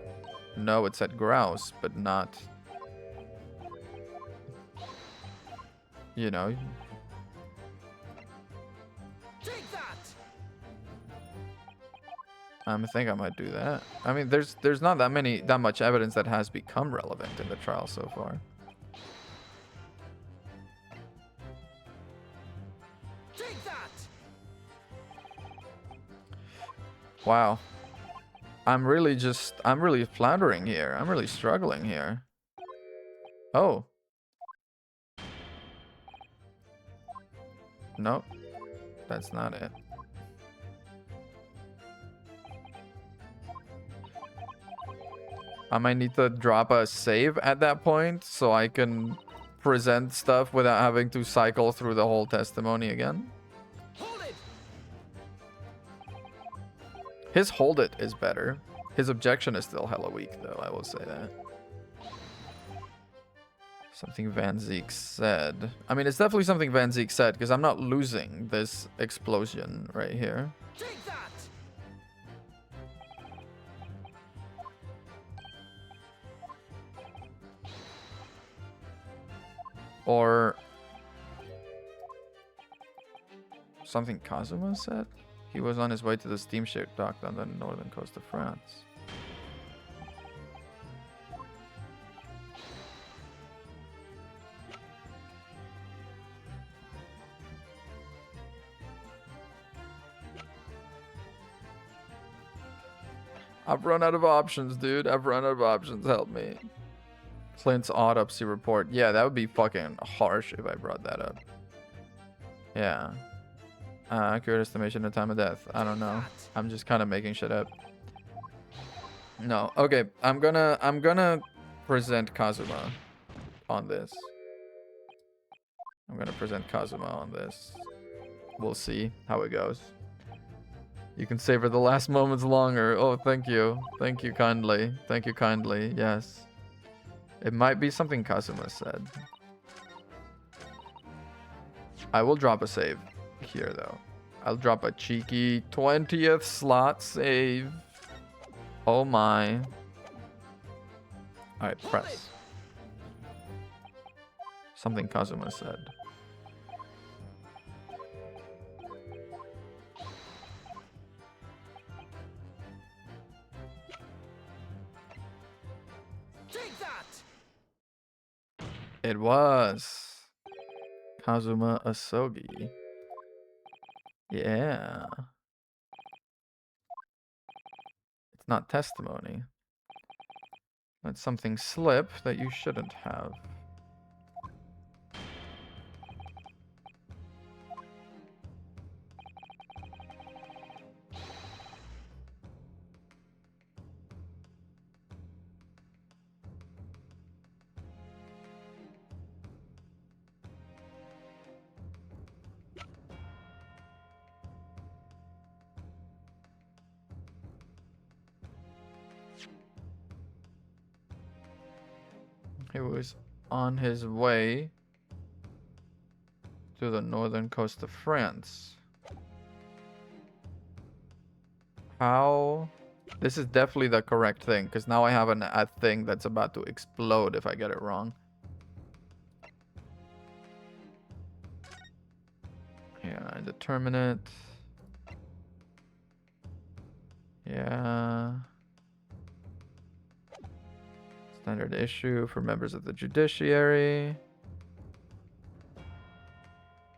A: know it said grouse, but not, you know?
B: Take that!
A: I think I might do that. I mean, there's not that much evidence that has become relevant in the trial so far.
B: Take that!
A: Wow. I'm really floundering here. I'm really struggling here. Oh. Nope. That's not it. I might need to drop a save at that point so I can present stuff without having to cycle through the whole testimony again.
B: Hold it!
A: His hold it is better. His objection is still hella weak, though, I will say that. Something Van Zeek said. I mean, it's definitely something Van Zeek said, because I'm not losing this explosion right here.
B: Take that!
A: Or something Kazuma said? He was on his way to the steamship docked on the northern coast of France. I've run out of options, dude. I've run out of options. Help me. Clint's autopsy report. Yeah, that would be fucking harsh if I brought that up. Yeah. Accurate estimation of time of death. I don't know. I'm just kind of making shit up. No. Okay, I'm gonna present Kazuma on this. I'm gonna present Kazuma on this. We'll see how it goes. You can savor the last moments longer. Oh, thank you. Thank you kindly. Thank you kindly. Yes. It might be something Kazuma said. I will drop a save here, though. I'll drop a cheeky 20th slot save. Oh my. Alright, press. Something Kazuma said.
B: Take that!
A: It was. Kazuma Asogi. Yeah. It's not testimony. Let something slip that you shouldn't have. He was on his way to the northern coast of France. How? This is definitely the correct thing, because now I have a thing that's about to explode if I get it wrong. Yeah, indeterminate. Yeah. Standard issue for members of the judiciary.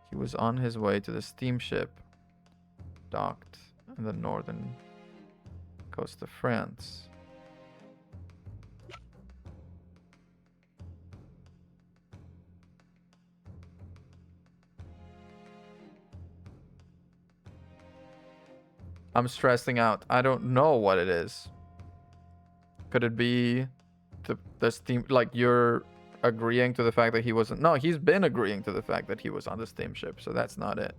A: He was on his way to the steamship docked in the northern coast of France. I'm stressing out. I don't know what it is. Could it be the steam, like you're agreeing to the fact that he wasn't? No, he's been agreeing to the fact that he was on the steamship, so that's not it.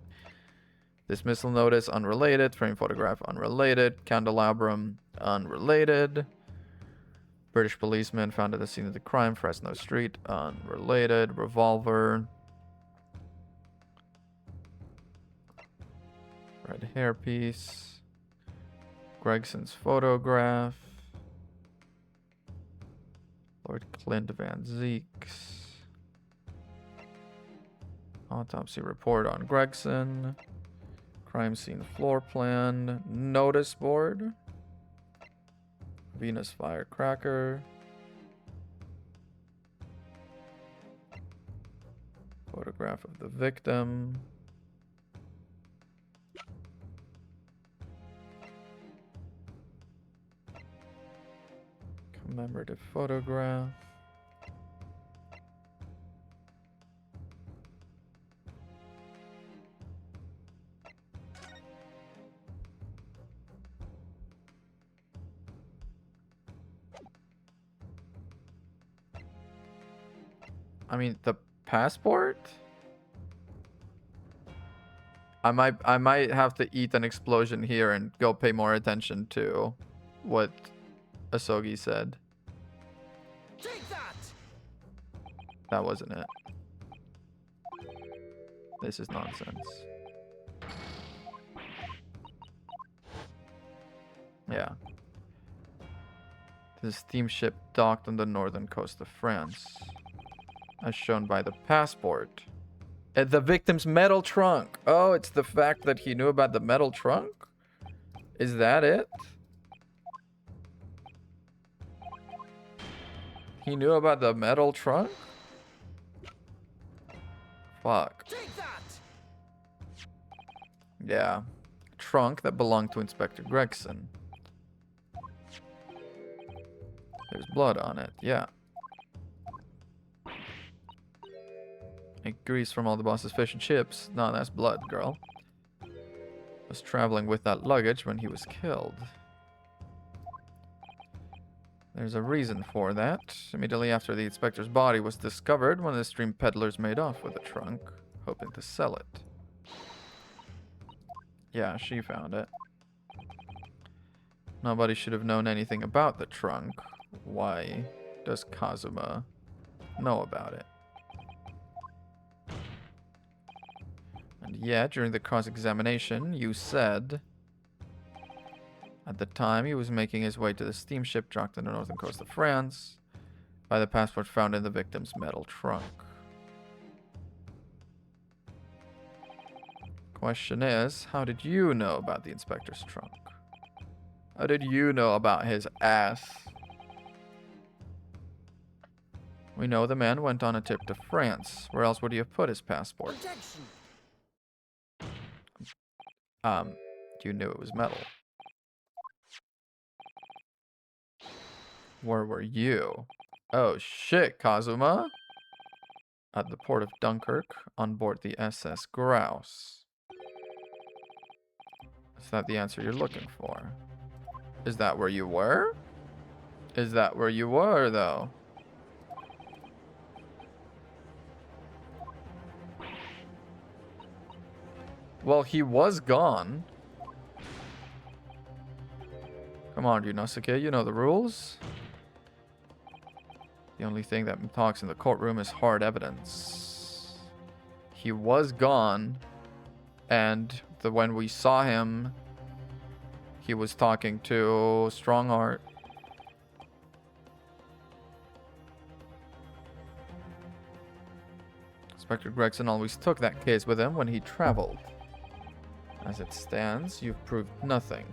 A: Dismissal notice, unrelated. Frame photograph, unrelated. Candelabrum, unrelated. British policeman found at the scene of the crime, Fresno Street, unrelated. Revolver. Red hairpiece. Gregson's photograph. Lord Clint Van Zeeks. Autopsy report on Gregson. Crime scene floor plan. Notice board. Venus firecracker. Photograph of the victim. Commemorative photograph. I mean, the passport? I might have to eat an explosion here and go pay more attention to what Asogi said.
B: Take that!
A: That wasn't it. This is nonsense. Yeah. The steamship docked on the northern coast of France, as shown by the passport. The victim's metal trunk. Oh, it's the fact that he knew about the metal trunk? Is that it? He knew about the metal trunk? Fuck.
B: Take that!
A: Yeah. Trunk that belonged to Inspector Gregson. There's blood on it, yeah. Like grease from all the boss's fish and chips. No, that's blood, girl. Was traveling with that luggage when he was killed. There's a reason for that. Immediately after the inspector's body was discovered, one of the stream peddlers made off with the trunk, hoping to sell it. Yeah, she found it. Nobody should have known anything about the trunk. Why does Kazuma know about it? And yet, during the cross-examination, you said at the time he was making his way to the steamship docked on the northern coast of France by the passport found in the victim's metal trunk. Question is, how did you know about the inspector's trunk? How did you know about his ass? We know the man went on a trip to France. Where else would he have put his passport?
B: Objection!
A: You knew it was metal. Where were you? Oh shit, Kazuma! At the port of Dunkirk, on board the SS Grouse. Is that the answer you're looking for? Is that where you were? Is that where you were, though? Well, he was gone. Come on, Ryunosuke, you know the rules. The only thing that talks in the courtroom is hard evidence. He was gone, and when we saw him, he was talking to Strongheart. Inspector Gregson always took that case with him when he traveled. As it stands, you've proved nothing.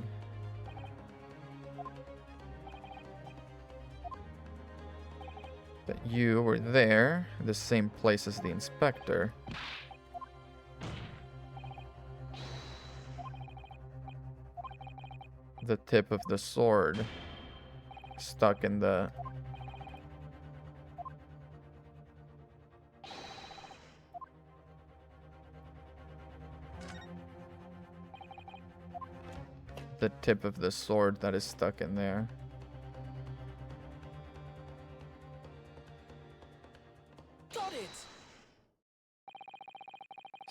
A: That you were there, the same place as the inspector. The tip of the sword stuck in the... The tip of the sword that is stuck in there.
B: Got it!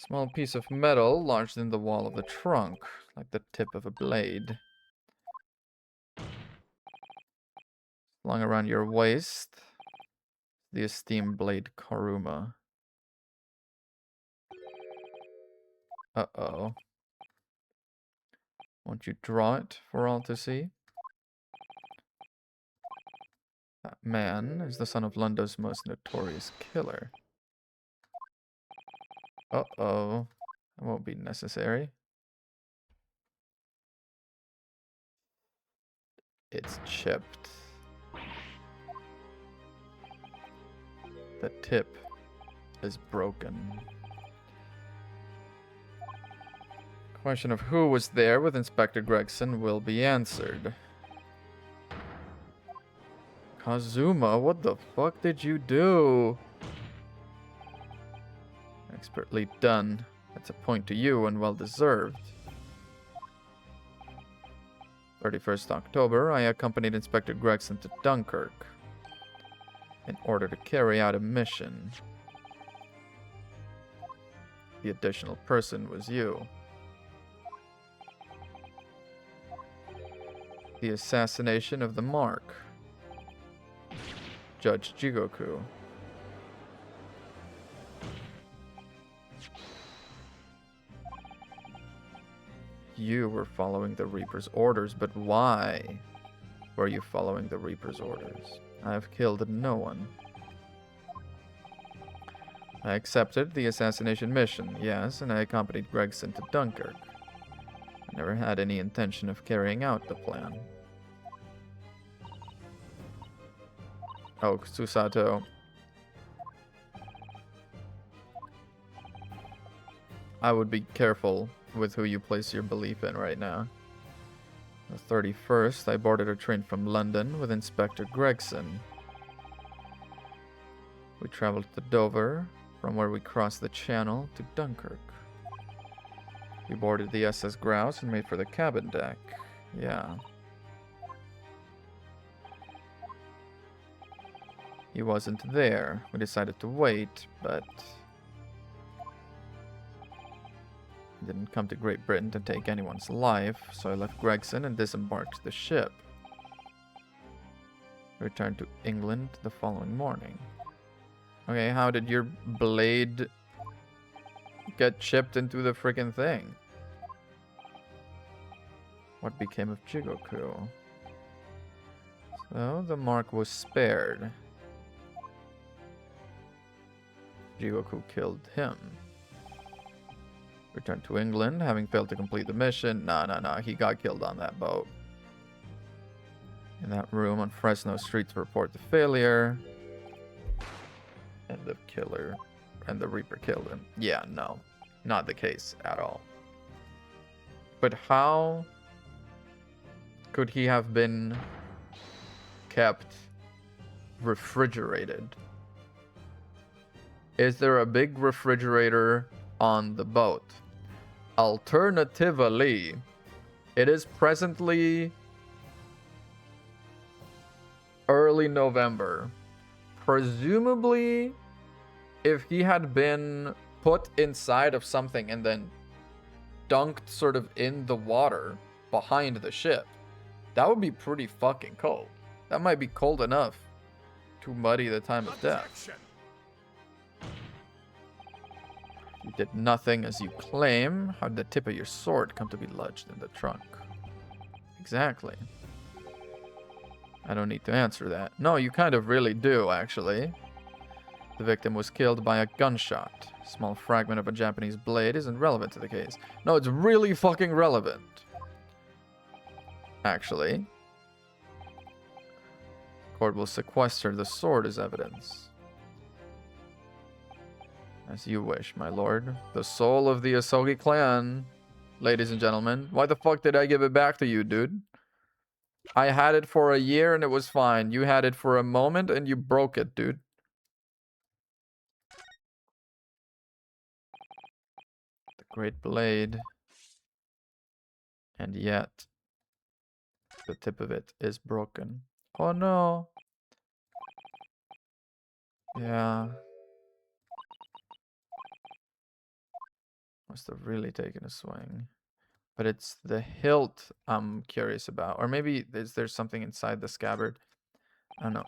A: Small piece of metal lodged in the wall of the trunk, like the tip of a blade. Slung around your waist, the esteemed blade Karuma. Uh-oh. Won't you draw it for all to see? That man is the son of London's most notorious killer. Uh-oh. That won't be necessary. It's chipped. The tip is broken. Question of who was there with Inspector Gregson will be answered. Kazuma, what the fuck did you do? Expertly done. That's a point to you and well deserved. 31st October, I accompanied Inspector Gregson to Dunkirk in order to carry out a mission. The additional person was you. The assassination of the Mark. Judge Jigoku. You were following the Reaper's orders, but why were you following the Reaper's orders? I have killed no one. I accepted the assassination mission, yes, and I accompanied Gregson to Dunkirk. I never had any intention of carrying out the plan. Oh, Susato. I would be careful with who you place your belief in right now. The 31st, I boarded a train from London with Inspector Gregson. We traveled to Dover, from where we crossed the channel to Dunkirk. We boarded the SS Grouse and made for the cabin deck. Yeah. He wasn't there. We decided to wait, but he didn't come to Great Britain to take anyone's life, so I left Gregson and disembarked the ship. Returned to England the following morning. Okay, how did your blade get chipped into the freaking thing? What became of Jigoku? So, the Mark was spared. Jigoku killed him. Returned to England, having failed to complete the mission. Nah, he got killed on that boat. In that room on Fresno Street to report the failure. and the Reaper killed him. Yeah, no, not the case at all. But how could he have been kept refrigerated? Is there a big refrigerator on the boat? Alternatively, it is presently early November. Presumably, if he had been put inside of something and then dunked sort of in the water behind the ship, that would be pretty fucking cold. That might be cold enough to muddy the time of death. You did nothing as you claim. How did the tip of your sword come to be lodged in the trunk? Exactly. I don't need to answer that. No, you kind of really do, actually. The victim was killed by a gunshot. A small fragment of a Japanese blade isn't relevant to the case. No, it's really fucking relevant. Actually. Court will sequester the sword as evidence. As you wish, my lord. The soul of the Asogi clan, ladies and gentlemen. Why the fuck did I give it back to you, dude? I had it for a year and it was fine. You had it for a moment and you broke it, dude. The great blade. And yet, the tip of it is broken. Oh no. Yeah. Must have really taken a swing. But it's the hilt I'm curious about. Or maybe there's something inside the scabbard. I don't know.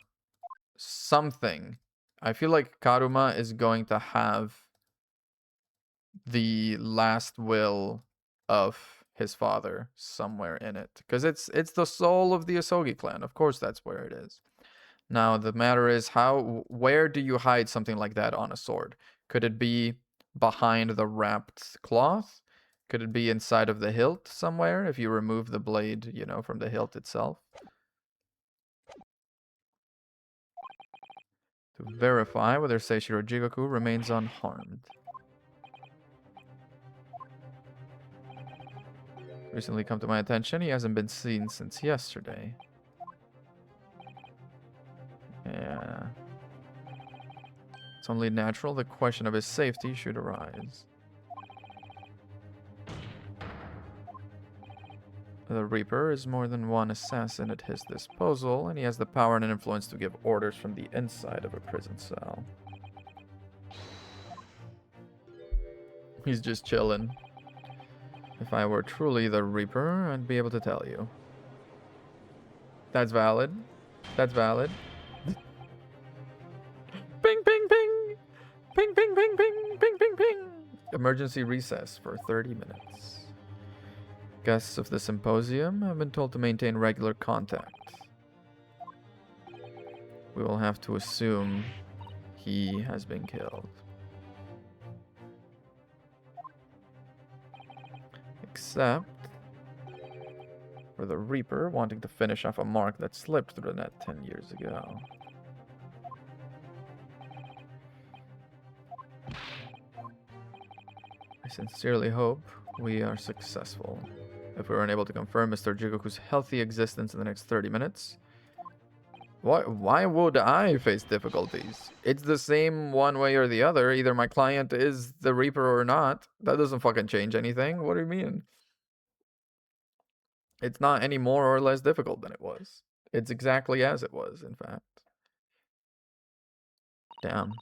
A: Something. I feel like Karuma is going to have the last will of his father somewhere in it. Because it's the soul of the Asogi clan. Of course that's where it is. Now the matter is where do you hide something like that on a sword? Could it be behind the wrapped cloth? Could it be inside of the hilt somewhere if you remove the blade, you know, from the hilt itself? To verify whether Seishiro Jigoku remains unharmed. Recently come to my attention, he hasn't been seen since yesterday. Yeah. It's only natural the question of his safety should arise. The Reaper is more than one assassin at his disposal, and he has the power and influence to give orders from the inside of a prison cell. He's just chilling. If I were truly the Reaper, I'd be able to tell you. That's valid. That's valid. Ping, ping, ping! Ping, ping, ping, ping, ping, ping, ping! Emergency recess for 30 minutes. Guests of the symposium have been told to maintain regular contact. We will have to assume he has been killed. Except for the Reaper wanting to finish off a mark that slipped through the net 10 years ago. I sincerely hope we are successful. If we are unable to confirm Mr. Jigoku's healthy existence in the next 30 minutes, why would I face difficulties? It's the same one way or the other. Either my client is the Reaper or not. That doesn't fucking change anything. What do you mean? It's not any more or less difficult than it was. It's exactly as it was, in fact. Damn.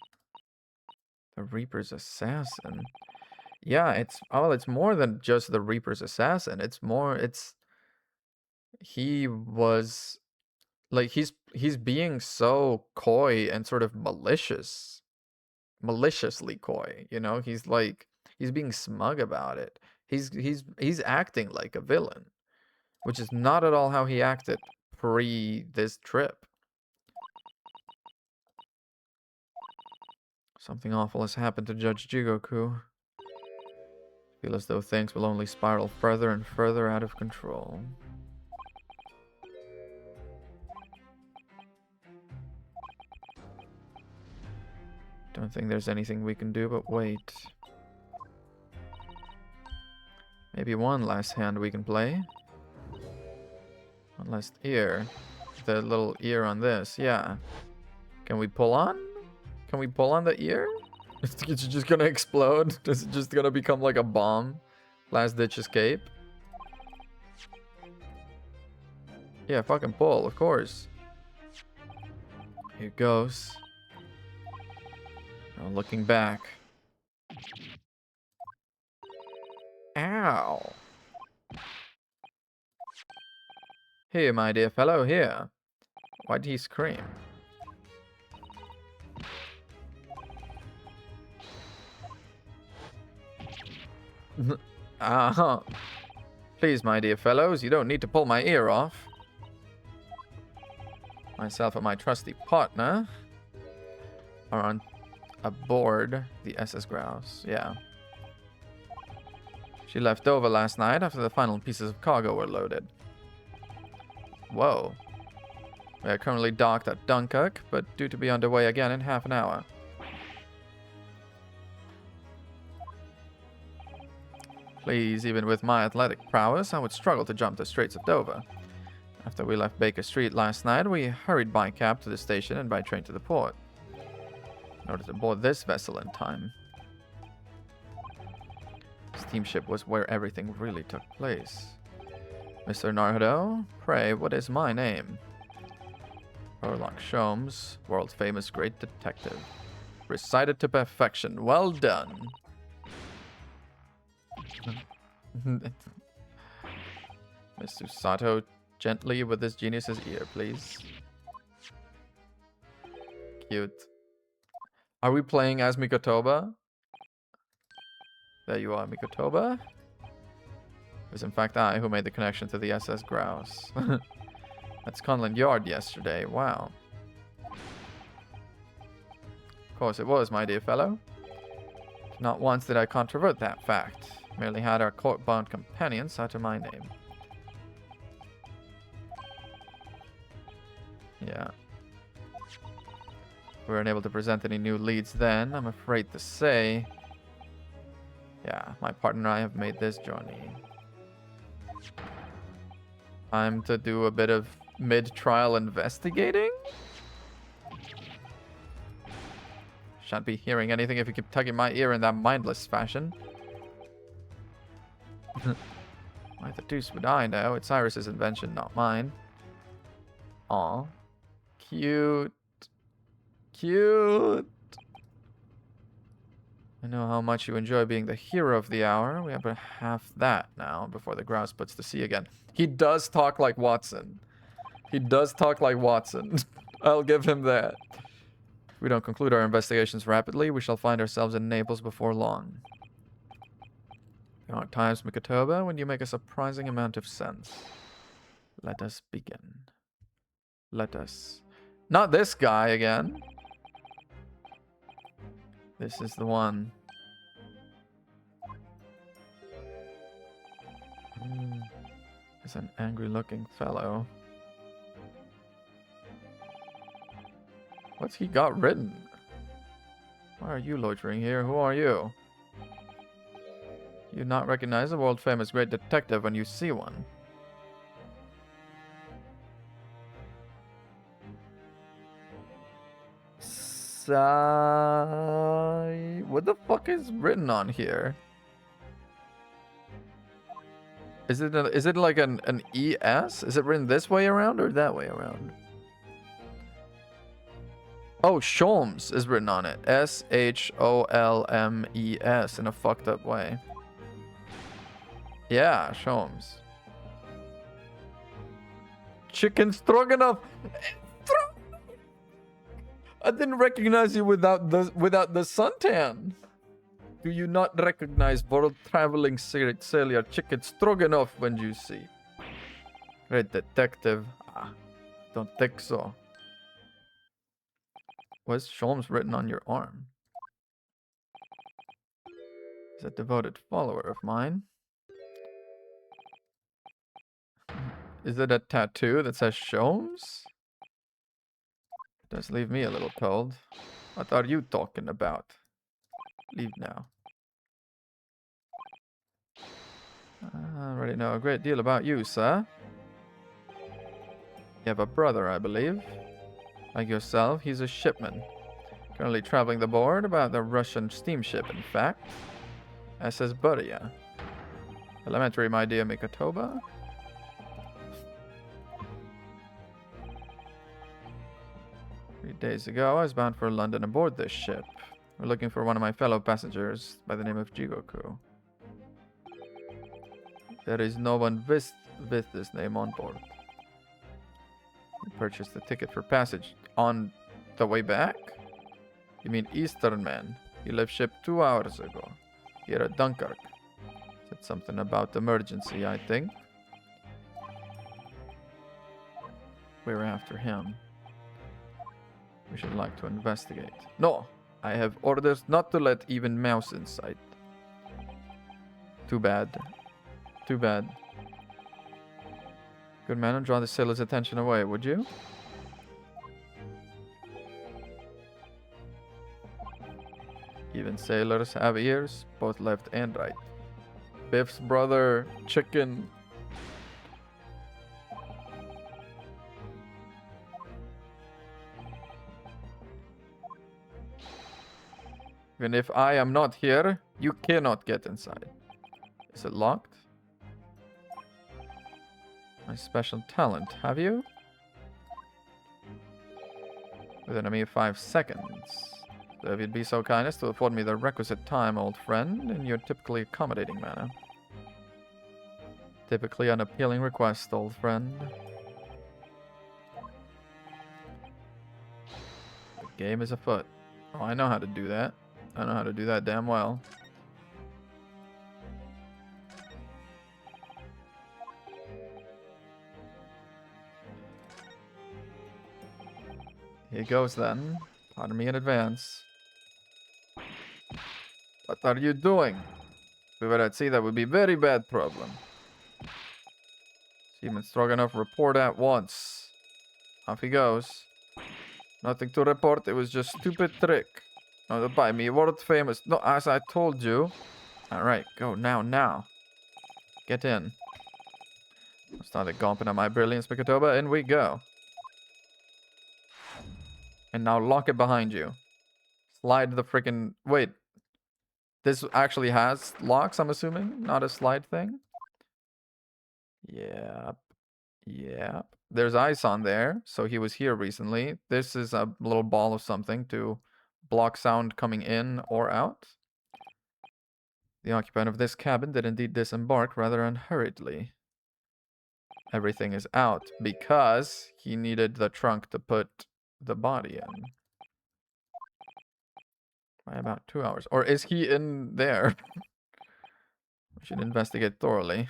A: The Reaper's assassin. Yeah, it's more than just the Reaper's assassin. He was like he's being so coy and sort of maliciously coy, you know? He's being smug about it. He's acting like a villain, which is not at all how he acted pre this trip. Something awful has happened to Judge Jigoku. Feel as though things will only spiral further and further out of control. Don't think there's anything we can do, but wait. Maybe one last hand we can play. One last ear. The little ear on this, yeah. Can we pull on? Can we pull on the ear? It's just gonna explode? Is it just gonna become like a bomb? Last ditch escape? Yeah, fucking pull, of course. Here goes. No looking back. Ow. Here, my dear fellow, here. Why'd he scream? Ah, please, my dear fellows, you don't need to pull my ear off. Myself and my trusty partner are on aboard the SS Grouse. Yeah. She left Dover last night after the final pieces of cargo were loaded. Whoa. We are currently docked at Dunkirk, but due to be underway again in half an hour. Please, even with my athletic prowess, I would struggle to jump the Straits of Dover. After we left Baker Street last night, we hurried by cab to the station and by train to the port, in order to board this vessel in time. Steamship was where everything really took place. Mr. Nardo, pray, what is my name? Orlok Sholmes, world famous great detective. Recited to perfection. Well done. Mr. Sato, gently with this genius's ear, please. Cute. Are we playing as Mikotoba? There you are, Mikotoba. It was in fact I who made the connection to the SS Grouse. At Scotland Yard yesterday. Wow. Of course it was, my dear fellow. Not once did I controvert that fact. Merely had our court-bound companion utter my name. Yeah. We weren't able to present any new leads then, I'm afraid to say. Yeah, my partner and I have made this journey. Time to do a bit of mid-trial investigating? Shan't be hearing anything if you keep tugging my ear in that mindless fashion. Why the deuce would I know? It's Iris's invention, not mine. Aw. Cute. Cute. I know how much you enjoy being the hero of the hour. We have about half that now before the grouse puts to sea again. He does talk like Watson. He does talk like Watson. I'll give him that. If we don't conclude our investigations rapidly, we shall find ourselves in Naples before long. There are times, Mikotoba, when you make a surprising amount of sense. Let us begin. Let us. Not this guy again. This is the one. It's an angry-looking fellow. What's he got written? Why are you loitering here? Who are you? You not recognize a world-famous great detective when you see one. What the fuck is written on here? Is it like an ES? Is it written this way around or that way around? Oh, Sholmes is written on it. S-H-O-L-M-E-S in a fucked up way. Yeah, Sholmes. Chicken Stroganoff. I didn't recognize you without the suntan. Do you not recognize world-traveling sailor Chicken Stroganoff when you see? Great detective. Ah, don't think so. What's Sholmes written on your arm? He's a devoted follower of mine. Is it a tattoo that says Sholmes? Does leave me a little cold. What are you talking about? Leave now. I already know a great deal about you, sir. You have a brother, I believe. Like yourself, he's a shipman. Currently traveling the board about the Russian steamship, in fact. SS Buria. Elementary, my dear Mikotoba. 3 days ago, I was bound for London aboard this ship. We're looking for one of my fellow passengers by the name of Jigoku. There is no one with this name on board. You purchased the ticket for passage on the way back? You mean Eastern Man? He left ship 2 hours ago. Here at Dunkirk. Said something about emergency, I think. We're after him. We should like to investigate. No! I have orders not to let even mouse inside. Too bad. Too bad. Good man, and draw the sailor's attention away, would you? Even sailors have ears, both left and right. Biff's brother, chicken. Even if I am not here, you cannot get inside. Is it locked? My special talent, have you? Within a mere 5 seconds. So if you'd be so kind as to afford me the requisite time, old friend, in your typically accommodating manner. Typically unappealing request, old friend. The game is afoot. Oh, I know how to do that. I know how to do that damn well. Here goes then. Pardon me in advance. What are you doing? If we were at sea, that would be very bad problem. Seaman Stroganoff, report at once. Off he goes. Nothing to report, it was just stupid trick. Not by me, world famous. No, as I told you. Alright, go now. Get in. I started gomping at my brilliance, Mikotoba, in we go. And now lock it behind you. Slide the freaking... Wait. This actually has locks, I'm assuming? Not a slide thing? Yep. There's ice on there, so he was here recently. This is a little ball of something to block sound coming in or out. The occupant of this cabin did indeed disembark rather unhurriedly. Everything is out because he needed the trunk to put the body in. By about 2 hours. Or is he in there? We should investigate thoroughly.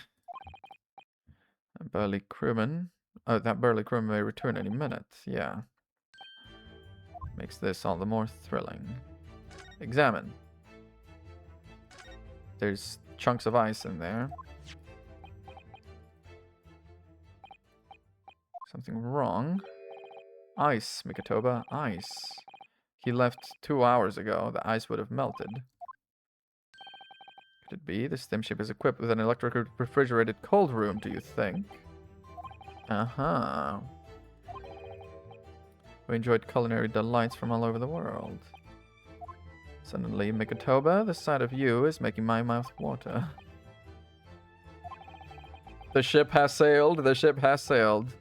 A: A burly crewman. Oh, that burly crewman may return any minute. Yeah. Makes this all the more thrilling. Examine. There's chunks of ice in there. Something wrong. Ice, Mikotoba. Ice. He left 2 hours ago. The ice would have melted. Could it be? The steamship is equipped with an electrically refrigerated cold room, do you think? Uh-huh. We enjoyed culinary delights from all over the world. Suddenly, Mikotoba, the sight of you is making my mouth water. The ship has sailed. The ship has sailed.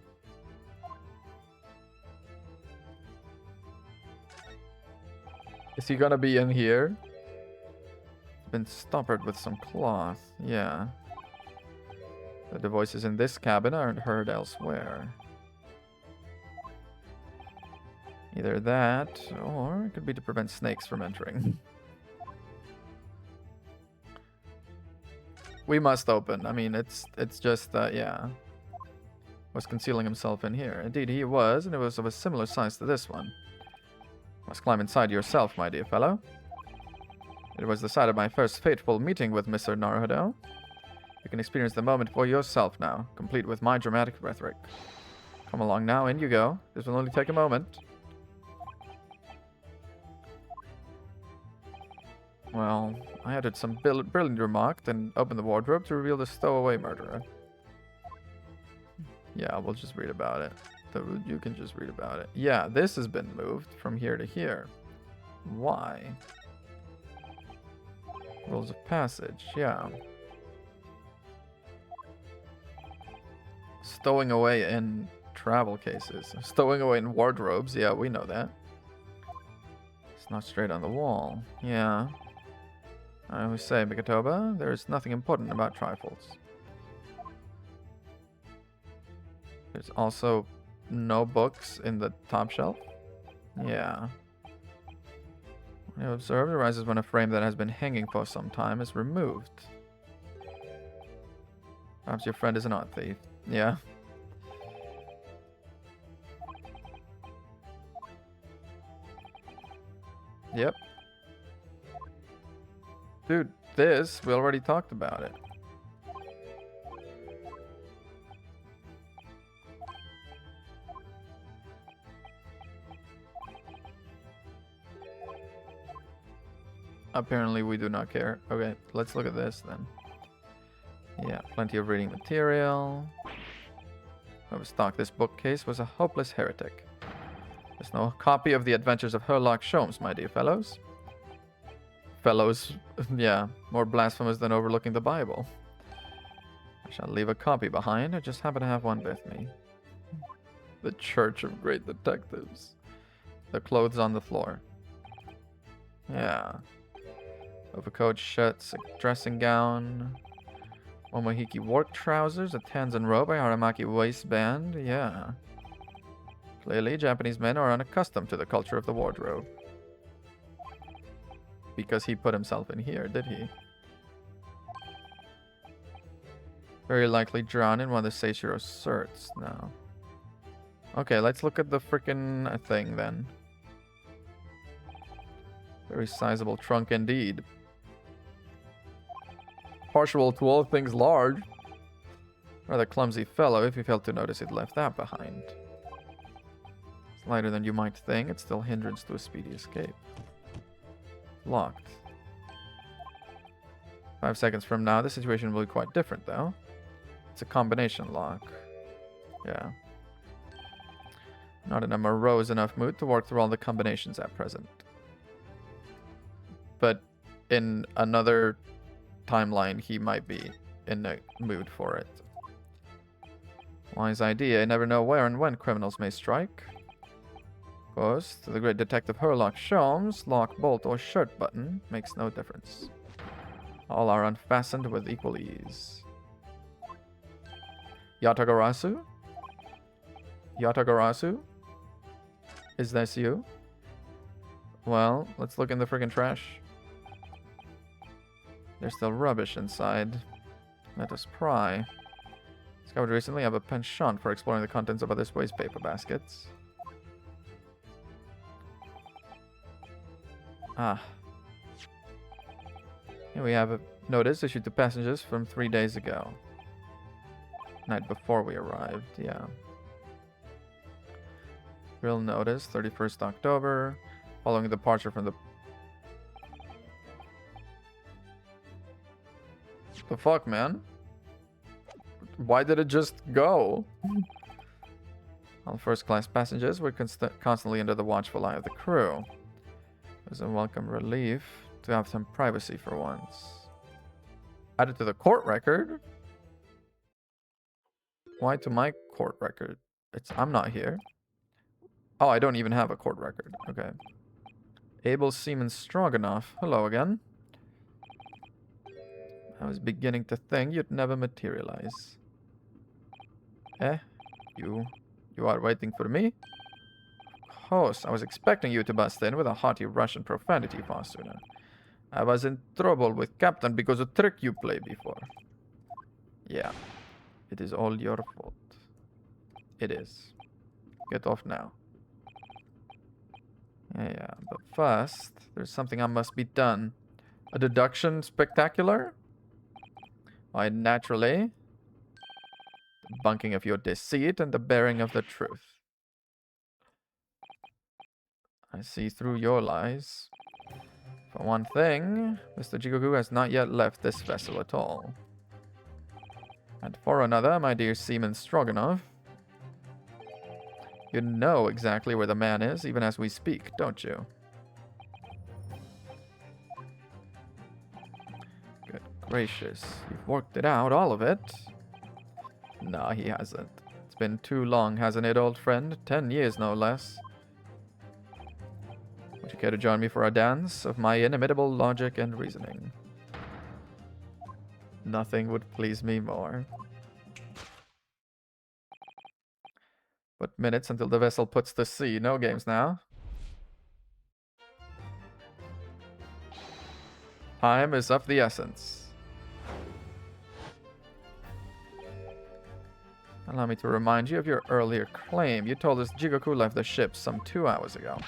A: Is he gonna be in here? Been stoppered with some cloth. Yeah. The voices in this cabin aren't heard elsewhere. Either that, or it could be to prevent snakes from entering. We must open. I mean, it's just that, yeah. Was concealing himself in here. Indeed, he was, and it was of a similar size to this one. Must climb inside yourself, my dear fellow. It was the site of my first fateful meeting with Mr. Naruhodo. You can experience the moment for yourself now, complete with my dramatic rhetoric. Come along now, in you go. This will only take a moment. Well, I added some brilliant remark, then opened the wardrobe to reveal the stowaway murderer. Yeah, we'll just read about it. You can just read about it. Yeah, this has been moved from here to here. Why? Rules of passage, yeah. Stowing away in travel cases. Stowing away in wardrobes, yeah, we know that. It's not straight on the wall. Yeah. I always say, Mikatoba, there is nothing important about trifles. There's also no books in the top shelf. Yeah. What you observed arises when a frame that has been hanging for some time is removed. Perhaps your friend is an art thief. Yeah. Yep. Dude, this, we already talked about it. Apparently we do not care. Okay, let's look at this then. Yeah, plenty of reading material. Whoever stocked this bookcase was a hopeless heretic. There's no copy of the Adventures of Herlock Sholmes, my dear fellows. Fellows, yeah, more blasphemous than overlooking the Bible. I shall leave a copy behind. I just happen to have one with me. The Church of Great Detectives. The clothes on the floor. Yeah. Overcoat, shirts, a dressing gown. Omohiki work trousers, a Tanzan robe, a Haramaki waistband. Yeah. Clearly, Japanese men are unaccustomed to the culture of the wardrobe. Because he put himself in here, did he? Very likely drawn in one of the Seishiro certs now. Okay, let's look at the frickin' thing then. Very sizable trunk indeed. Partial to all things large. Rather clumsy fellow if you failed to notice it left that behind. It's lighter than you might think. It's still a hindrance to a speedy escape. Locked. 5 seconds from now, the situation will be quite different, though. It's a combination lock. Yeah. Not in a morose enough mood to work through all the combinations at present. But in another timeline, he might be in a mood for it. Wise idea. I never know where and when criminals may strike. Of course, to the great detective Herlock Sholmes, lock, bolt, or shirt button makes no difference. All are unfastened with equal ease. Yatagarasu? Yatagarasu? Is this you? Well, let's look in the friggin' trash. There's still rubbish inside. Let us pry. Discovered recently, I have a penchant for exploring the contents of others' waste paper baskets. Ah. Here we have a notice issued to passengers from 3 days ago. Night before we arrived, yeah. Real notice, 31st October. Following departure from the... The fuck, man? Why did it just go? All first-class passengers were constantly under the watchful eye of the crew. It was a welcome relief to have some privacy for once. Added to the court record? Why to my court record? I'm not here. Oh, I don't even have a court record. Okay. Able Seaman Stroganoff. Hello again. I was beginning to think you'd never materialize. Eh? You are waiting for me? Of course, I was expecting you to bust in with a haughty Russian profanity far sooner. I was in trouble with Captain because of a trick you played before. Yeah. It is all your fault. It is. Get off now. Yeah, but first, there's something that must be done. A deduction spectacular? Why, naturally, the bunking of your deceit and the bearing of the truth. I see through your lies. For one thing, Mr. Jigoku has not yet left this vessel at all. And for another, my dear Seaman Stroganoff, you know exactly where the man is, even as we speak, don't you? Good gracious, you've worked it out, all of it. No, he hasn't. It's been too long, hasn't it, old friend? 10 years, no less. Would you care to join me for a dance of my inimitable logic and reasoning? Nothing would please me more. But minutes until the vessel puts to sea. No games now. Time is of the essence. Allow me to remind you of your earlier claim. You told us Jigoku left the ship some 2 hours ago.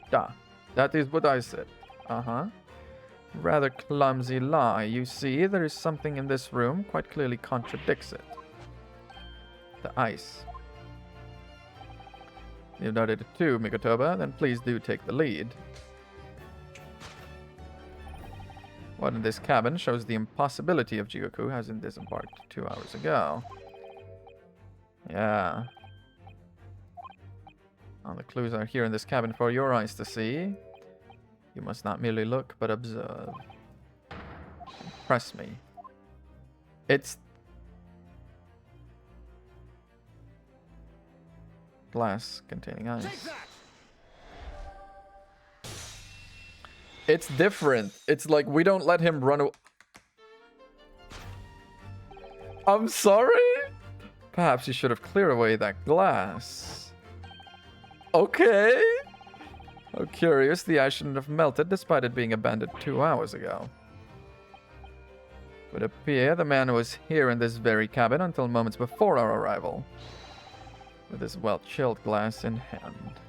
A: Da, that is what I said. Uh-huh. Rather clumsy lie. You see, there is something in this room quite clearly contradicts it. The ice. You've noted it too, Mikotoba, then please do take the lead. What in this cabin shows the impossibility of Jigoku having disembarked 2 hours ago. Yeah. All the clues are here in this cabin for your eyes to see. You must not merely look, but observe. Impress me. It's glass containing ice. It's different. It's like we don't let him run away. I'm sorry? Perhaps you should have cleared away that glass. Okay. Oh, curious. The ice shouldn't have melted despite it being abandoned 2 hours ago. It would appear the man was here in this very cabin until moments before our arrival, with his well-chilled glass in hand.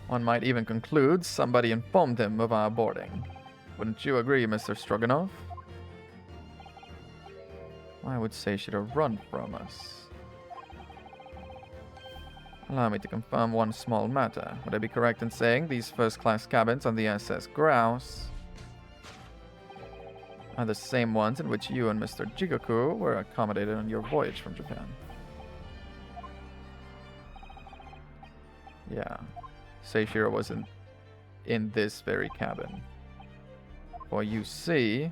A: One might even conclude somebody informed him of our boarding. Wouldn't you agree, Mr. Stroganoff? I would say she'd have run from us. Allow me to confirm one small matter. Would I be correct in saying these first-class cabins on the SS Grouse are the same ones in which you and Mr. Jigoku were accommodated on your voyage from Japan? Yeah. Seishiro was in this very cabin. For you see,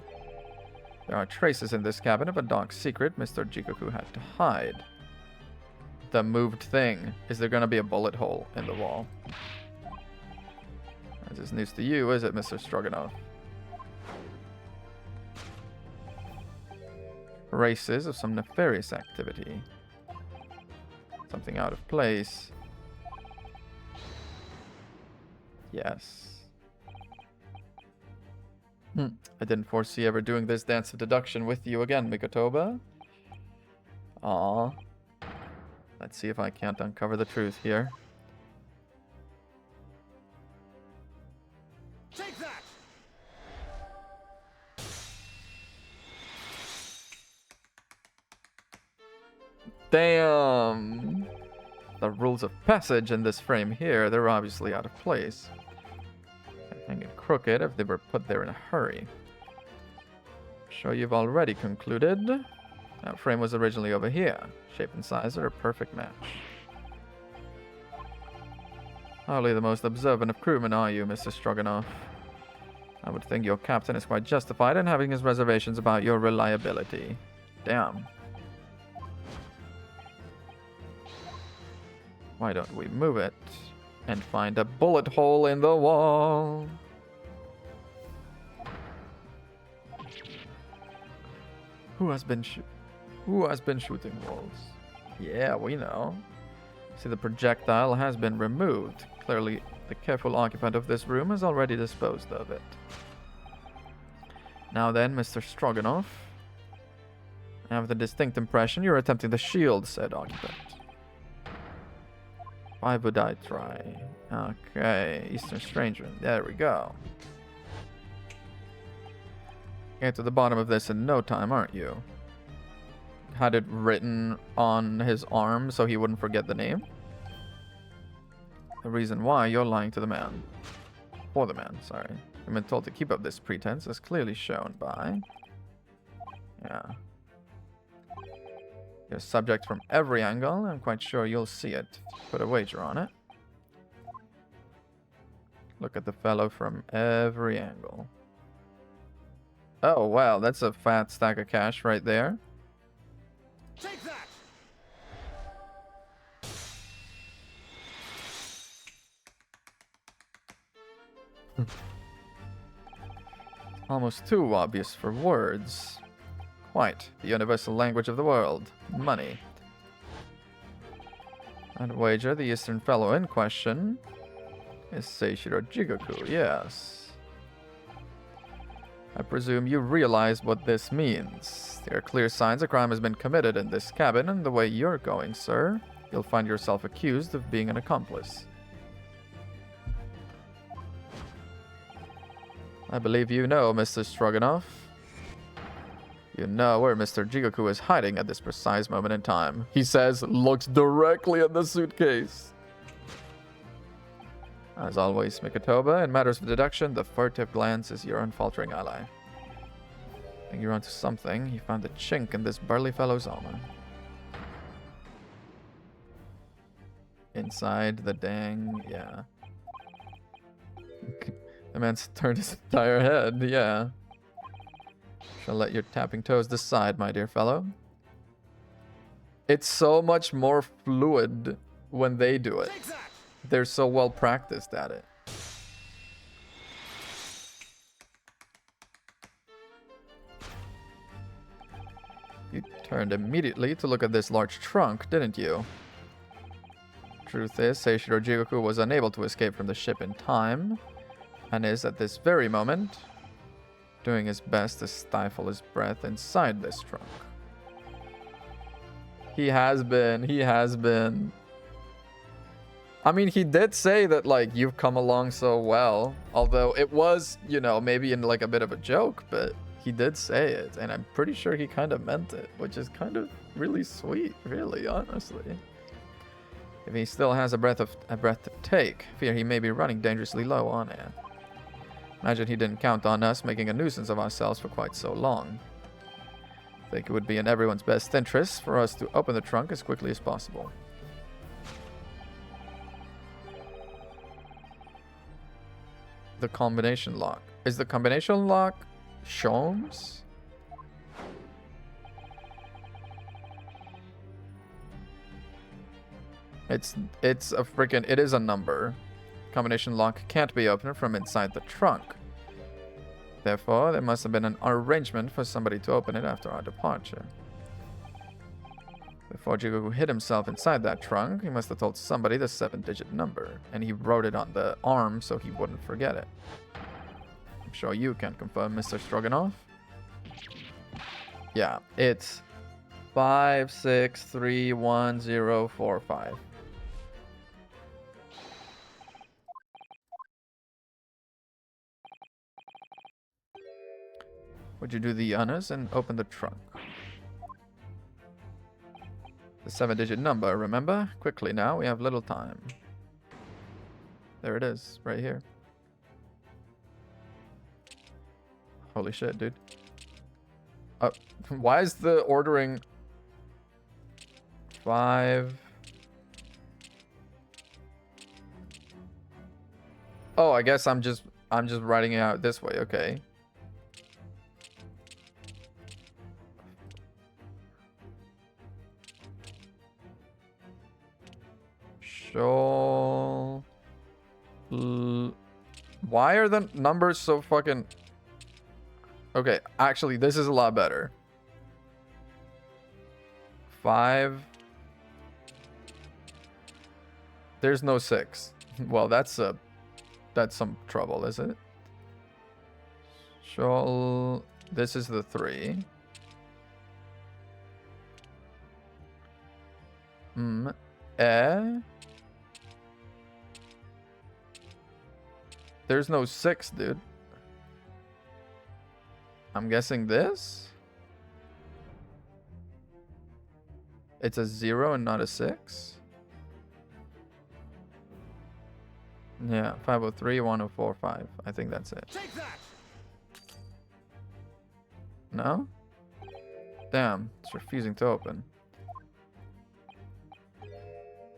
A: there are traces in this cabin of a dark secret Mr. Jigoku had to hide. The moved thing. Is there going to be a bullet hole in the wall? This is news to you, is it, Mr. Stroganoff? Traces of some nefarious activity. Something out of place. Yes. I didn't foresee ever doing this dance of deduction with you again, Mikotoba. Aw. Let's see if I can't uncover the truth here.
C: Take that!
A: Damn! The rules of passage in this frame here, they're obviously out of place. Hang it crooked if they were put there in a hurry. Sure you've already concluded. That frame was originally over here. Shape and size are a perfect match. Hardly the most observant of crewmen, are you, Mr. Stroganoff? I would think your captain is quite justified in having his reservations about your reliability. Damn. Why don't we move it and find a bullet hole in the wall? Who has been shooting walls? Yeah, we know. See, the projectile has been removed. Clearly, the careful occupant of this room has already disposed of it. Now then, Mr. Stroganoff, I have the distinct impression you're attempting to shield said occupant. Why would I try? Okay, Eastern Stranger. There we go. Get to the bottom of this in no time, aren't you? Had it written on his arm so he wouldn't forget the name? The reason why you're lying to the man. For the man, sorry. You've been told to keep up this pretense as clearly shown by... Yeah. You're subject from every angle. I'm quite sure you'll see it. Put a wager on it. Look at the fellow from every angle. Oh, wow, that's a fat stack of cash right there.
C: Take that!
A: Almost too obvious for words. Quite the universal language of the world. Money. I'd wager the Eastern fellow in question is Seishiro Jigoku, yes. I presume you realize what this means. There are clear signs a crime has been committed in this cabin, and the way you're going, sir, you'll find yourself accused of being an accomplice. I believe you know, Mr. Stroganoff. You know where Mr. Jigoku is hiding at this precise moment in time. He says, looks directly at the suitcase. As always, Mikotoba, in matters of deduction, the furtive glance is your unfaltering ally. I think you're onto something. He found a chink in this burly fellow's armor. Inside the dang, yeah. The man's turned his entire head, yeah. Shall let your tapping toes decide, my dear fellow. It's so much more fluid when they do it. They're so well practiced at it. You turned immediately to look at this large trunk, didn't you? Truth is, Seishiro Jigoku was unable to escape from the ship in time, and is at this very moment doing his best to stifle his breath inside this trunk. He has been. I mean, he did say that, like, you've come along so well, although it was, you know, maybe in like a bit of a joke, but he did say it, and I'm pretty sure he kind of meant it, which is kind of really sweet, really, honestly. If he still has a breath to take, fear he may be running dangerously low on air. Imagine he didn't count on us making a nuisance of ourselves for quite so long. I think it would be in everyone's best interest for us to open the trunk as quickly as possible. The combination lock. Is the combination lock Sholmes? It's a freaking, it is a number. Combination lock can't be opened from inside the trunk. Therefore, there must have been an arrangement for somebody to open it after our departure. Before Jigoku hid himself inside that trunk, he must have told somebody the 7-digit number, and he wrote it on the arm so he wouldn't forget it. I'm sure you can confirm, Mr. Stroganoff. Yeah, it's 56311045. Would you do the honors and open the trunk? The 7-digit number, remember? Quickly now, we have little time. There it is, right here. Holy shit, dude. Why is the ordering 5? Oh, I guess I'm just writing it out this way, okay. Why are the numbers so fucking... Okay, actually, this is a lot better. 5. There's no 6. Well, that's some trouble, is it? This is the 3. There's no 6, dude. I'm guessing this? It's a 0 and not a 6? Yeah, 503 1045. I think that's it.
C: Take that!
A: No? Damn, it's refusing to open.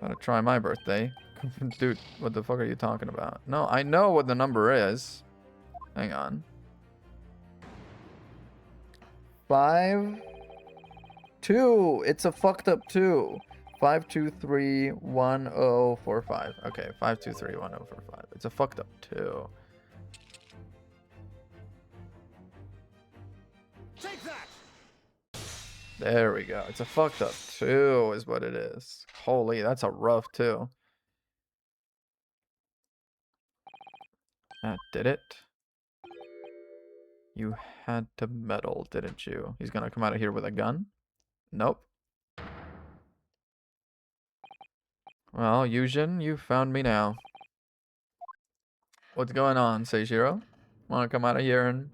A: Gotta try my birthday. Dude, what the fuck are you talking about? No, I know what the number is. Hang on. 5 2. It's a fucked up 2. 5231045. Okay, 5231045. It's a fucked up 2.
C: Take that!
A: There we go. It's a fucked up 2 is what it is. Holy, that's a rough 2. That did it. You had to meddle, didn't you? He's gonna come out of here with a gun? Nope. Well, Yujin, you found me now. What's going on, Seishiro? Wanna come out of here and...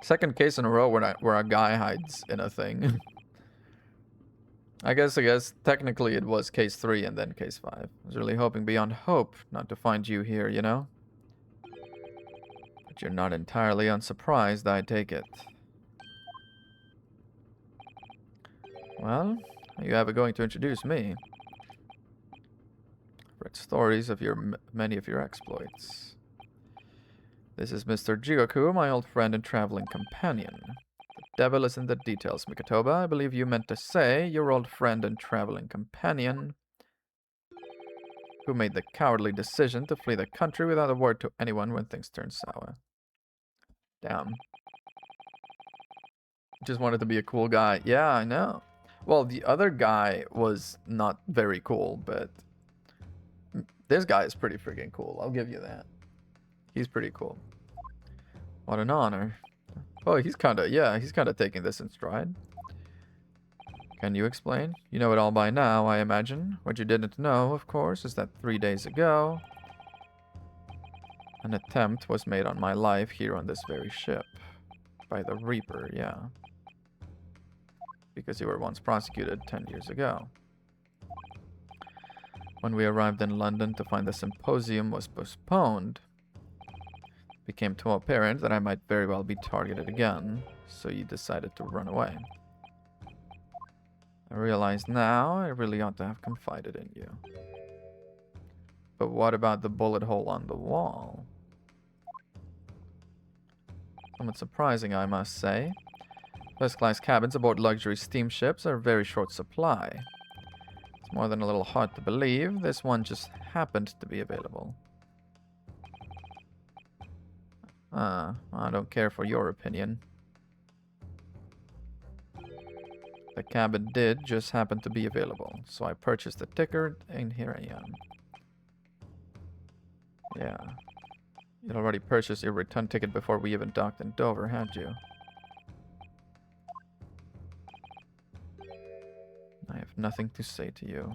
A: Second case in a row where a guy hides in a thing. I guess technically it was case 3 and then case 5. I was really hoping beyond hope not to find you here, you know? But you're not entirely unsurprised, I take it. Well, how you ever going to introduce me? I've read stories of many of your exploits. This is Mr. Jigoku, my old friend and traveling companion. The devil is in the details, Mikotoba. I believe you meant to say your old friend and traveling companion who made the cowardly decision to flee the country without a word to anyone when things turned sour. Damn. Just wanted to be a cool guy. Yeah, I know. Well, the other guy was not very cool, but this guy is pretty freaking cool. I'll give you that. He's pretty cool. What an honor. Oh, he's kind of taking this in stride. Can you explain? You know it all by now, I imagine. What you didn't know, of course, is that 3 days ago, an attempt was made on my life here on this very ship. By the Reaper, yeah. Because you were once prosecuted 10 years ago. When we arrived in London to find the symposium was postponed, it became too apparent that I might very well be targeted again, so you decided to run away. I realize now I really ought to have confided in you. But what about the bullet hole on the wall? Somewhat surprising, I must say. First-class cabins aboard luxury steamships are very short supply. It's more than a little hard to believe this one just happened to be available. I don't care for your opinion. The cabin did just happen to be available, so I purchased the ticket, and here I am. Yeah. You'd already purchased your return ticket before we even docked in Dover, had you? I have nothing to say to you.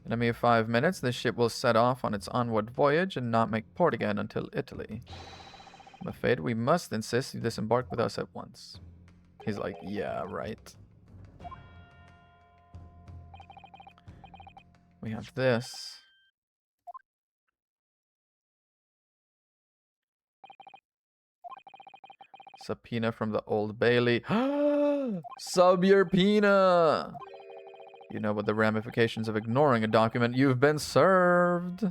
A: In a mere 5 minutes, this ship will set off on its onward voyage and not make port again until Italy. I'm afraid we must insist you disembark with us at once. He's like, yeah, right. We have this. Subpoena from the Old Bailey. Sub your pina! You know what the ramifications of ignoring a document. You've been served.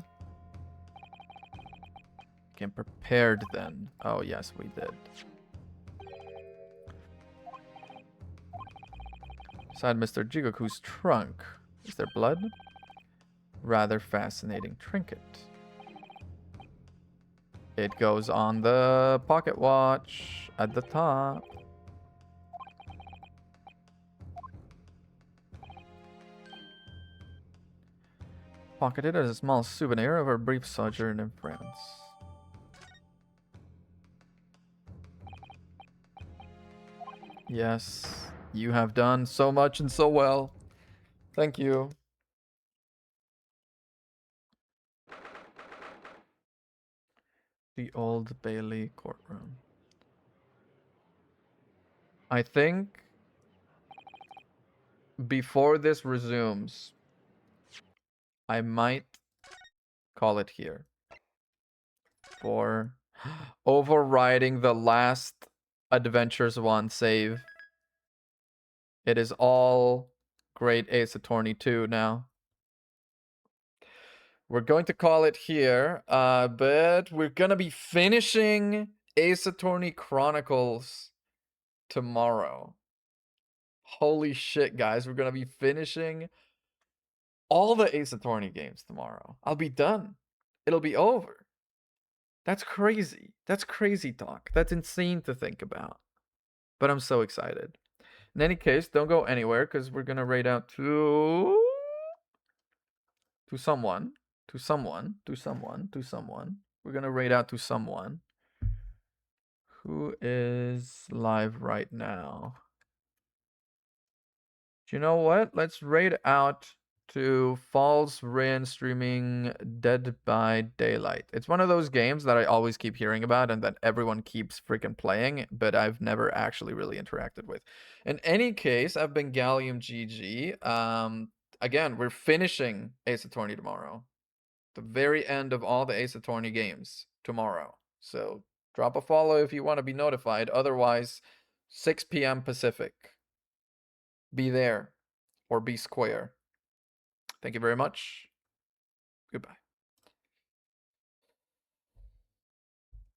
A: Came prepared then. Oh, yes, we did. Inside Mr. Jigoku's trunk. Is there blood? Rather fascinating trinket. It goes on the pocket watch at the top. Pocketed as a small souvenir of our brief sojourn in France. Yes, you have done so much and so well. Thank you. The Old Bailey courtroom. I think before this resumes, I might call it here. For overriding the last Adventures 1 save. It is all Great Ace Attorney 2 now. We're going to call it here, but we're gonna be finishing Ace Attorney Chronicles tomorrow. Holy shit, guys. We're gonna be finishing all the Ace Attorney games tomorrow. I'll be done. It'll be over. That's crazy. That's crazy talk. That's insane to think about. But I'm so excited. In any case, don't go anywhere because we're gonna raid out to someone. We're gonna raid out to someone who is live right now. Do you know what? Let's raid out to Falls Rin streaming Dead by Daylight. It's one of those games that I always keep hearing about and that everyone keeps freaking playing, but I've never actually really interacted with. In any case, I've been Gallium GG. Again, we're finishing Ace Attorney tomorrow. The very end of all the Ace Attorney games tomorrow. So drop a follow if you want to be notified. Otherwise, 6 p.m. Pacific. Be there or be square. Thank you very much. Goodbye.